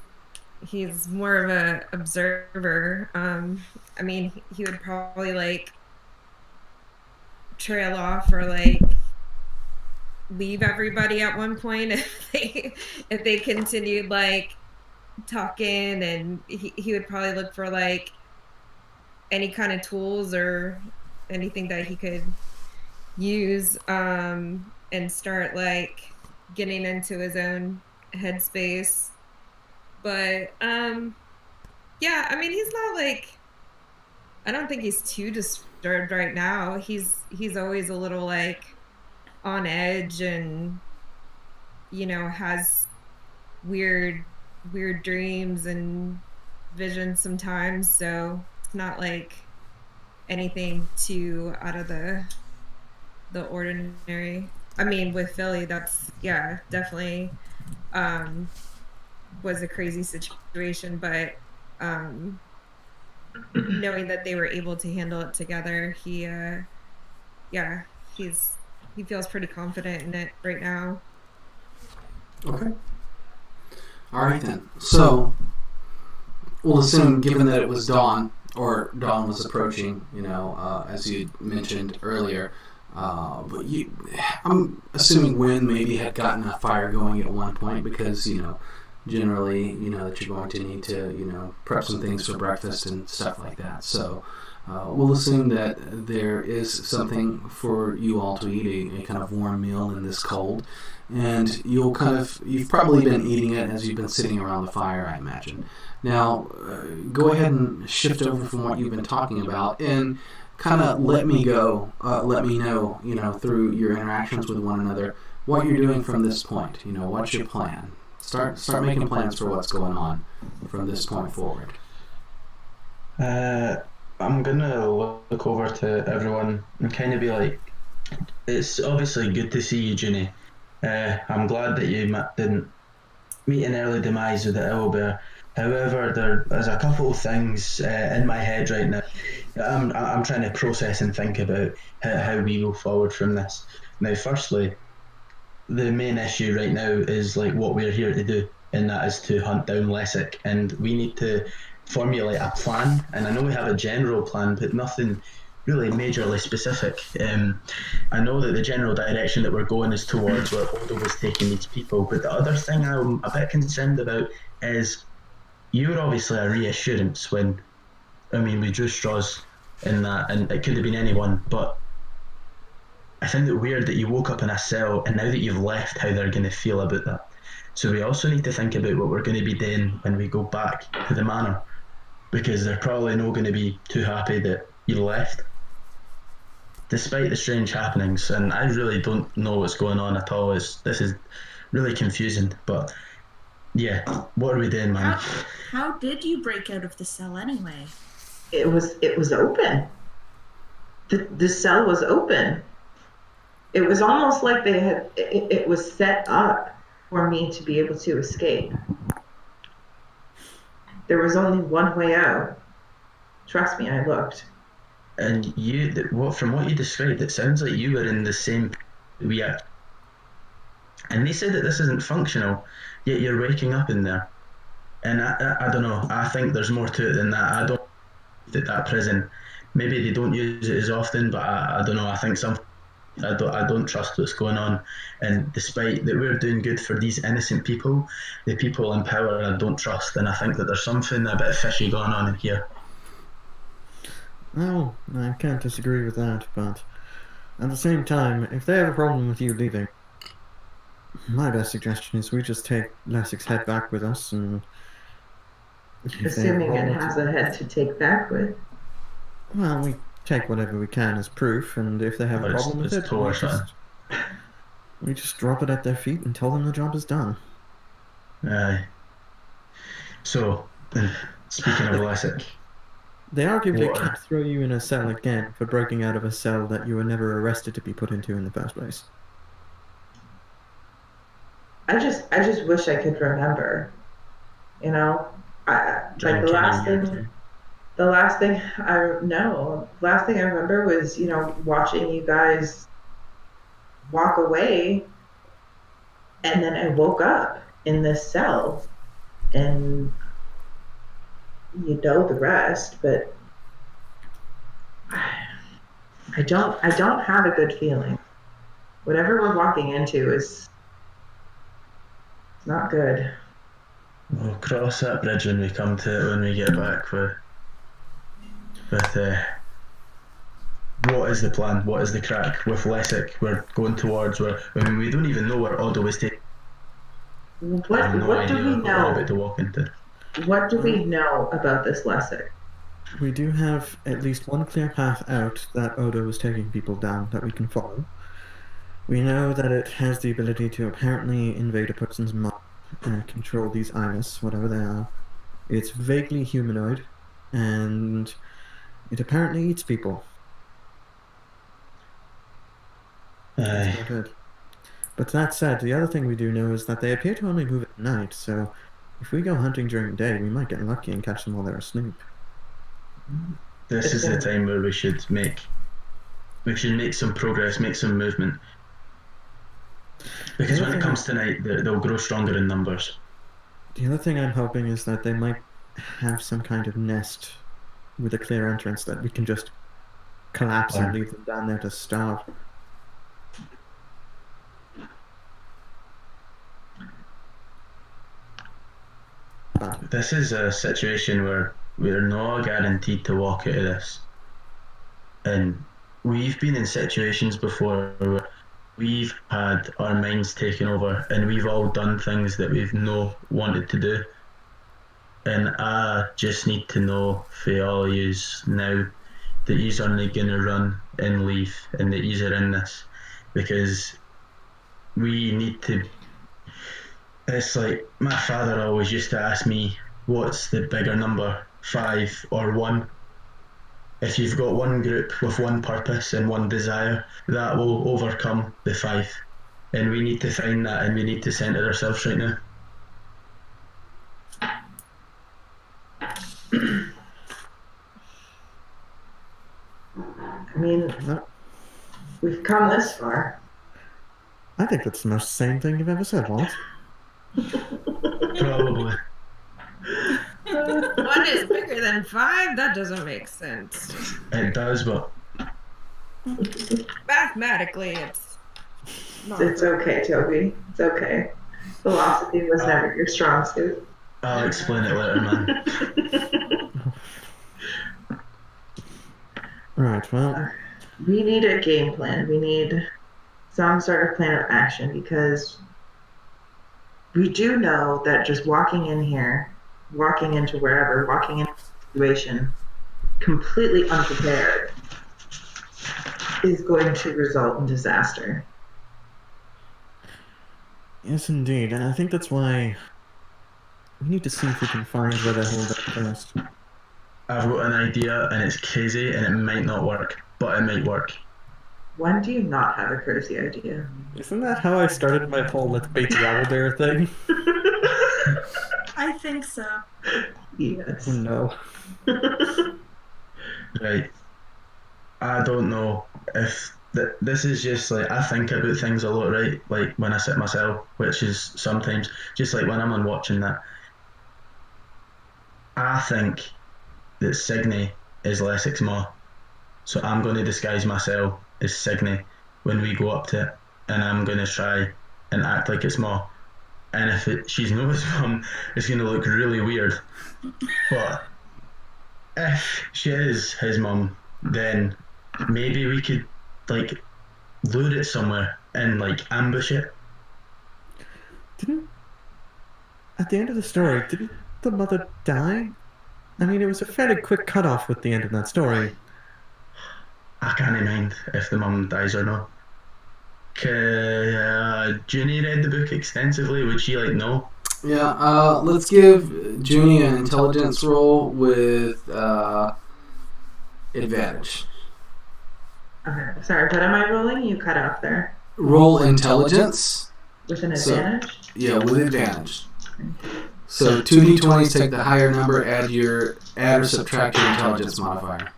more of a observer. I mean, he would probably trail off or leave everybody at one point if they continued talking, and he would probably look for any kind of tools or anything that he could use, and start getting into his own headspace. But yeah, I mean, he's not I don't think he's too disturbed right now. He's always a little on edge, and has weird dreams and visions sometimes, so it's not anything too out of the ordinary. I mean, with Philly, that's definitely was a crazy situation, but knowing that they were able to handle it together, he feels pretty confident in it right now. Okay. All right then. So we'll assume, given that it was dawn, or dawn was approaching, as you mentioned earlier, but I'm assuming Wynn maybe had gotten a fire going at one point because, generally, that you're going to need to, prep some things for breakfast and stuff like that. So we'll assume that there is something for you all to eat, a kind of warm meal in this cold. And you've probably been eating it as you've been sitting around the fire, I imagine. Now, go ahead and shift over from what you've been talking about and kind of let me know, through your interactions with one another, what you're doing from this point. What's your plan? Start making plans for what's going on from this point forward. I'm gonna look over to everyone and kind of be like, it's obviously good to see you, Junie. I'm glad that you didn't meet an early demise with the owlbear. However, there's a couple of things in my head right now. I'm trying to process and think about how we go forward from this. Now, firstly, the main issue right now is like what we're here to do, and that is to hunt down Lessick, and we need to formulate a plan. And I know we have a general plan, but nothing really majorly specific. I know that the general direction that we're going is towards where Odo was taking these people, but the other thing I'm a bit concerned about is you were obviously a reassurance when, we drew straws in that, and it could have been anyone, but I find it weird that you woke up in a cell and now that you've left, how they're going to feel about that. So we also need to think about what we're going to be doing when we go back to the manor, because they're probably not going to be too happy that you left, despite the strange happenings. And I really don't know what's going on at all. This is really confusing, but yeah, what are we doing, man? How did you break out of the cell anyway? It was open. The cell was open. It was almost like it was set up for me to be able to escape. There was only one way out. Trust me, I looked. And from what you described, it sounds like you were in the same we are. And they said that this isn't functional, yet you're waking up in there. And I don't know, I think there's more to it than that. I don't think that prison, maybe they don't use it as often, but I don't know, I think I don't trust what's going on. And despite that we're doing good for these innocent people, the people in power I don't trust, and I think that there's something a bit fishy going on in here. Well, I can't disagree with that, but at the same time, if they have a problem with you leaving, my best suggestion is we just take Lessick's head back with us, and assuming it has a head to take back with. Well, we take whatever we can as proof, and if they have a problem with it, we just drop it at their feet and tell them the job is done. Aye. So, speaking of Lessick, they arguably can't throw you in a cell again for breaking out of a cell that you were never arrested to be put into in the first place. I just wish I could remember. The last thing I remember was, watching you guys walk away, and then I woke up in this cell, and the rest, but I don't have a good feeling. Whatever we're walking into is not good. We'll cross that bridge when we come to it, when we get back. What is the plan? What is the crack with Lessick? We're going towards we don't even know where Odo is taking. What do we know about to walk into? What do we know about this Lessick? We do have at least one clear path out that Odo is taking people down that we can follow. We know that it has the ability to apparently invade a person's mind and control these eyes, whatever they are. It's vaguely humanoid, and it apparently eats people. That's not good. But that said, the other thing we do know is that they appear to only move at night, so if we go hunting during the day, we might get lucky and catch them while they're asleep. This is the time where we should make some progress, make some movement. Because when it comes to night, they'll grow stronger in numbers. The other thing I'm hoping is that they might have some kind of nest with a clear entrance that we can just collapse and leave them down there to starve. This is a situation where we're not guaranteed to walk out of this. And we've been in situations before where we've had our minds taken over and we've all done things that we've no wanted to do. And I just need to know for all of yous now that yous aren't going to run and leave and that yous are in this. Because we need to. It's like my father always used to ask me, what's the bigger number, 5 or 1? If you've got one group with one purpose and one desire, that will overcome the 5. And we need to find that, and we need to centre ourselves right now. I mean, we've come this far. I think that's the most sane thing you've ever said, Wallace. Probably. 1 is bigger than 5? That doesn't make sense. It does, but Mathematically, it's not. It's okay, Toby. It's okay. Philosophy was never your strong suit. I'll explain it later, man. Right, well, We need a game plan. We need some sort of plan of action because we do know that just walking in here, walking into wherever, walking into a situation completely unprepared is going to result in disaster. yes indeed, and I think that's why we need to see if we can find where they hold it first. I've got an idea and it's crazy and it might not work, but it might work. When do you not have a crazy idea? Isn't that how I started my whole let's bait the owlbear thing? I think so. Yes. Oh no. Right. I don't know if this is just like, I think about things a lot, right? Like when I sit myself, which is sometimes just like when I'm on watching that. I think that Signe is Lessix Maw. So I'm going to disguise myself as Signe when we go up to it, and I'm going to try and act like it's Maw. And if she's not his mum, it's going to look really weird. But if she is his mum, then maybe we could like lure it somewhere and like ambush it. At the end of the story, didn't the mother die? I mean, it was a fairly quick cutoff with the end of that story. I can't mind if the mum dies or not. Junie read the book extensively. Would she like know? Yeah, let's give Junie an intelligence roll with advantage. Okay. Sorry, what am I rolling? You cut off there. Roll intelligence. With an So- advantage? Yeah, with advantage. So 2d20s, take the higher number, add or subtract your intelligence modifier.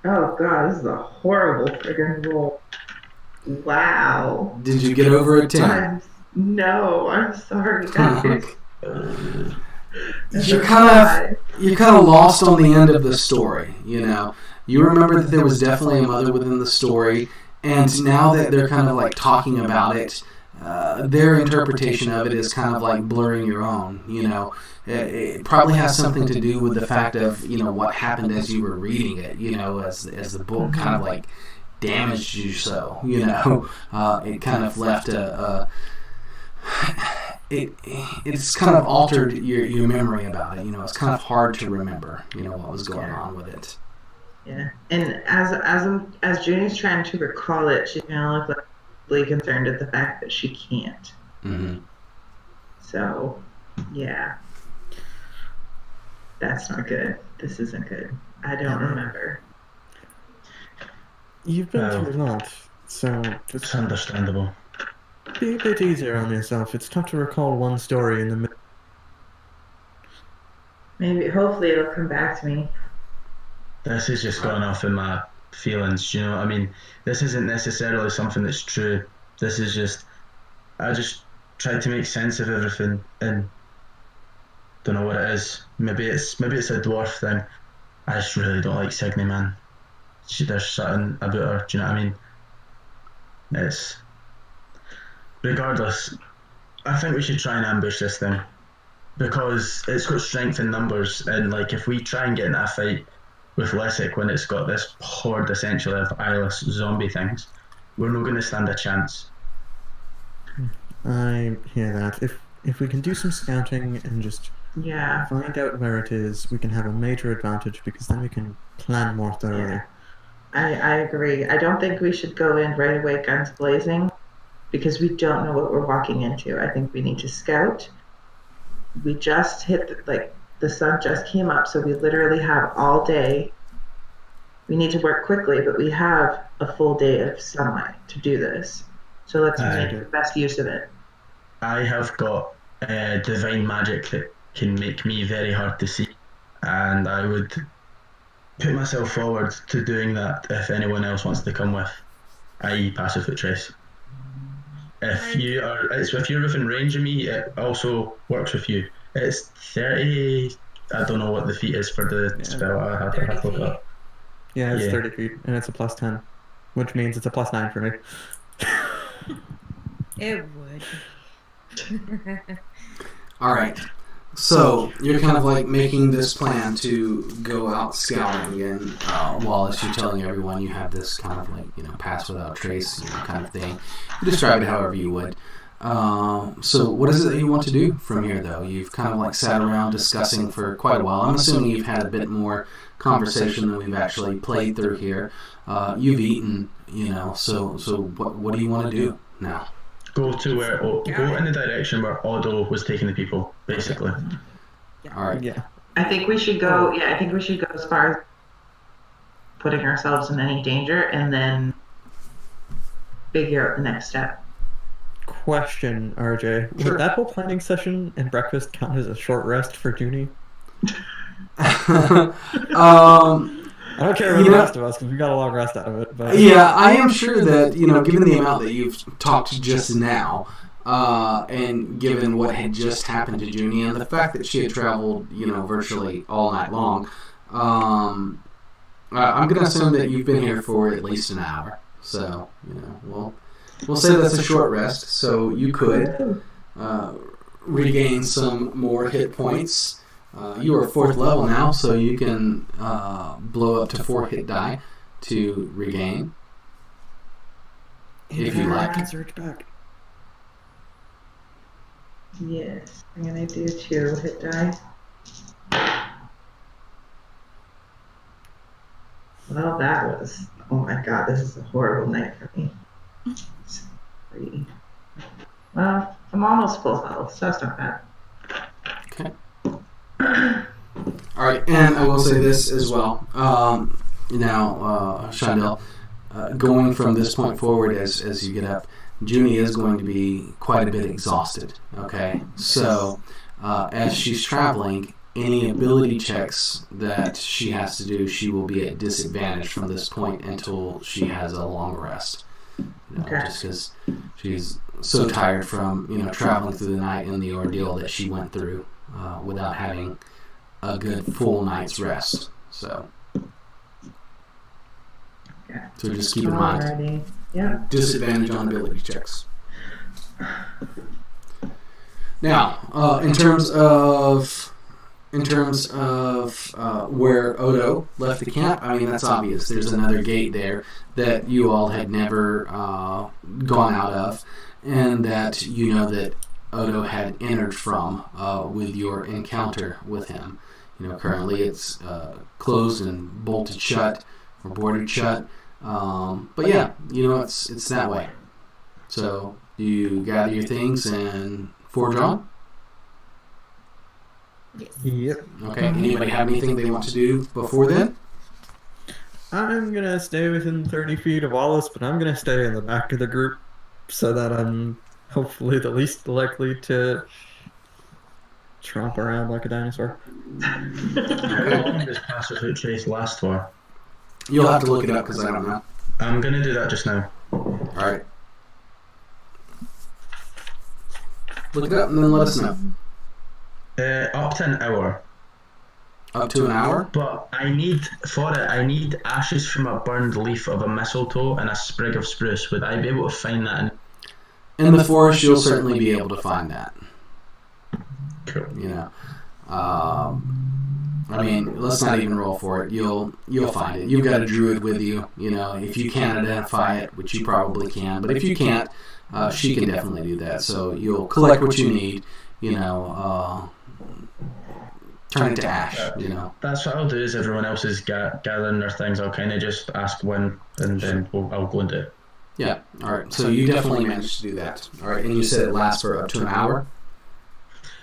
Oh god, this is a horrible friggin' roll. Wow. Did you get over a 10? No, I'm sorry, guys. You're kind of lost on the end of the story, you know. You remember that there was definitely a mother within the story, and now that they're kind of like talking about it, their interpretation of it is kind of like blurring your own, you know. It probably has something to do with the fact of, you know, what happened as you were reading it, you know, as the book kind of like damaged you so, you know. It kind of left it's kind of altered your memory about it, you know. It's kind of hard to remember, you know, what was going on with it. Yeah, and as Junie's trying to recall it, she's gonna look like really concerned at the fact that she can't. Mm-hmm. So, yeah, that's not good. This isn't good. I don't remember. You've been through a lot, so It's just understandable. be a bit easier on yourself. It's tough to recall one story in the middle. Maybe, hopefully, it'll come back to me. This is just going off in my feelings, you know what I mean? This isn't necessarily something that's true. This is just, I just tried to make sense of everything and don't know what it is. Maybe it's a dwarf thing. I just really don't like Signe, man. There's something about her, do you know what I mean? It's, regardless, I think we should try and ambush this thing. because it's got strength in numbers, and like if we try and get in a fight with Lessick when it's got this horde essentially of eyeless zombie things, we're not going to stand a chance. I hear that. If we can do some scouting and just Yeah. find out where it is, we can have a major advantage because then we can plan more thoroughly. I agree. I don't think we should go in right away guns blazing because we don't know what we're walking into. I think we need to scout. We just hit, the sun just came up, so we literally have all day. We need to work quickly, but we have a full day of sunlight to do this. So let's make the best use of it. I have got divine magic that can make me very hard to see, and I would put myself forward to doing that if anyone else wants to come with, i.e. passive foot trace. If you're within range of me, it also works with you. It's 30. I don't know what the feet is for the spell. I have to look it up. Yeah, it's 30 feet, and it's a plus 10, which means it's a plus 9 for me. It would. All right. So you're kind of like making this plan to go out scouting again, Wallace. You're telling everyone you have this kind of like pass without trace kind of thing. You describe it however you would. So what is it that you want to do from here, though? You've kind of like sat around discussing for quite a while. I'm assuming you've had a bit more conversation than we've actually played through here. You've eaten, So what do you want to do now? Go in the direction where Odo was taking the people, basically. All right. Yeah. I think we should go. Yeah, I think we should go as far as putting ourselves in any danger, and then figure out the next step. Question, RJ. Sure. Would that whole planning session and breakfast count as a short rest for Junie? I don't care about the rest of us because we got a long rest out of it. But yeah, I am sure that given the amount that you've talked just now, and given what had just happened to Junie and the fact that she had traveled, virtually all night long, I'm going to assume that you've been here for at least an hour. So, we'll say that's a short rest. So you could regain some more hit points. You are 4th level now, so you can blow up to 4 hit die to regain. If you like. can surge back. Yes, I'm gonna do 2 hit die. Well, that was. Oh my god, this is a horrible night for me. 3. Well, I'm almost full health, so that's not bad. Okay. All right, and I will say this as well. Now, Shondell, going from this point forward, as you get up, Junie is going to be quite a bit exhausted. Okay, so as she's traveling, any ability checks that she has to do, she will be at disadvantage from this point until she has a long rest. Just because she's so tired from traveling through the night and the ordeal that she went through without having a good full night's rest. So just keep in mind. Yeah. Disadvantage on ability checks. Now, in terms of where Odo left the camp, I mean, that's obvious. There's another gate there that you all had never gone out of, and that that Odo had entered from with your encounter with him. Currently it's closed and bolted shut or boarded shut. But yeah, it's that way. So you gather your things and forge on. Yep. Okay. Anybody have anything they want to do before then? I'm gonna stay within 30 feet of Wallace, but I'm gonna stay in the back of the group so that I'm hopefully the least likely to tromp around like a dinosaur. How long does passive foot trace last for? You'll have to look it up because I don't know. I'm gonna do that just now. All right. Look it up and then let us know. Up to an hour. Up to an hour? But I need ashes from a burned leaf of a mistletoe and a sprig of spruce. Would I be able to find that in the forest? You'll certainly be able to find that. Cool. You know, I mean, let's not even roll for it. You'll find it. You've got a druid with you. You know, if you can identify it, which you probably can, but if you can't, she can definitely do that. So you'll collect what you need. You know, turn it to ash. You know. That's what I'll do. Is everyone else is gathering their things, I'll kind of just ask when, and then I'll go into it. Yeah. All right. So you definitely managed to do that. All right. And you said it lasts for up to an hour.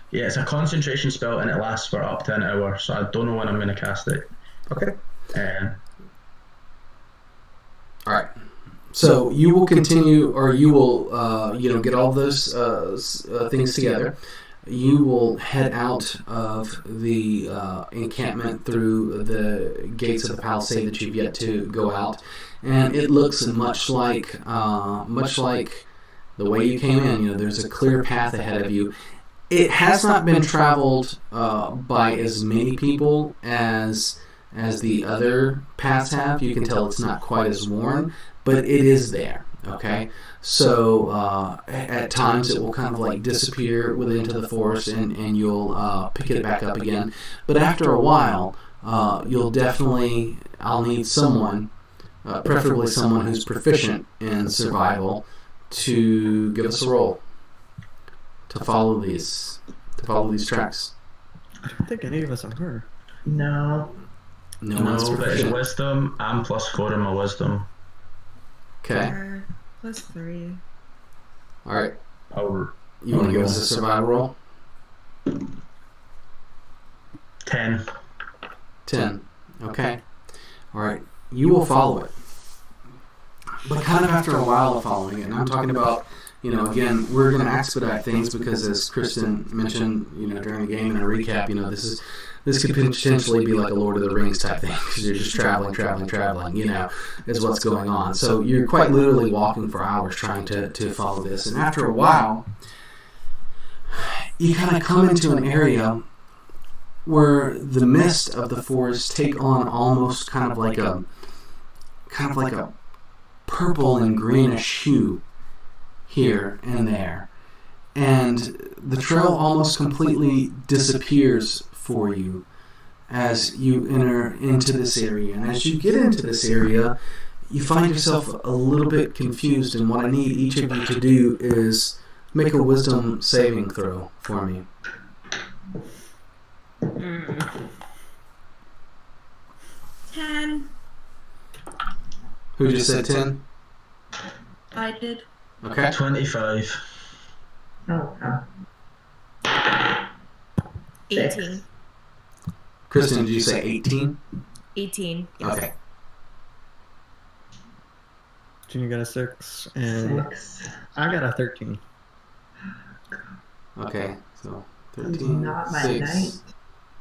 Yeah, it's a concentration spell and it lasts for up to an hour, so I don't know when I'm going to cast it. Okay. Um, All right. So you will continue, or you will, get all those things together. You will head out of the encampment through the gates of the palisade that you've yet to go out, and it looks much like the way you came in. You know, there's a clear path ahead of you. It has not been traveled by as many people as the other paths have. You can tell it's not quite as worn, but it is there. Okay, so at times it will kind of like disappear into the forest, and you'll pick it back up again. But after a while, I'll need someone, preferably someone who's proficient in survival, to give us a roll. To follow these tracks. I don't think any of us are her. No. No one's but it's proficient. wisdom. I'm +4 in my wisdom. Okay. +3. All right. Power. You want to give us a survival roll? 10. 10. Okay. All right. You will follow it. But kind of after a while of following it, and I'm talking about, again, we're going to expedite things because, as Kristen mentioned, during the game in a recap, this could potentially be like a Lord of the Rings type thing because you're just traveling, is what's going on. So you're quite literally walking for hours trying to follow this. And after a while, you kind of come into an area where the mist of the forest take on almost kind of like a purple and greenish hue here and there, and the trail almost completely disappears for you as you enter into this area. And as you get into this area, you find yourself a little bit confused, and what I need each of you to do is make a wisdom saving throw for me. 10. Who just said 10? I did. Okay. 25. Oh. 18. Kristen, did you say 18? 18. Yes. Okay. Junior got a 6, and 6. I got a 13. Okay, so It's 13, not my 6, night.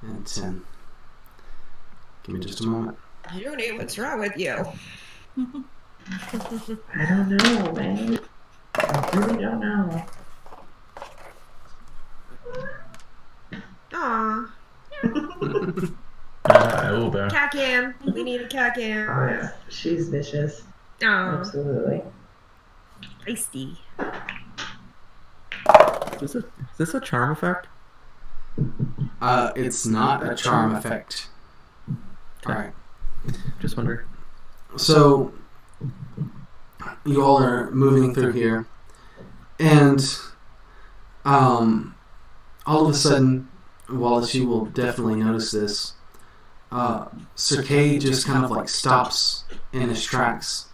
and 10. Give me just a moment. I don't know what's wrong with you. I don't know, man. I really don't know. Aw. Over. Cat cam. We need a cat cam. Oh yeah, she's vicious. Aw. Absolutely. Feisty. Is this a charm effect? It's not a charm effect. Alright. Just wondering. So, you all are moving through here, and all of a sudden, Wallace, you will definitely notice this. Sir Kay just kind of like stops in his tracks,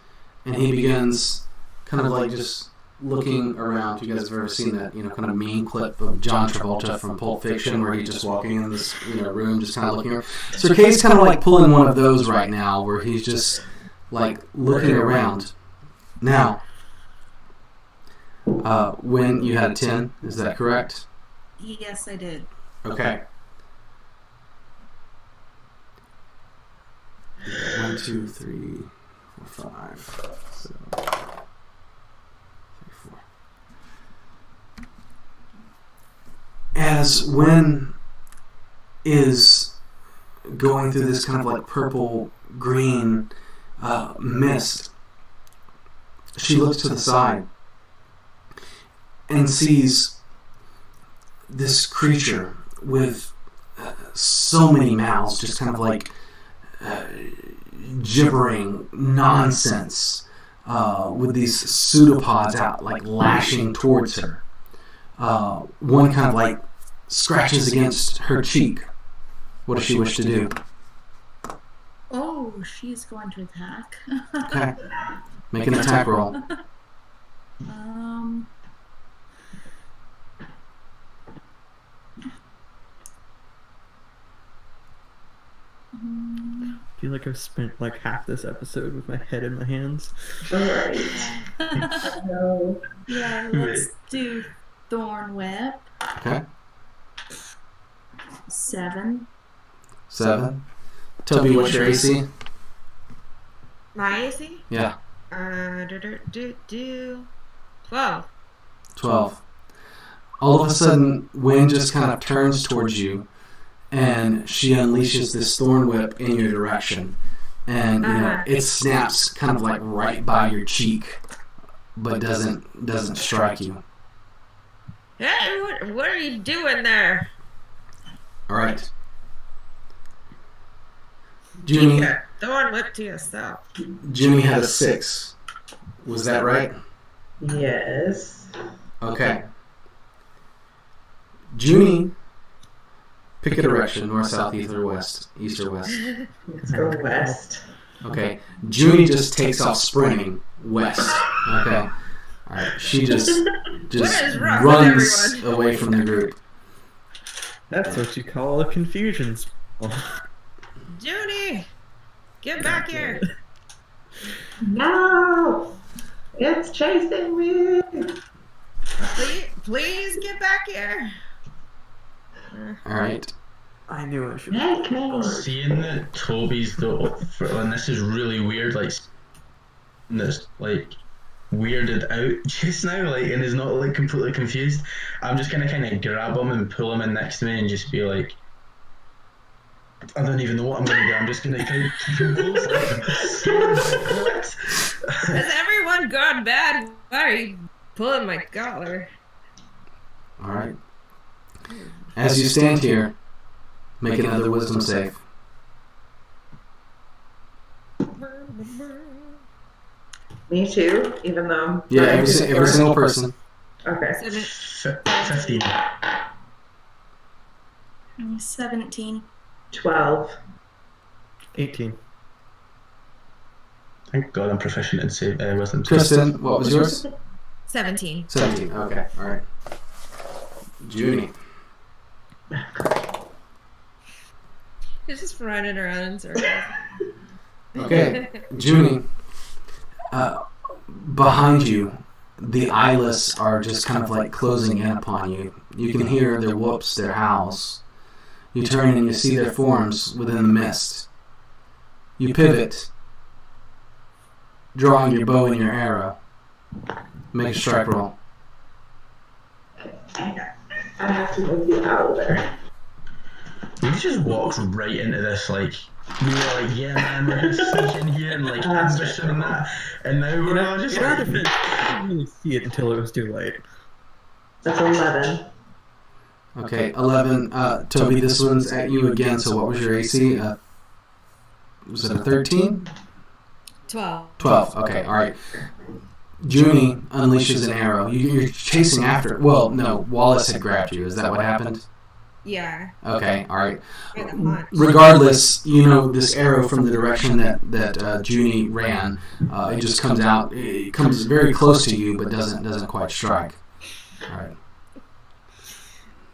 and he begins kind of like just looking around. You guys have ever seen that, kind of meme clip of John Travolta from Pulp Fiction where he's just walking in this, room, just kind of looking around. Sir Kay's kind of like pulling one of those right now where he's just like looking around. Now, when you had 10, is that correct? Yes, I did. Okay. 1, 2, 3, 4, 5. So, 3, 4. As Wen is going through this kind of like purple green mist, she looks to the side and sees this creature with so many mouths, just kind of like gibbering nonsense, with these pseudopods out, like lashing towards her. One kind of like scratches against her cheek. What does she wish to do? Oh, she's going to attack. Okay. Make an attack roll. I feel like I've spent like half this episode with my head in my hands. No. Yeah, let's do Thorn Whip. Okay. 7. 7. Toby, what's your AC? My AC? Yeah. 12. 12. All of a sudden, Wynn just kind of turns towards you, and she unleashes this thorn whip in your direction. And it snaps kind of like right by your cheek, but doesn't strike you. Hey, what are you doing there? All right. Jimmy, Thorn whip to yourself. Jimmy had a 6. Was that right? Yes. Okay. Junie, pick a direction, north, south, east, or west. East or west. Let's go west. Okay. Junie just takes off sprinting west. Okay. All right. She just runs away from the group. That's what you call a confusion spell. Junie, get back here. No! It's chasing me! Please get back here. All right. I knew I should. Make me! Seeing that Toby's and this is really weird, like, this, like, weirded out just now, like, and is not, like, completely confused, I'm just gonna kind of grab him and pull him in next to me and just be like, I don't even know what I'm gonna do, I'm just gonna kind of keep him close, like, what? Has everyone gone bad? Why are you pulling my collar? All right. As you stand here, make another wisdom save. Me too, even though... Yeah, every single person. Okay. 15. 17. 12. 18. Thank God I'm proficient in wisdom. Kristen, what was yours? 17. 17. Okay, all right. Junie. He's just running around in circles. Okay, Junie. Behind you, the eyeless are just kind of like closing in upon you. You can hear their whoops, their howls. You turn and you see their forms within the mist. You pivot, drawing your bow and your arrow. Make a strike roll. I have to move you out of there. We just walked right into this, like, we were like, yeah man, we're gonna sneak in here and like ambush them and that, and now we're all just In our like, defense, I didn't really see it until it was too late. That's 11. Okay, 11. Toby, this one's at you again, so what was your AC? Was it a 13? 12. 12. Okay, alright. Junie unleashes an arrow. You're chasing after it. Well, no, Wallace had grabbed you. Is that what happened? Yeah. Okay, alright. By the haunch. Regardless, you know this arrow from the direction that Junie ran. It just comes out. It comes very close to you, but doesn't quite strike. Alright.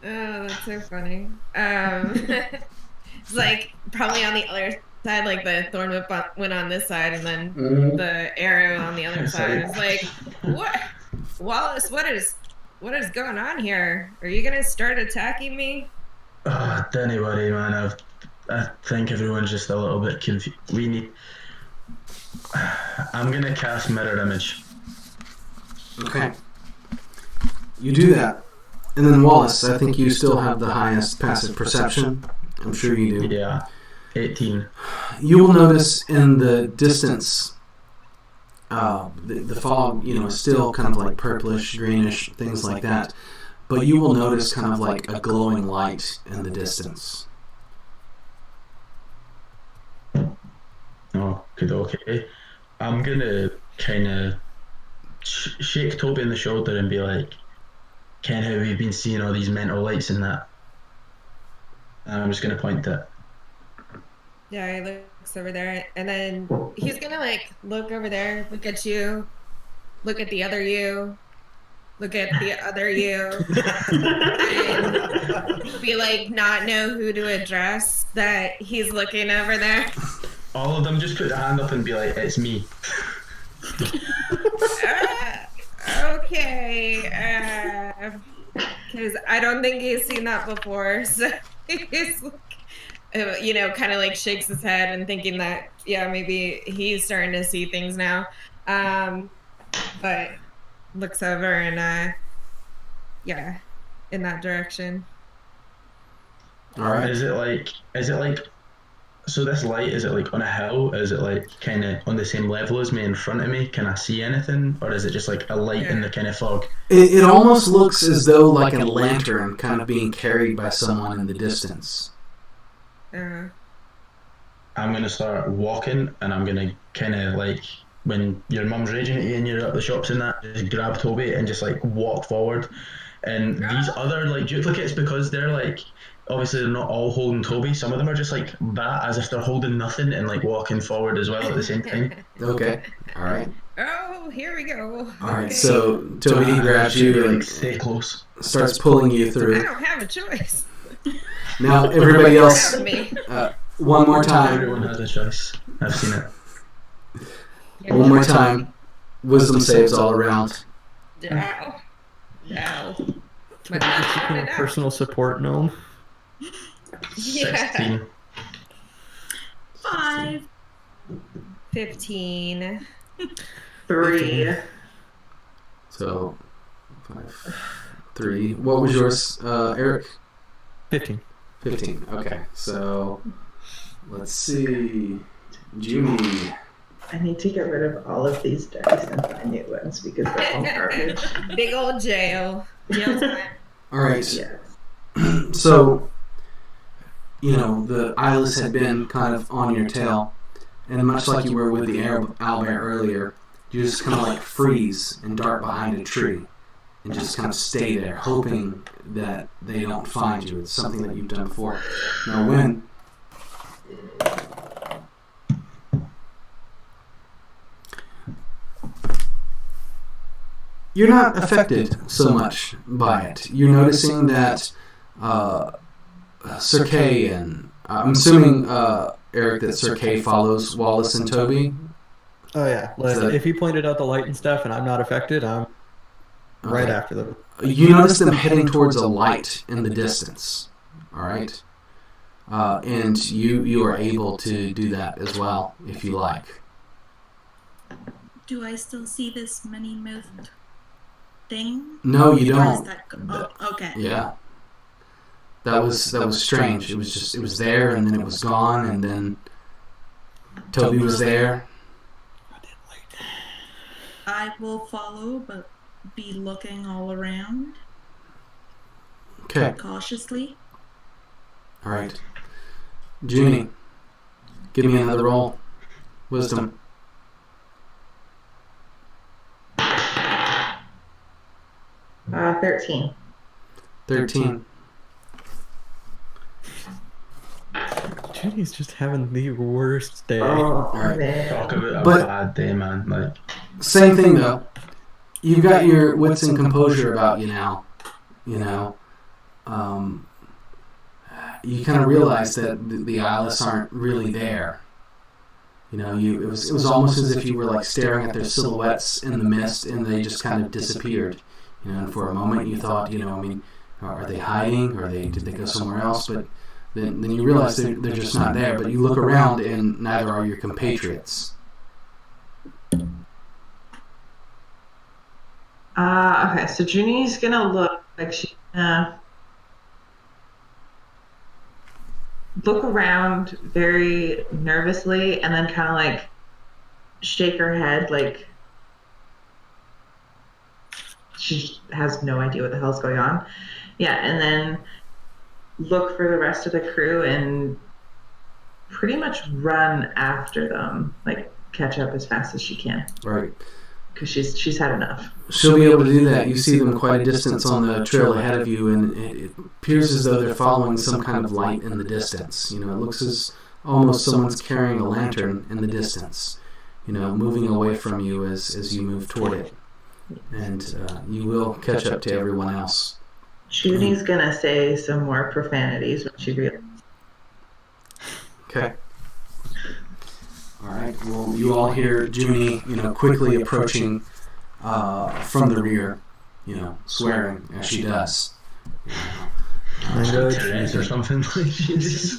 Oh, that's so funny. It's like probably on the other side, like the thorn whip went on this side, and then the arrow on the other side. It's like, what, Wallace? What is going on here? Are you gonna start attacking me? don't worry, man. I think everyone's just a little bit confused. I'm gonna cast mirror image. Okay. You do that. And then Wallace, I think you still have the highest passive perception. I'm sure you do. Yeah. 18. You will notice in the distance, the fog, is still kind of like purplish, greenish, things like that. but you will notice kind of like a glowing light in the distance. Oh, good, okay. I'm gonna kind of shake Toby in the shoulder and be like, Ken, how have you been seeing all these mental lights and that? And I'm just gonna point to it. Yeah, he looks over there, and then he's gonna like look over there, look at you, look at the other you, look at the other you, and be like, not know who to address that he's looking over there. All of them just put their hand up and be like, it's me. Okay, because I don't think he's seen that before, so he's like, kind of like shakes his head and thinking that, yeah, maybe he's starting to see things now, but looks over and yeah, in that direction. All right. Is it like, so this light, is it like on a hill? Is it like kind of on the same level as me in front of me? Can I see anything? Or is it just like a light in the kind of fog? It almost looks as though like a lantern kind of being carried by someone in the distance. I'm going to start walking, and I'm going to kind of like, when your mum's raging at you and you're at the shops and that, just grab Toby and just like walk forward. And these other like duplicates, because they're like, obviously they're not all holding Toby, some of them are just like that, as if they're holding nothing and like walking forward as well at the same time. Okay. All right. Oh, here we go. All right. So Toby grabs you and stay close. starts pulling you I through. don't have a choice. Now everybody else, Me. one more time. Everyone has a choice. I've seen it. One more time. Wisdom saves all around. No. No. But Just become a personal support gnome. Yeah. 16. 5. 15. 3. So 5, 3. What was yours, Eric? 15. 15. Okay. So let's see. Junie. I need to get rid of all of these dice and find new ones because they're all garbage. Big old jail. Jail time. All right. Yes. So, the eyeless had been kind of on your tail, and much like you were with the owlbear earlier, you just kind of like freeze and dart behind a tree and just kind of stay there, hoping that they don't find you. It's something that you've done before. Now, when you're not affected so much by it. You're noticing that Sir Kay and I'm assuming Eric that Sir Kay follows Wallace and Toby. Oh yeah, like, if he pointed out the light and stuff and I'm not affected, I'm right after them. You notice them heading towards a light in the distance. All right, and you are able to do that as well if you like. Do I still see this many-mouthed thing? No, you Or is don't. that okay. Yeah. That was strange. It was there and then it was gone and then Toby was there. I will follow, but be looking all around Okay. cautiously. All right. Junie, give me another roll. Wisdom. 13. 13. Judy's just having the worst day. Oh, Alright. man. Talk about a But- bad day, man. Like, Same thing though. You've got your wits and composure about you now. You kind of realize that the eyeless aren't really there. It was almost as if you were like staring at their silhouettes in the mist, and they just kind of disappeared. And for a moment you thought, are they hiding, or did they go somewhere else? But then you realize they're just not there. But you look around, and neither are your compatriots. Okay, so Junie's gonna look like she's gonna look around very nervously and then kind of like shake her head like she has no idea what the hell's going on. Yeah, and then look for the rest of the crew and pretty much run after them, like catch up as fast as she can. Right. Because she's had enough. She'll be able to do that. You see them quite a distance on the trail ahead of you, and it appears as though they're following some kind of light in the distance. You know, it looks as almost someone's carrying a lantern in the distance, you know, moving away from you as you move toward it. And you will catch up to everyone else. Judy's gonna say some more profanities when she realizes. Okay. All right. Well, you all hear Junie, you know, quickly approaching from the rear, you know, swearing as she does. Tourette's or something. Like she's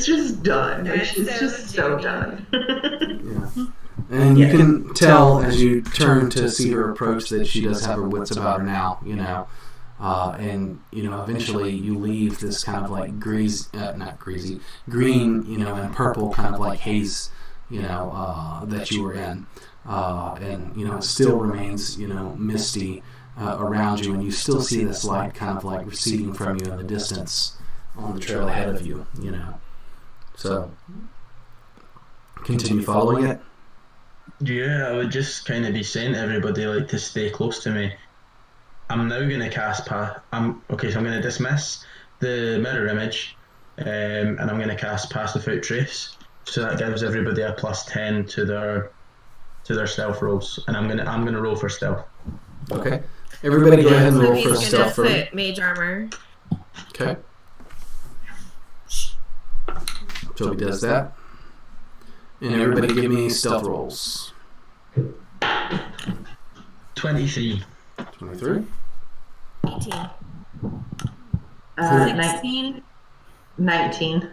just done. Like, she's just so done. Yeah. And you can tell as you turn to see her approach that she does have her wits about her now, you know. And, you know, eventually you leave this kind of like green, you know, and purple kind of like haze, you know, that you were in. And, you know, it still remains, you know, misty around you, and you still see this light kind of like receding from you in the distance on the trail ahead of you, you know. So, continue following it. Yeah, I would just kind of be saying to everybody like to stay close to me. I'm now going to cast so I'm going to dismiss the mirror image, and I'm going to cast Pass Without Trace. So that gives everybody a +10 to their stealth rolls, and I'm gonna roll for stealth. Okay. Everybody go ahead and roll for stealth roll. Put mage armor. Okay. Toby does that. And everybody give me stealth rolls. 23. 23. 18. 16. 19.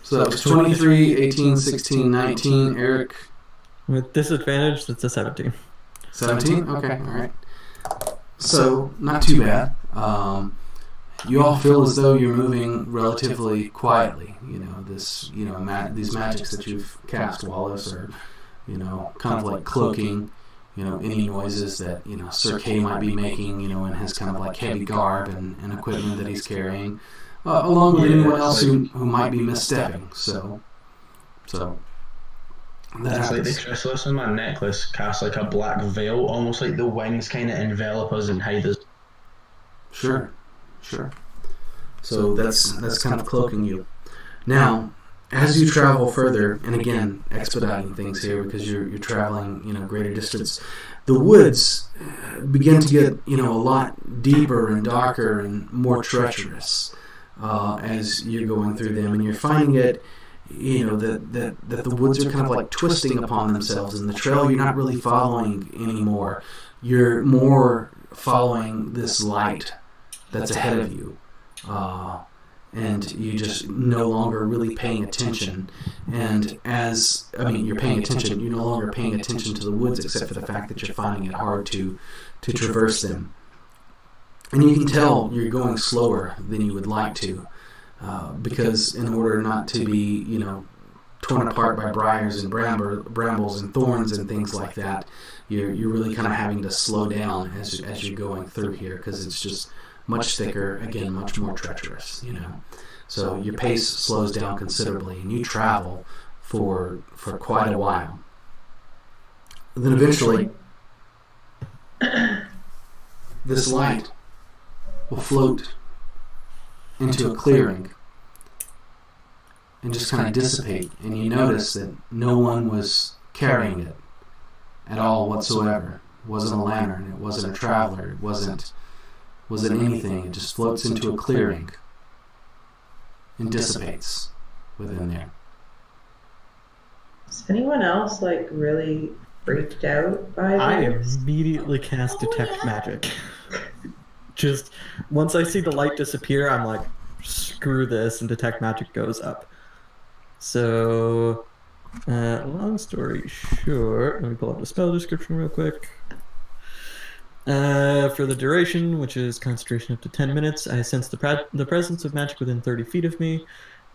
So that was 23, 18, 16, 19. Eric? With disadvantage, that's a 17. 17? Okay, alright. So, not too bad. You all feel as though you're moving relatively quietly. You know, this, you know, these magics that you've cast, Wallace, are, you know, kind of like cloaking, you know, any noises that, you know, Sir Kay might be making, you know, in his kind of like heavy garb and equipment that he's carrying, along with anyone else who might be misstepping. So It's like the chrysalis on my necklace casts like a black veil, almost like the wings kind of envelop us and hide us. Sure. So that's kind of cloaking you. Now, as you travel further, and again, expediting things here because you're traveling, you know, greater distance, the woods begin to get, you know, a lot deeper and darker and more treacherous as you're going through them, and you're finding it, you know, that the woods are kind of like twisting upon themselves, and the trail you're not really following anymore. You're more following this light that's ahead of you, and you just no longer really paying attention. And you're paying attention, you're no longer paying attention to the woods, except for the fact that you're finding it hard to traverse them. And you can tell you're going slower than you would like to, because in order not to be, you know, torn apart by briars and brambles and thorns and things like that, you're really kind of having to slow down as you're going through here, because it's just much thicker, again, much more treacherous, you know. So your pace slows down considerably, and you travel for quite a while. Then eventually, this light will float into a clearing and just kind of dissipate, and you notice that no one was carrying it at all whatsoever. It wasn't a lantern, it wasn't a traveler, it wasn't anything. It just floats into a clearing and dissipates within there. Is anyone else like really freaked out by this? I immediately cast Detect Magic. Just once I see the light disappear, I'm like, screw this, and Detect Magic goes up. So, long story short, let me pull up the spell description real quick. For the duration, which is concentration up to 10 minutes, I sense the presence of magic within 30 feet of me,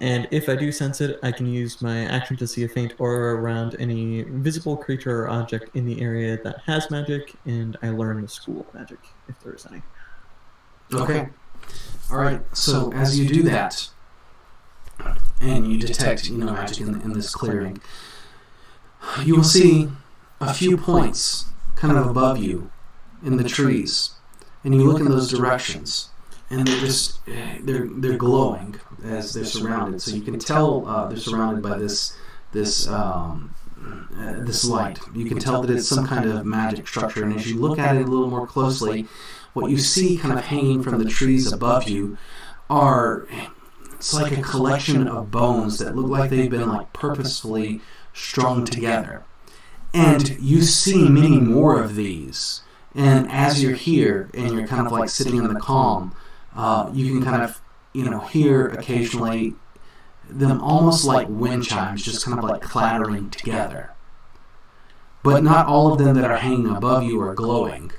and if I do sense it, I can use my action to see a faint aura around any a visible creature or object in the area that has magic, and I learn the school of magic, if there is any. Okay. All right. So as you do that, and you detect, magic in this clearing, you will see a few points kind of above you in the trees, and you look in those directions, and they're glowing as they're surrounded. So you can tell they're surrounded by this light. You can tell that it's some kind of magic structure, and as you look at it a little more closely, what you see kind of hanging from the trees above you it's like a collection of bones that look like they've been like purposefully strung together. And you see many more of these. And as you're here and you're kind of like sitting in the calm, you can kind of, hear occasionally them almost like wind chimes, just kind of like clattering together. But not all of them that are hanging above you are glowing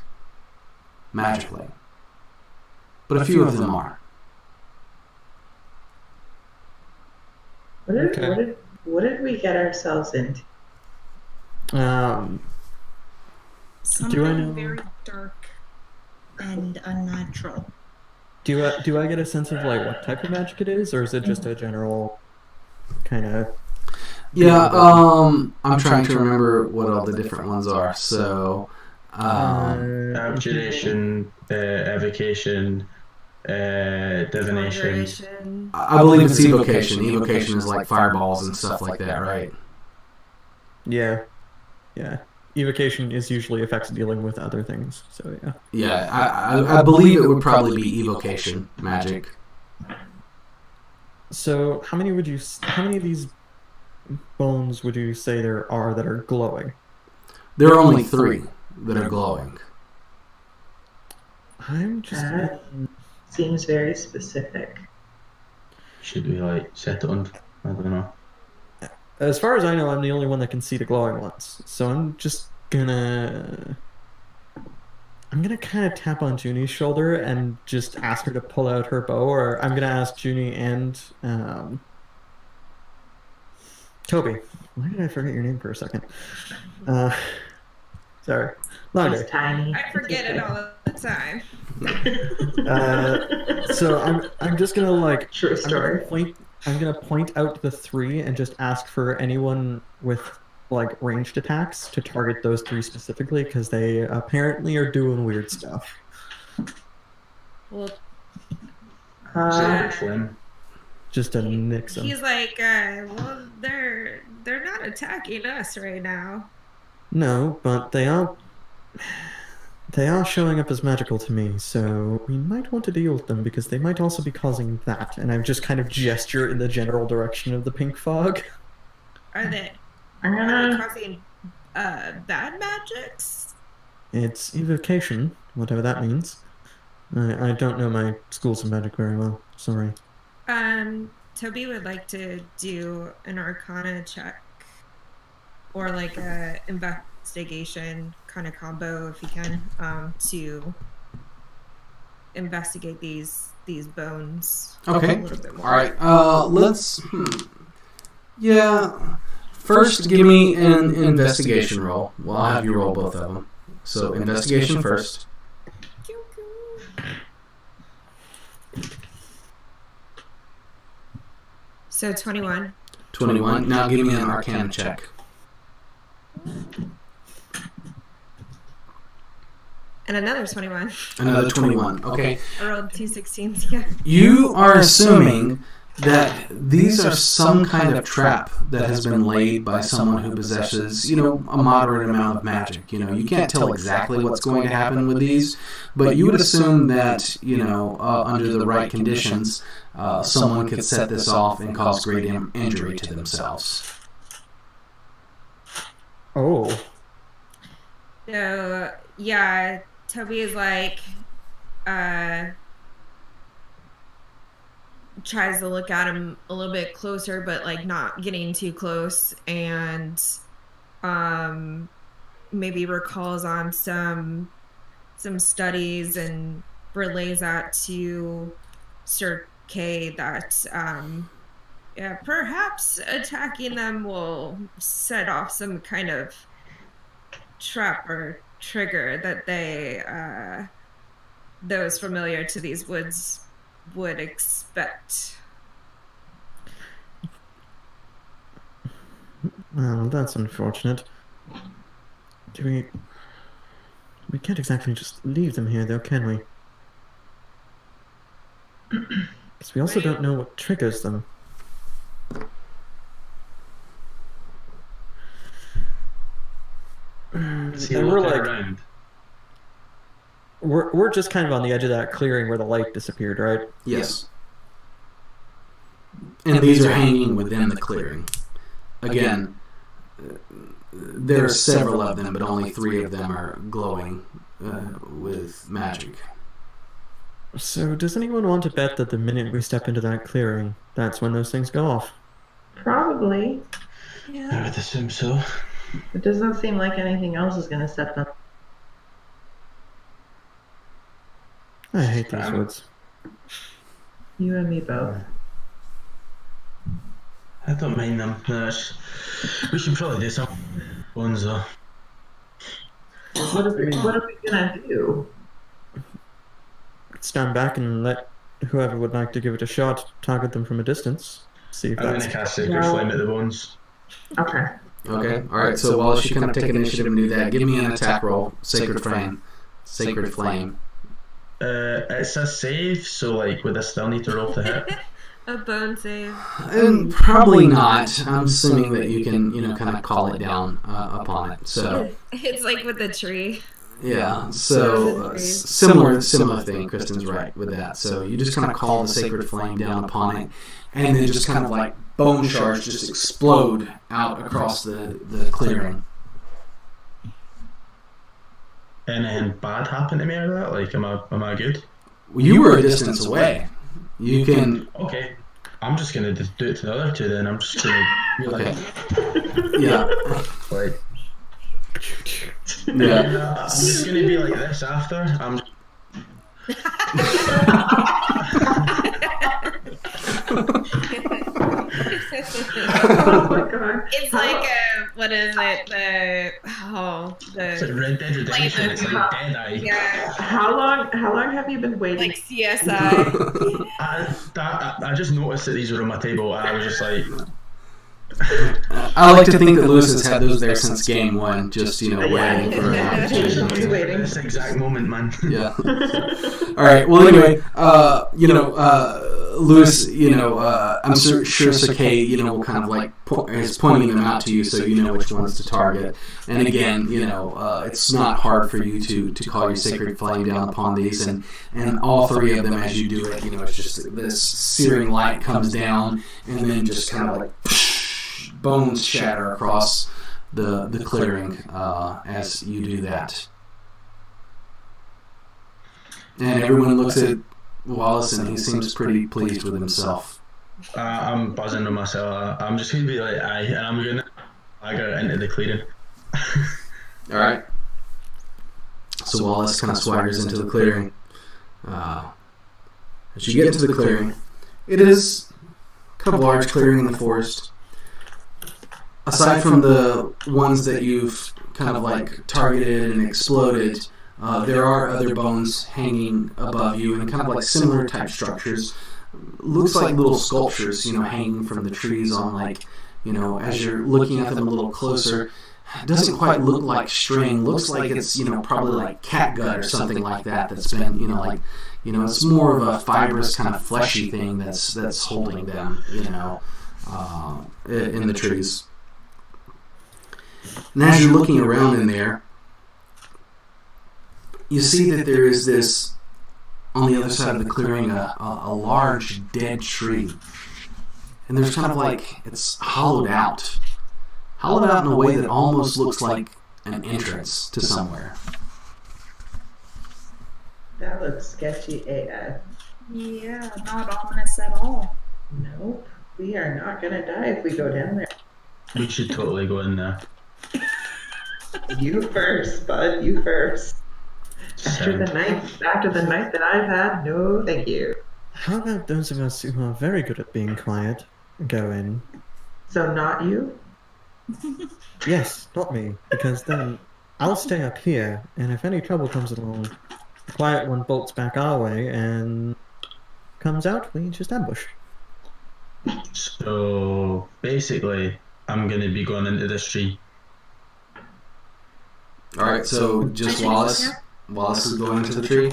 magically. But a few of them are. What did we get ourselves into? Something very dark and unnatural. Do I get a sense of like what type of magic it is, or is it just a general kind of? Yeah, I'm trying to remember what all the different ones are. So, abjuration, evocation, divination. I believe it's evocation. Evocation is like fireballs and stuff like that, right? Yeah. Evocation is usually effects dealing with other things, so yeah. Yeah, I believe it would probably be evocation magic. So how many of these bones would you say there are that are glowing? There are only 3 that are glowing. I'm just... Seems very specific. Should we set it on? I don't know. As far as I know, I'm the only one that can see the glowing ones. So I'm just gonna kind of tap on Junie's shoulder and just ask her to pull out her bow, or I'm gonna ask Junie and Toby. Why did I forget your name for a second? Sorry. He's tiny. I forget it all the time. So I'm just gonna True story. I'm gonna point out the 3 and just ask for anyone with ranged attacks to target those 3 specifically, because they apparently are doing weird stuff. Well, just to nix them. He's like, well, they're not attacking us right now. No, but they are showing up as magical to me, so we might want to deal with them, because they might also be causing that. And I just kind of gesture in the general direction of the pink fog. Are they causing bad magics? It's evocation, whatever that means. I don't know my schools of magic very well, sorry. Toby would like to do an Arcana check, or a investigation kind of combo if you can, to investigate these bones. Okay. A little bit more. All right. Let's. Yeah. First, give me an investigation roll. Well, I'll have you roll both of them. So, investigation first. So 21. 21. Now give me an Arcana check. And another 21. Another 21. Okay. I rolled 2 16s, yeah. You are assuming that these are some kind of trap that has been laid by someone who possesses, a moderate amount of magic. You can't tell exactly what's going to happen with these, but you would assume that, under the right conditions, someone could set this off and cause great injury to themselves. Oh. So, yeah, Toby is tries to look at him a little bit closer, but not getting too close, and maybe recalls on some studies and relays that to Sir Kay that Yeah, perhaps attacking them will set off some kind of trap or trigger that those familiar to these woods would expect. Well, that's unfortunate. We can't exactly just leave them here, though, can we? Because we also don't know what triggers them. See, And we're looking like, around. we're just kind of on the edge of that clearing where the light disappeared, right? Yes. And these are hanging within the clearing. Again, there are several of them, but only 3 of them are glowing with magic. So, does anyone want to bet that the minute we step into that clearing, that's when those things go off? Probably. I would assume so. It doesn't seem like anything else is going to set them. I hate these woods. You and me both. I don't mind them. No, we should probably do some ones though. What are we going to do? Stand back and let whoever would like to give it a shot target them from a distance. See if I'm going that's... to cast Sacred Flame at the bones. Okay. Okay, alright, so Wallace, you kind of take initiative and do that. Give me an attack roll. Sacred Flame. Sacred Flame. It's a save, so like, would I still need to roll to hit? A bone save. Probably not. I'm assuming that you can, kind of call it down upon it. So It's like with the tree. yeah, so similar thing. Kristen's right with that. So you just kind of call the Sacred Flame down upon it, and then just kind of like bone shards just explode out across the clearing. Anything bad happen to me or that? Like, am I good? Well, you were a distance away. You can. Okay. I'm just gonna do it to the other 2 then. I'm just gonna be like, Okay. Yeah. like, Yeah. I'm just gonna be like this after. I'm. Oh my god. It's like what is it? It's like Red Dead Redemption. It's like Deadeye. Yeah, How long have you been waiting? like CSI. I just noticed that these were on my table, and I was just like, I like to think that Lewis has had those there since game 1, just waiting for an opportunity. Waiting. this exact moment, man. Yeah. All right. Well, anyway, Lewis, I'm sure Sakay, will kind of like is pointing them out to you, so you know which ones to target. And again, it's not hard for you to call your Sacred Flame down upon these, and all 3 of them, as you do it, it's just this searing light comes down, and then just kind of like bones shatter across the clearing as you do that. And everyone looks at Wallace, and he seems pretty pleased with himself. I'm buzzing with myself. I'm just gonna be like, aye, and I'm gonna stagger into the clearing. All right. So Wallace kind of swaggers into the clearing. As you get into the clearing, it is kind of a large clearing in the forest. Aside from the ones that you've kind of like targeted and exploded, there are other bones hanging above you and kind of like similar type structures. Looks like little sculptures, hanging from the trees on like, as you're looking at them a little closer. It doesn't quite look like string. Looks like it's, probably like cat gut or something like that that's been, it's more of a fibrous kind of fleshy thing that's holding them, in the trees. And as you're looking around in there, you see that there is this, on the other side of the clearing, a large dead tree. And there's kind of like, it's hollowed out in a way that almost looks like an entrance to somewhere. That looks sketchy AF. Yeah, not ominous at all. Nope. We are not gonna die if we go down there. We should totally go in there. You first, bud. You first. After the night that I've had, no thank you. How about those of us who are very good at being quiet go in. So not you? Yes, not me, because then I'll stay up here, and if any trouble comes along, the quiet one bolts back our way and comes out, we just ambush. So basically, I'm gonna be going into this tree. All right, so just Wallace. Wallace is going into the tree.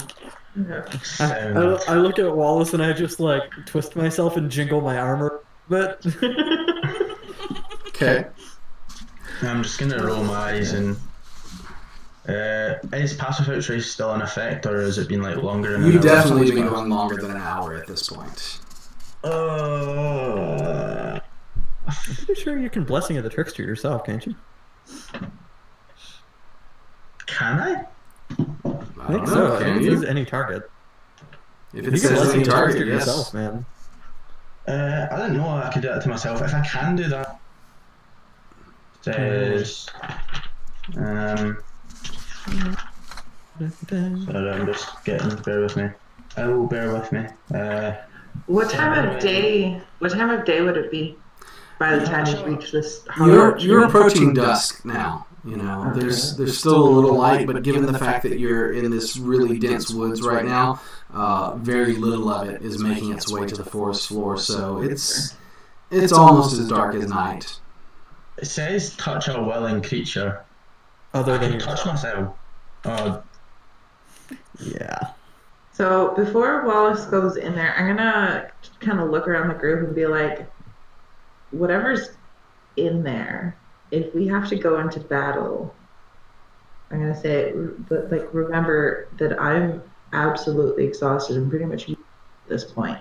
Okay. I look at Wallace and I just like twist myself and jingle my armor a bit. Okay. I'm just gonna roll my eyes and. Is passive out trace still in effect, or has it been like longer than an You've hour? definitely been going longer than an hour at this point. I'm pretty sure you can Blessing of the Trickster yourself, can't you? Can I? I think so. I think it says any target. If You it can says Blessing any of the target, Trickster yes. yourself, man. I don't know. I could do that to myself. If I can do that, says. Sorry, I'm just getting. Bear with me. Oh, bear with me. What time of day? What time of day would it be by the time you reach this? You're approaching dusk now. You know, there's still a little light, but given the fact that you're in this really dense woods right now, very little of it is making its way to the forest floor. So it's almost as dark as night. It says touch a willing creature. Other I than can touch myself. Yeah. So before Wallace goes in there, I'm gonna kind of look around the group and be like, whatever's in there, if we have to go into battle, I'm gonna say, but like, remember that I'm absolutely exhausted and pretty much at this point.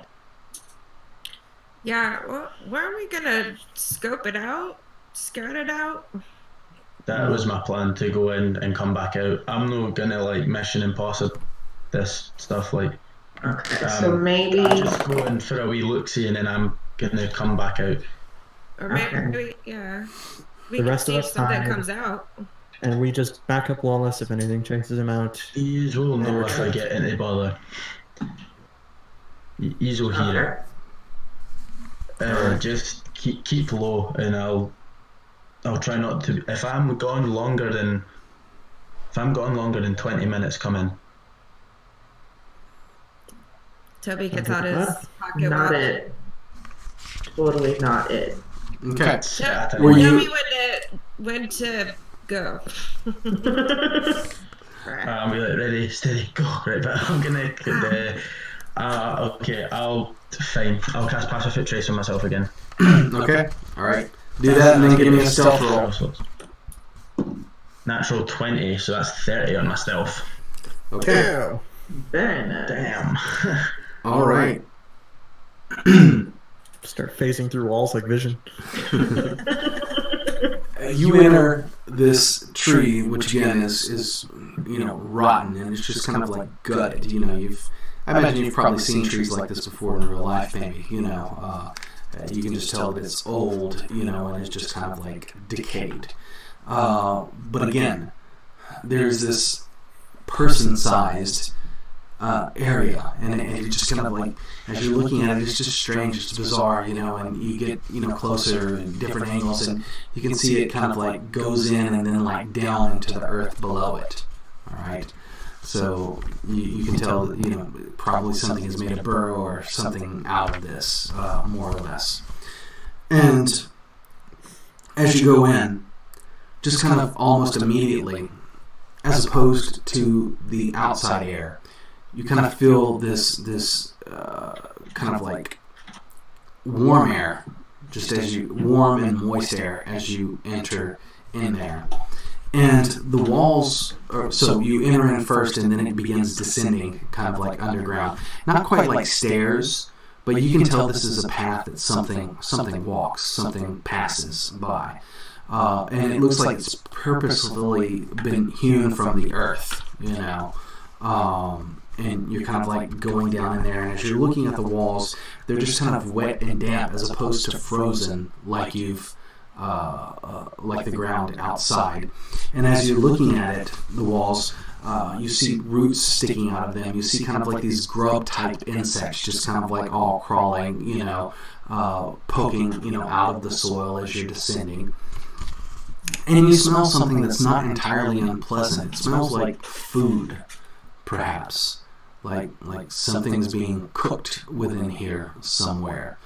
Yeah, well, weren't we gonna scout it out? That was my plan, to go in and come back out. I'm not gonna like Mission Impossible this stuff like. Okay, so maybe I'm just going for a wee look-see and then I'm gonna come back out. Or maybe, yeah. We The can rest see of if us something hide. comes out. And we just back up Wallace if anything chases him out. Yous will know if I get into bother. Yous will hear it. Just keep low, and I'll try not to. If I'm gone longer than 20 minutes coming. Toby gets out his pocket not watch. it. Totally not it. Okay. Were Toby when to go. I'm like, ready, steady, go. Right, but I'm gonna. Okay, I'll cast Passive Foot Trace on myself again. Okay. All right. Do that and then give me a stealth roll. Natural 20, so that's 30 on my stealth. Okay. Very nice. Damn. All right. Start phasing through walls like Vision. You enter this tree, which again is rotten, and it's just kind of like gutted. I imagine you've probably seen trees like this before in real life, maybe. You can just tell that it's old, and it's just kind of like decayed. But again, there's this person-sized area, and it just kind of like, as you're looking at it, it's just strange, it's bizarre, and you get closer and different angles, and you can see it kind of like goes in and then like down into the earth below it. All right, so you can tell that probably something has made a burrow or something out of this, more or less. And as you go in, just kind of almost immediately, as opposed to the outside air, you kind of feel this kind of like warm air, warm and moist air as you enter in there. And the walls, so you enter in first and then it begins descending kind of like underground. Not quite like stairs, but you can tell this is a path that something walks, something passes by. And it looks like it's purposefully been hewn from the earth, and you're kind of like going down in there, and as you're looking at the walls, they're just kind of wet and damp as opposed to frozen like like the ground outside. And as you're looking at it, the walls, You see roots sticking out of them. You see kind of like these grub-type insects just kind of like all crawling, poking, out of the soil as you're descending. And you smell something that's not entirely unpleasant. It smells like food, perhaps. Like something's being cooked within here somewhere.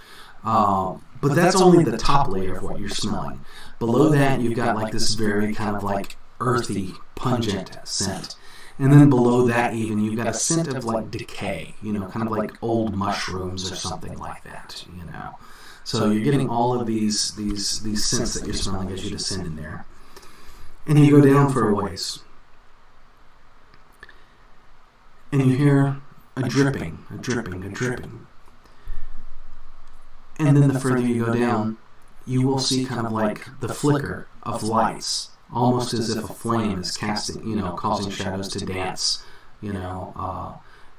But that's only the top layer of what you're smelling. Below that, you've got like this very kind of like earthy, pungent scent. And then below that even, you've got a scent of like decay, kind of like old mushrooms or something like that, So you're getting all of these scents that you're smelling as you descend in there. And you go down for a ways. And you hear a dripping. And then the further you go down, you will see kind of like the flicker of lights, almost as if a flame is casting, causing shadows to dance, and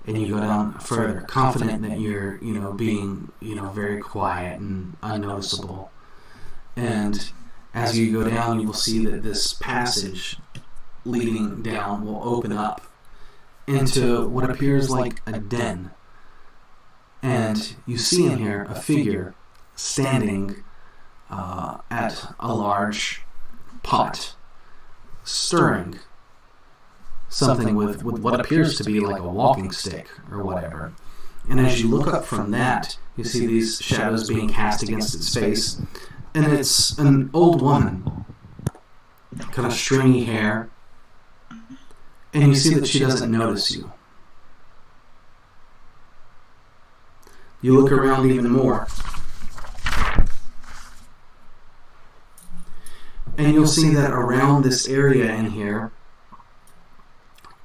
you go down further, confident that you're, being, very quiet and unnoticeable. And as you go down, you will see that this passage leading down will open up into what appears like a den. And you see in here a figure standing at a large pot, stirring something with what appears to be like a walking stick or whatever. And as you look up from that, you see these shadows being cast against its face. And it's an old woman, kind of stringy hair. And you see that she doesn't notice you. You look around even more, and you'll see that around this area in here,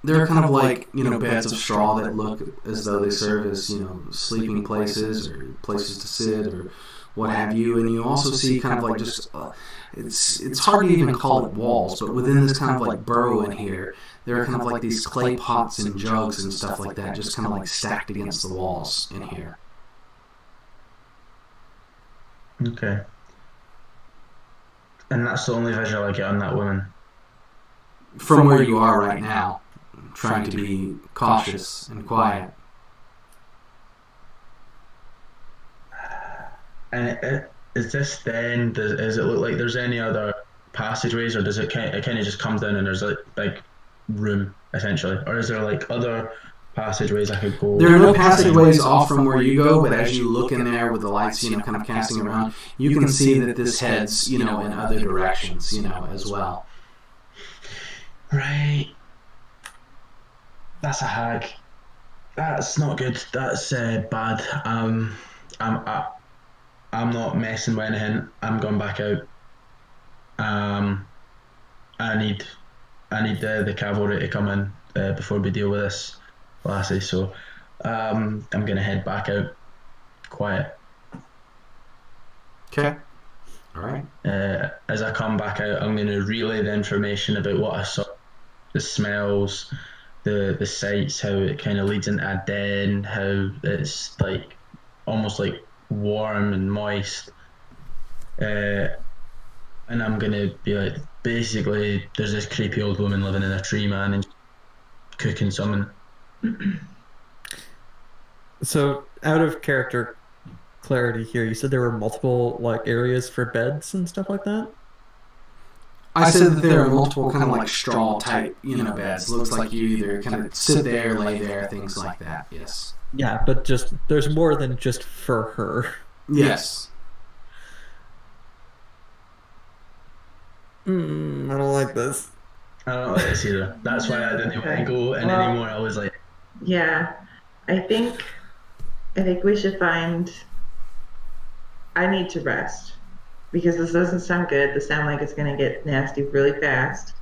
there are kind of like, beds of straw that look as though they serve as, sleeping places or places to sit or what have you. And you also see kind of like just, it's hard to even call it walls, but within this kind of like burrow in here, there are kind of like these clay pots and jugs and stuff like that, just kind of like stacked against the walls in here. Okay. And that's the only visual I get on that woman? From where you are right now, trying to be cautious and quiet. And is this then, does it look like there's any other passageways, or does it kind of just comes down and there's like big room, essentially? Or is there like other passageways I could go? There are no passageways off from where you go, but as you look in there with the lights, kind of casting around, you can see that this heads, in other directions, as well. Right. That's a hag. That's not good. That's bad. I'm not messing with anything. I'm going back out. I need the cavalry to come in before we deal with this lassie. So I'm gonna head back out. Quiet. Okay. All right. As I come back out, I'm gonna relay the information about what I saw, the smells, the sights, how it kind of leads into a den, how it's like almost like warm and moist, and I'm gonna be like, basically there's this creepy old woman living in a tree, man, and cooking something. So out of character clarity here, you said there were multiple like areas for beds and stuff like that? I said that there are multiple kind of like straw type, beds. Looks like you either kind of sit there, lay there, things like that. Yes. Yeah, but just there's more than just for her. Yes. I don't like this. I don't like this either. That's why I didn't want to go in anymore. I was like, yeah, I think we should find. I need to rest because this doesn't sound good. This sounds like it's gonna get nasty really fast.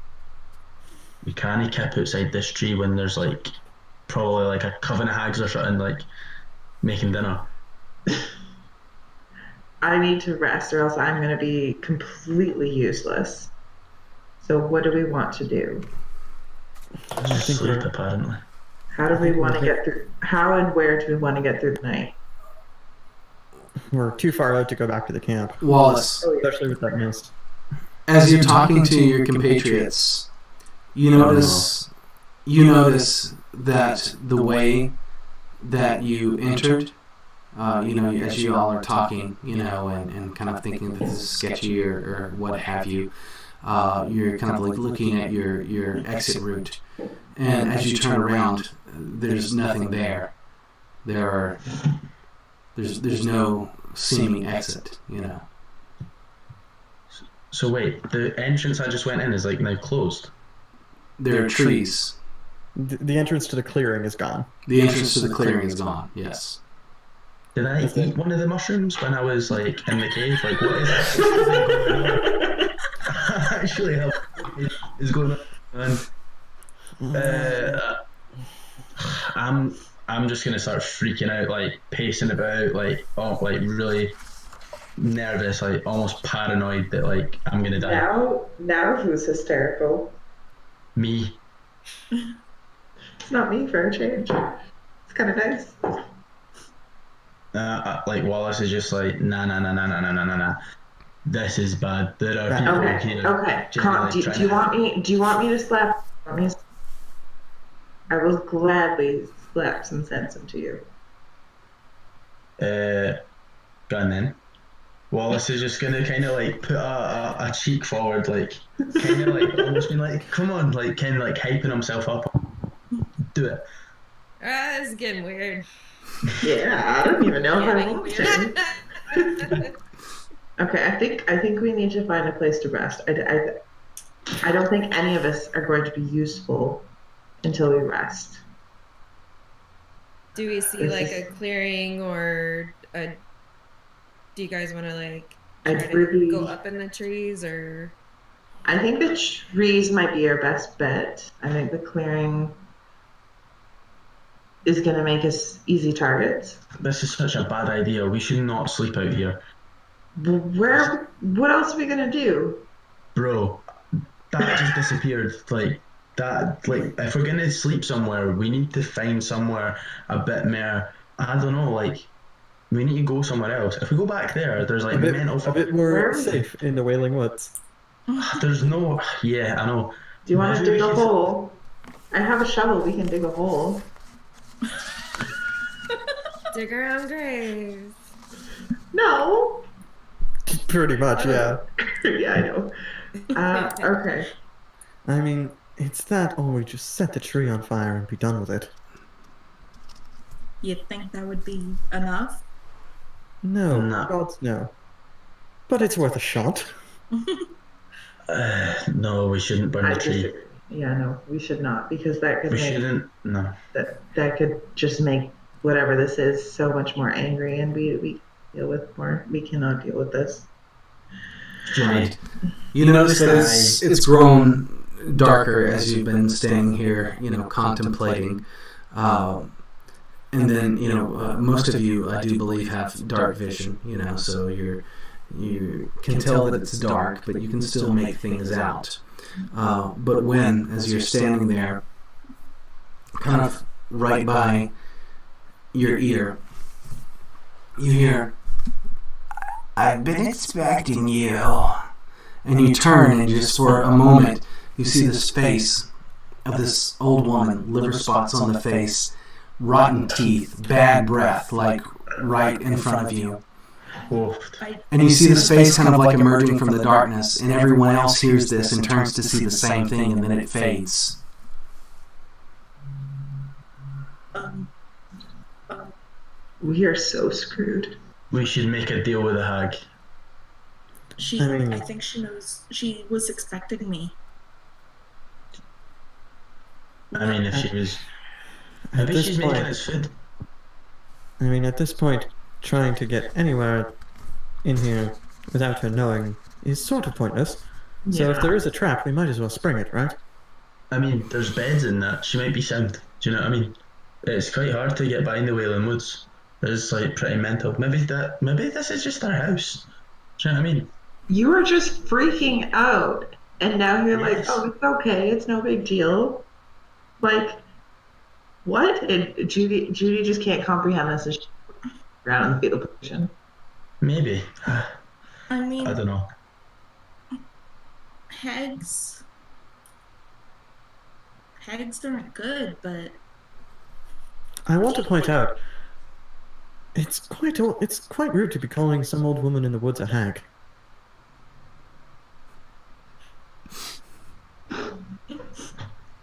we can't camp outside this tree when there's like probably like a coven of hags or something like making dinner. I need to rest or else I'm going to be completely useless. So what do we want to do? Sleep, apparently. How do we want to get through? How and where do we want to get through the night? We're too far out to go back to the camp. Wallace, Especially with that mist. as you're talking to your compatriots, you notice you notice that the way that you entered, as you all are talking, and kind of thinking that this is sketchy or what have you, you're kind of like looking at your exit route. And as you turn around, there's nothing there. There's no seeming exit, So wait, the entrance I just went in is like now closed. There are trees. The entrance to the clearing is gone. The entrance to the clearing is gone, yes. Did I eat one of the mushrooms when I was like in the cave? Like what is going on? Actually, what is going on? I'm just gonna start freaking out, like pacing about, like really nervous, like almost paranoid that like I'm gonna die. Now who's hysterical? Me. It's not me for a change. It's kind of nice. Like Wallace is just like nah. This is bad. There are people here. Okay. Do you want me to slap? I will gladly slap some sense into you. Go on then. Wallace is just gonna kind of like put a cheek forward, like kind of like almost being like, "Come on," like kind of like hyping himself up. Do it. This is getting weird. Yeah, I don't even know if I want to. Okay, I think we need to find a place to rest. I don't think any of us are going to be useful until we rest. Do we see like a clearing or a? Do you guys want to like try to go up in the trees or? I think the trees might be our best bet. I think the clearing is going to make us easy targets. This is such a bad idea. We should not sleep out here. What else are we going to do? Bro, that just disappeared. Like, if we're going to sleep somewhere, we need to find somewhere a bit more, I don't know, like, we need to go somewhere else. If we go back there, there's like a bit more safe in the Wailing Woods. There's no, yeah, I know. Do you want to dig a hole? I have a shovel, we can dig a hole. Dig around graves. No. Pretty much, yeah. Yeah, I know. Okay. I mean, it's that, or we just set the tree on fire and be done with it. You think that would be enough? No, no. But it's worth a shot. No, we shouldn't burn the tree. Yeah, no, we should not, because that could that could just make whatever this is so much more angry, and we deal with more. We cannot deal with this. Right. You notice that it's grown darker as you've been staying here, contemplating. And then, most of you, I do believe, have dark vision, so you can tell that it's dark, but you can still make things out. But when, as you're standing there, kind of right by your ear, you hear, "I've been expecting you." And you turn, and just for a moment, you see this face of this old woman, liver spots on the face, rotten teeth, bad breath, like right in front of you. And you see this face kind of like emerging from the darkness, and everyone else hears this and turns to see the same thing, and then it fades. We are so screwed. We should make a deal with the hag. I think she knows. She was expecting me. I mean, if she was... Maybe she's making us food. I mean, at this point, trying to get anywhere in here without her knowing is sort of pointless. Yeah. So if there is a trap, we might as well spring it, right? I mean, there's beds in that. She might be sound. Do you know what I mean? It's quite hard to get by in the Wailing Woods. It's like pretty mental. Maybe this is just our house. Do you know what I mean? You were just freaking out, and now you're like, "Oh, it's okay. It's no big deal." Like, what? And Judy just can't comprehend this. Is around in the fetal position? Maybe. I mean, I don't know. Hags hags aren't good, but I want to point out, it's quite rude to be calling some old woman in the woods a hag.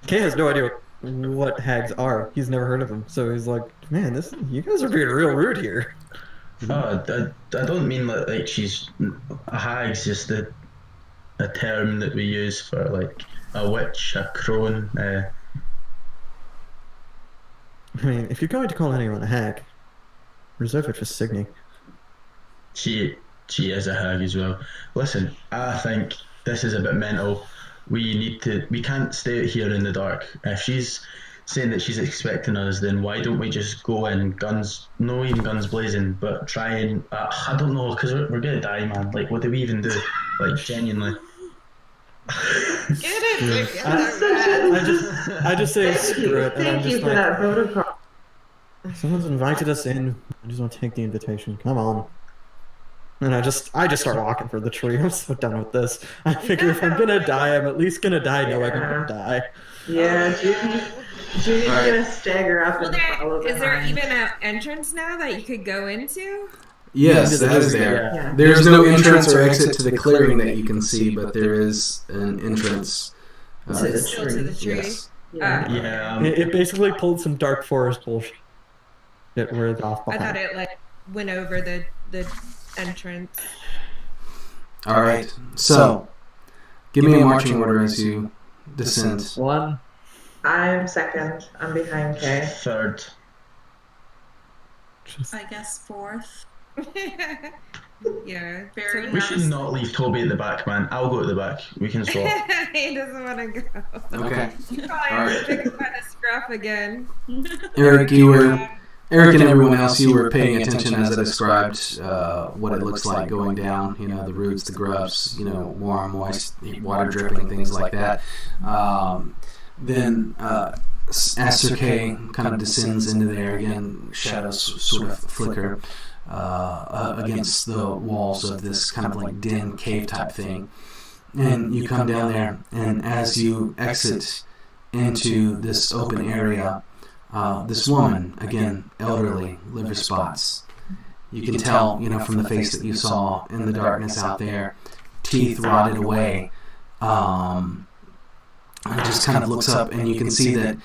Kay has no idea what hags are. He's never heard of them, so he's like, "Man, you guys are being real rude here." Oh, I don't mean like she's a hag's just a term that we use for like a witch, a crone. I mean, if you're going to call anyone a hag, reserve it for Signy. She is a hag as well. Listen, I think this is a bit mental. We can't stay out here in the dark. If she's saying that she's expecting us, then why don't we just go in guns blazing, but try and I don't know, because we're gonna die, man. Like, what do we even do? Like, genuinely. I just say screw it, and I'm Thank you just for like, that protocol. someone's invited us in. I just want to take the invitation. Come on. And I just start walking for the tree. I'm so done with this. I figure if I'm gonna die, I'm at least gonna die knowing I'm gonna die. Yeah, Junie's gonna stagger up Well, and follow is there behind. even an entrance now that you could go into? Yes, that is there. Yeah. There's no entrance or exit to the clearing that you can see, but there is an entrance. To the Still to the tree. Yes. Yeah. Yeah. It basically pulled some dark forest bullshit where it's off I behind. thought it like went over the entrance. All right. So, give me a marching order as you descend. 1. I'm second. I'm behind Kay. Third. I guess fourth. Yeah. Very We should not leave Toby at the back, man. I'll go to the back. We can swap. He doesn't want to go. Okay. Probably Alright. pick up a scruff again. Eric, Eric and everyone else, you were paying attention as I described what it looks like going down. You know, the roots, the grubs, warm, moist, water dripping, things like that. Then as Sir Kay kind of descends into there again, shadows sort of flicker against the walls of this kind of like den cave type thing. And you come down there, and as you exit into this open area, this woman, again, elderly, liver spots. You can tell, from the face that you saw in the darkness out there, teeth rotted away. And just kind of looks up, and you can see that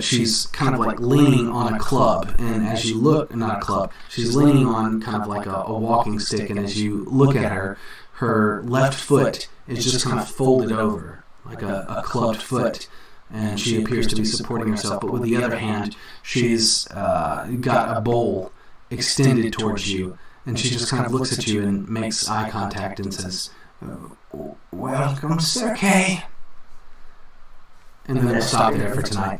she's kind of like leaning on a club. And as you look, not a club, she's leaning on kind of like a walking stick. And as you look at her, her left foot is just kind of folded over, like a clubbed foot. And she appears to be supporting herself, but with the other hand, she's got a bowl extended towards you, and she just kind of looks at you and makes eye contact and says, "Welcome, Sir Kay." And then we'll stop there for tonight.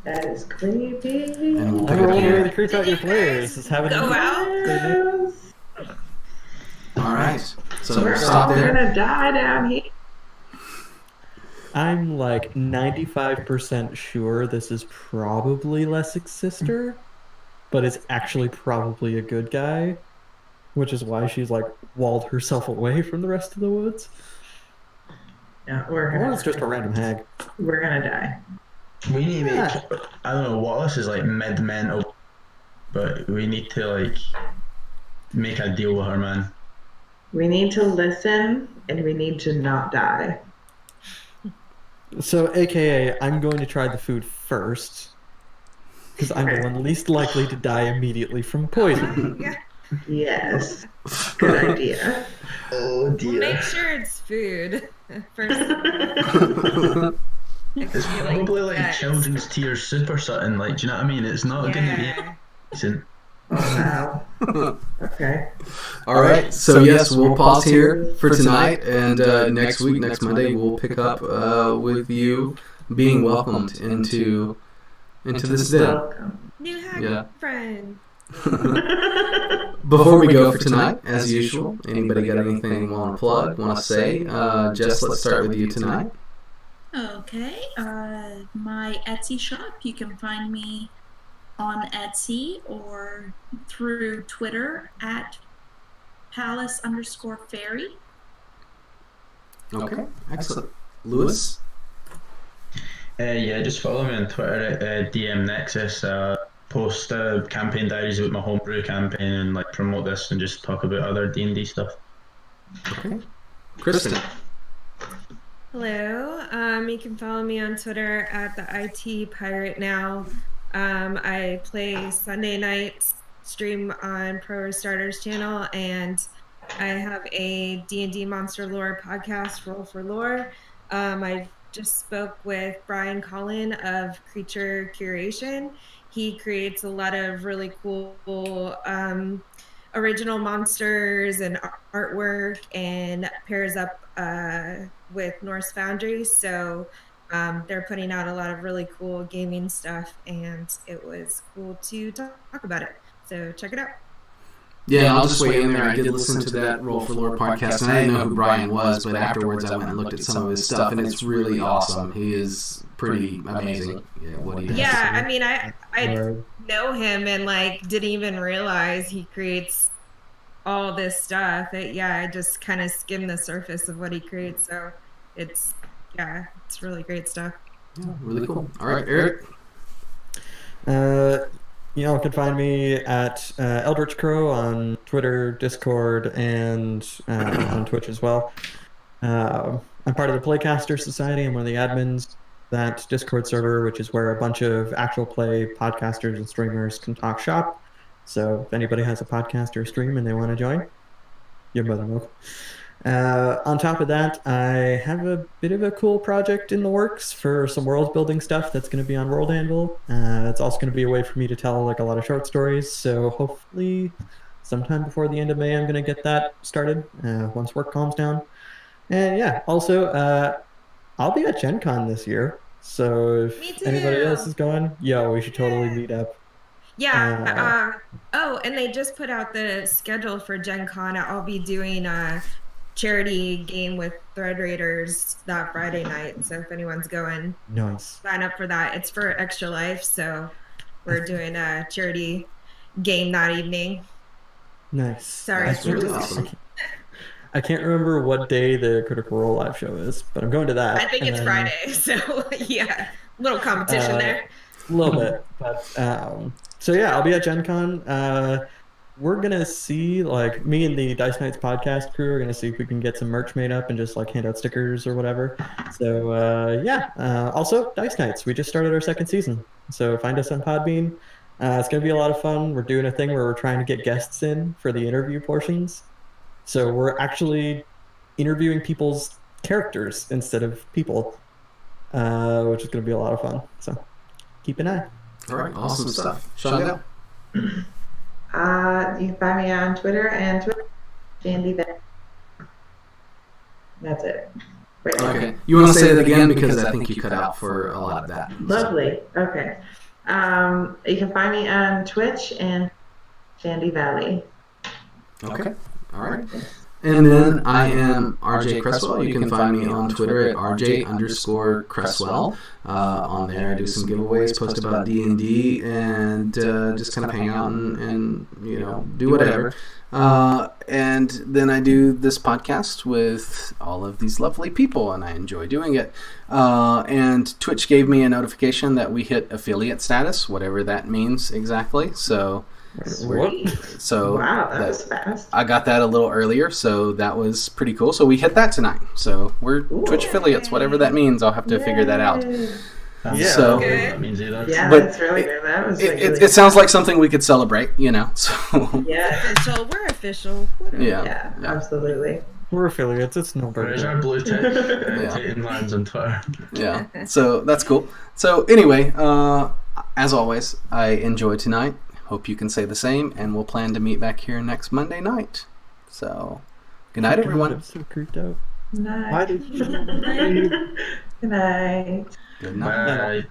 That is creepy. And we'll pick Everyone it really here. creep out your players. Is having Go out. All right, so We're we'll stop all there. gonna die down here. I'm like 95% sure this is probably Lessig's sister, but it's actually probably a good guy, which is why she's like walled herself away from the rest of the woods. Yeah, Or it's just a random hag. we're gonna die. We need to make, I don't know, Wallace is like mid-mental, but we need to like make a deal with her, man. We need to listen, and we need to not die. So, AKA, I'm going to try the food first, because I'm the one least likely to die immediately from poison. Yeah. Yes. Good idea. Oh We'll make sure it's food first. It's probably like children's tears soup or something, like, do you know what I mean? It's not going to be decent. Oh, wow. Okay. All right, so yes, we'll pause here for tonight, and next week, next Monday, we'll pick up with you being welcomed into this den. Welcome. New hag Yeah. friend. Before we go for tonight, as usual, anybody got anything they want to plug, want to say? Jess, let's start with you tonight. Okay, my Etsy shop, you can find me on Etsy or through Twitter at palace_fairy. Okay, excellent. Lewis? Yeah, just follow me on Twitter at DM Nexus. Post campaign diaries about my homebrew campaign and like promote this and just talk about other D&D stuff. Okay. Kristen. Hello. You can follow me on Twitter at the IT Pirate Now. I play Sunday nights, stream on Pro Starters channel, and I have a D&D Monster Lore podcast, Roll for Lore. I just spoke with Brian Collin of Creature Curation. He creates a lot of really cool original monsters and artwork, and pairs up with Norse Foundry. So they're putting out a lot of really cool gaming stuff, and it was cool to talk about it. So check it out. Yeah, I'll just weigh in there. I did listen to that Roll for Lore podcast, and I didn't know who Brian was, but afterwards I went and looked at some of his stuff, and it's really awesome. He is pretty amazing. Yeah, what he does. Yeah, I mean, I know him and like didn't even realize he creates all this stuff. I just kind of skimmed the surface of what he creates, so it's really great stuff. Yeah, really cool. All right, Eric. You can find me at Eldritch Crow on Twitter, Discord, and on Twitch as well. I'm part of the Playcaster Society. I'm one of the admins. That Discord server, which is where a bunch of actual play podcasters and streamers can talk shop. So if anybody has a podcast or a stream and they want to join, you're more than welcome. On top of that, I have a bit of a cool project in the works for some world building stuff that's going to be on World Anvil. It's also going to be a way for me to tell like a lot of short stories. So hopefully sometime before the end of May, I'm going to get that started once work calms down. And also I'll be at Gen Con this year. So if anybody else is going, we should totally meet up. Yeah. And they just put out the schedule for Gen Con. I'll be doing a charity game with Thread Raiders that Friday night. So if anyone's going, nice, sign up for that. It's for Extra Life. So we're doing a charity game that evening. Nice. Sorry. That's really awesome. I can't remember what day the Critical Role live show is, but I'm going to that. I think it's Friday. So little competition there. A little bit, but I'll be at Gen Con. We're gonna see, like, me and the Dice Knights podcast crew are gonna see if we can get some merch made up and just like hand out stickers or whatever. So also Dice Knights, we just started our second season, so find us on Podbean. It's gonna be a lot of fun. We're doing a thing where we're trying to get guests in for the interview portions, so we're actually interviewing people's characters instead of people, which is gonna be a lot of fun. So keep an eye. All right, awesome stuff. Shonda? You can find me on Twitter and Shandy. That's it. Right. Okay. You want to say it again because I think you cut out for a lot of that. Lovely. Okay. You can find me on Twitch and Shandy Valley. Okay. All right. And then I am RJ Cresswell. You can find me on Twitter at RJ_Cresswell. On there I do some giveaways, post about D&D, and just kind of hang out and do whatever. And then I do this podcast with all of these lovely people, and I enjoy doing it. And Twitch gave me a notification that we hit affiliate status, whatever that means exactly. So... wow, that was fast. I got that a little earlier, so that was pretty cool. So we hit that tonight. So we're Twitch affiliates, whatever that means. I'll have to figure that out. So that means either. Yeah, but that's really good. That was it sounds like something we could celebrate, So yeah, We're official. Yeah, absolutely. We're affiliates. It's no Where's burden. our blue tick? Tainted Lands on Twitter. Yeah. So that's cool. So anyway, as always, I enjoyed tonight. Hope you can say the same, and we'll plan to meet back here next Monday night. So, good night, everyone. I'm so creeped out. Good night. Good night. Good night. Bye.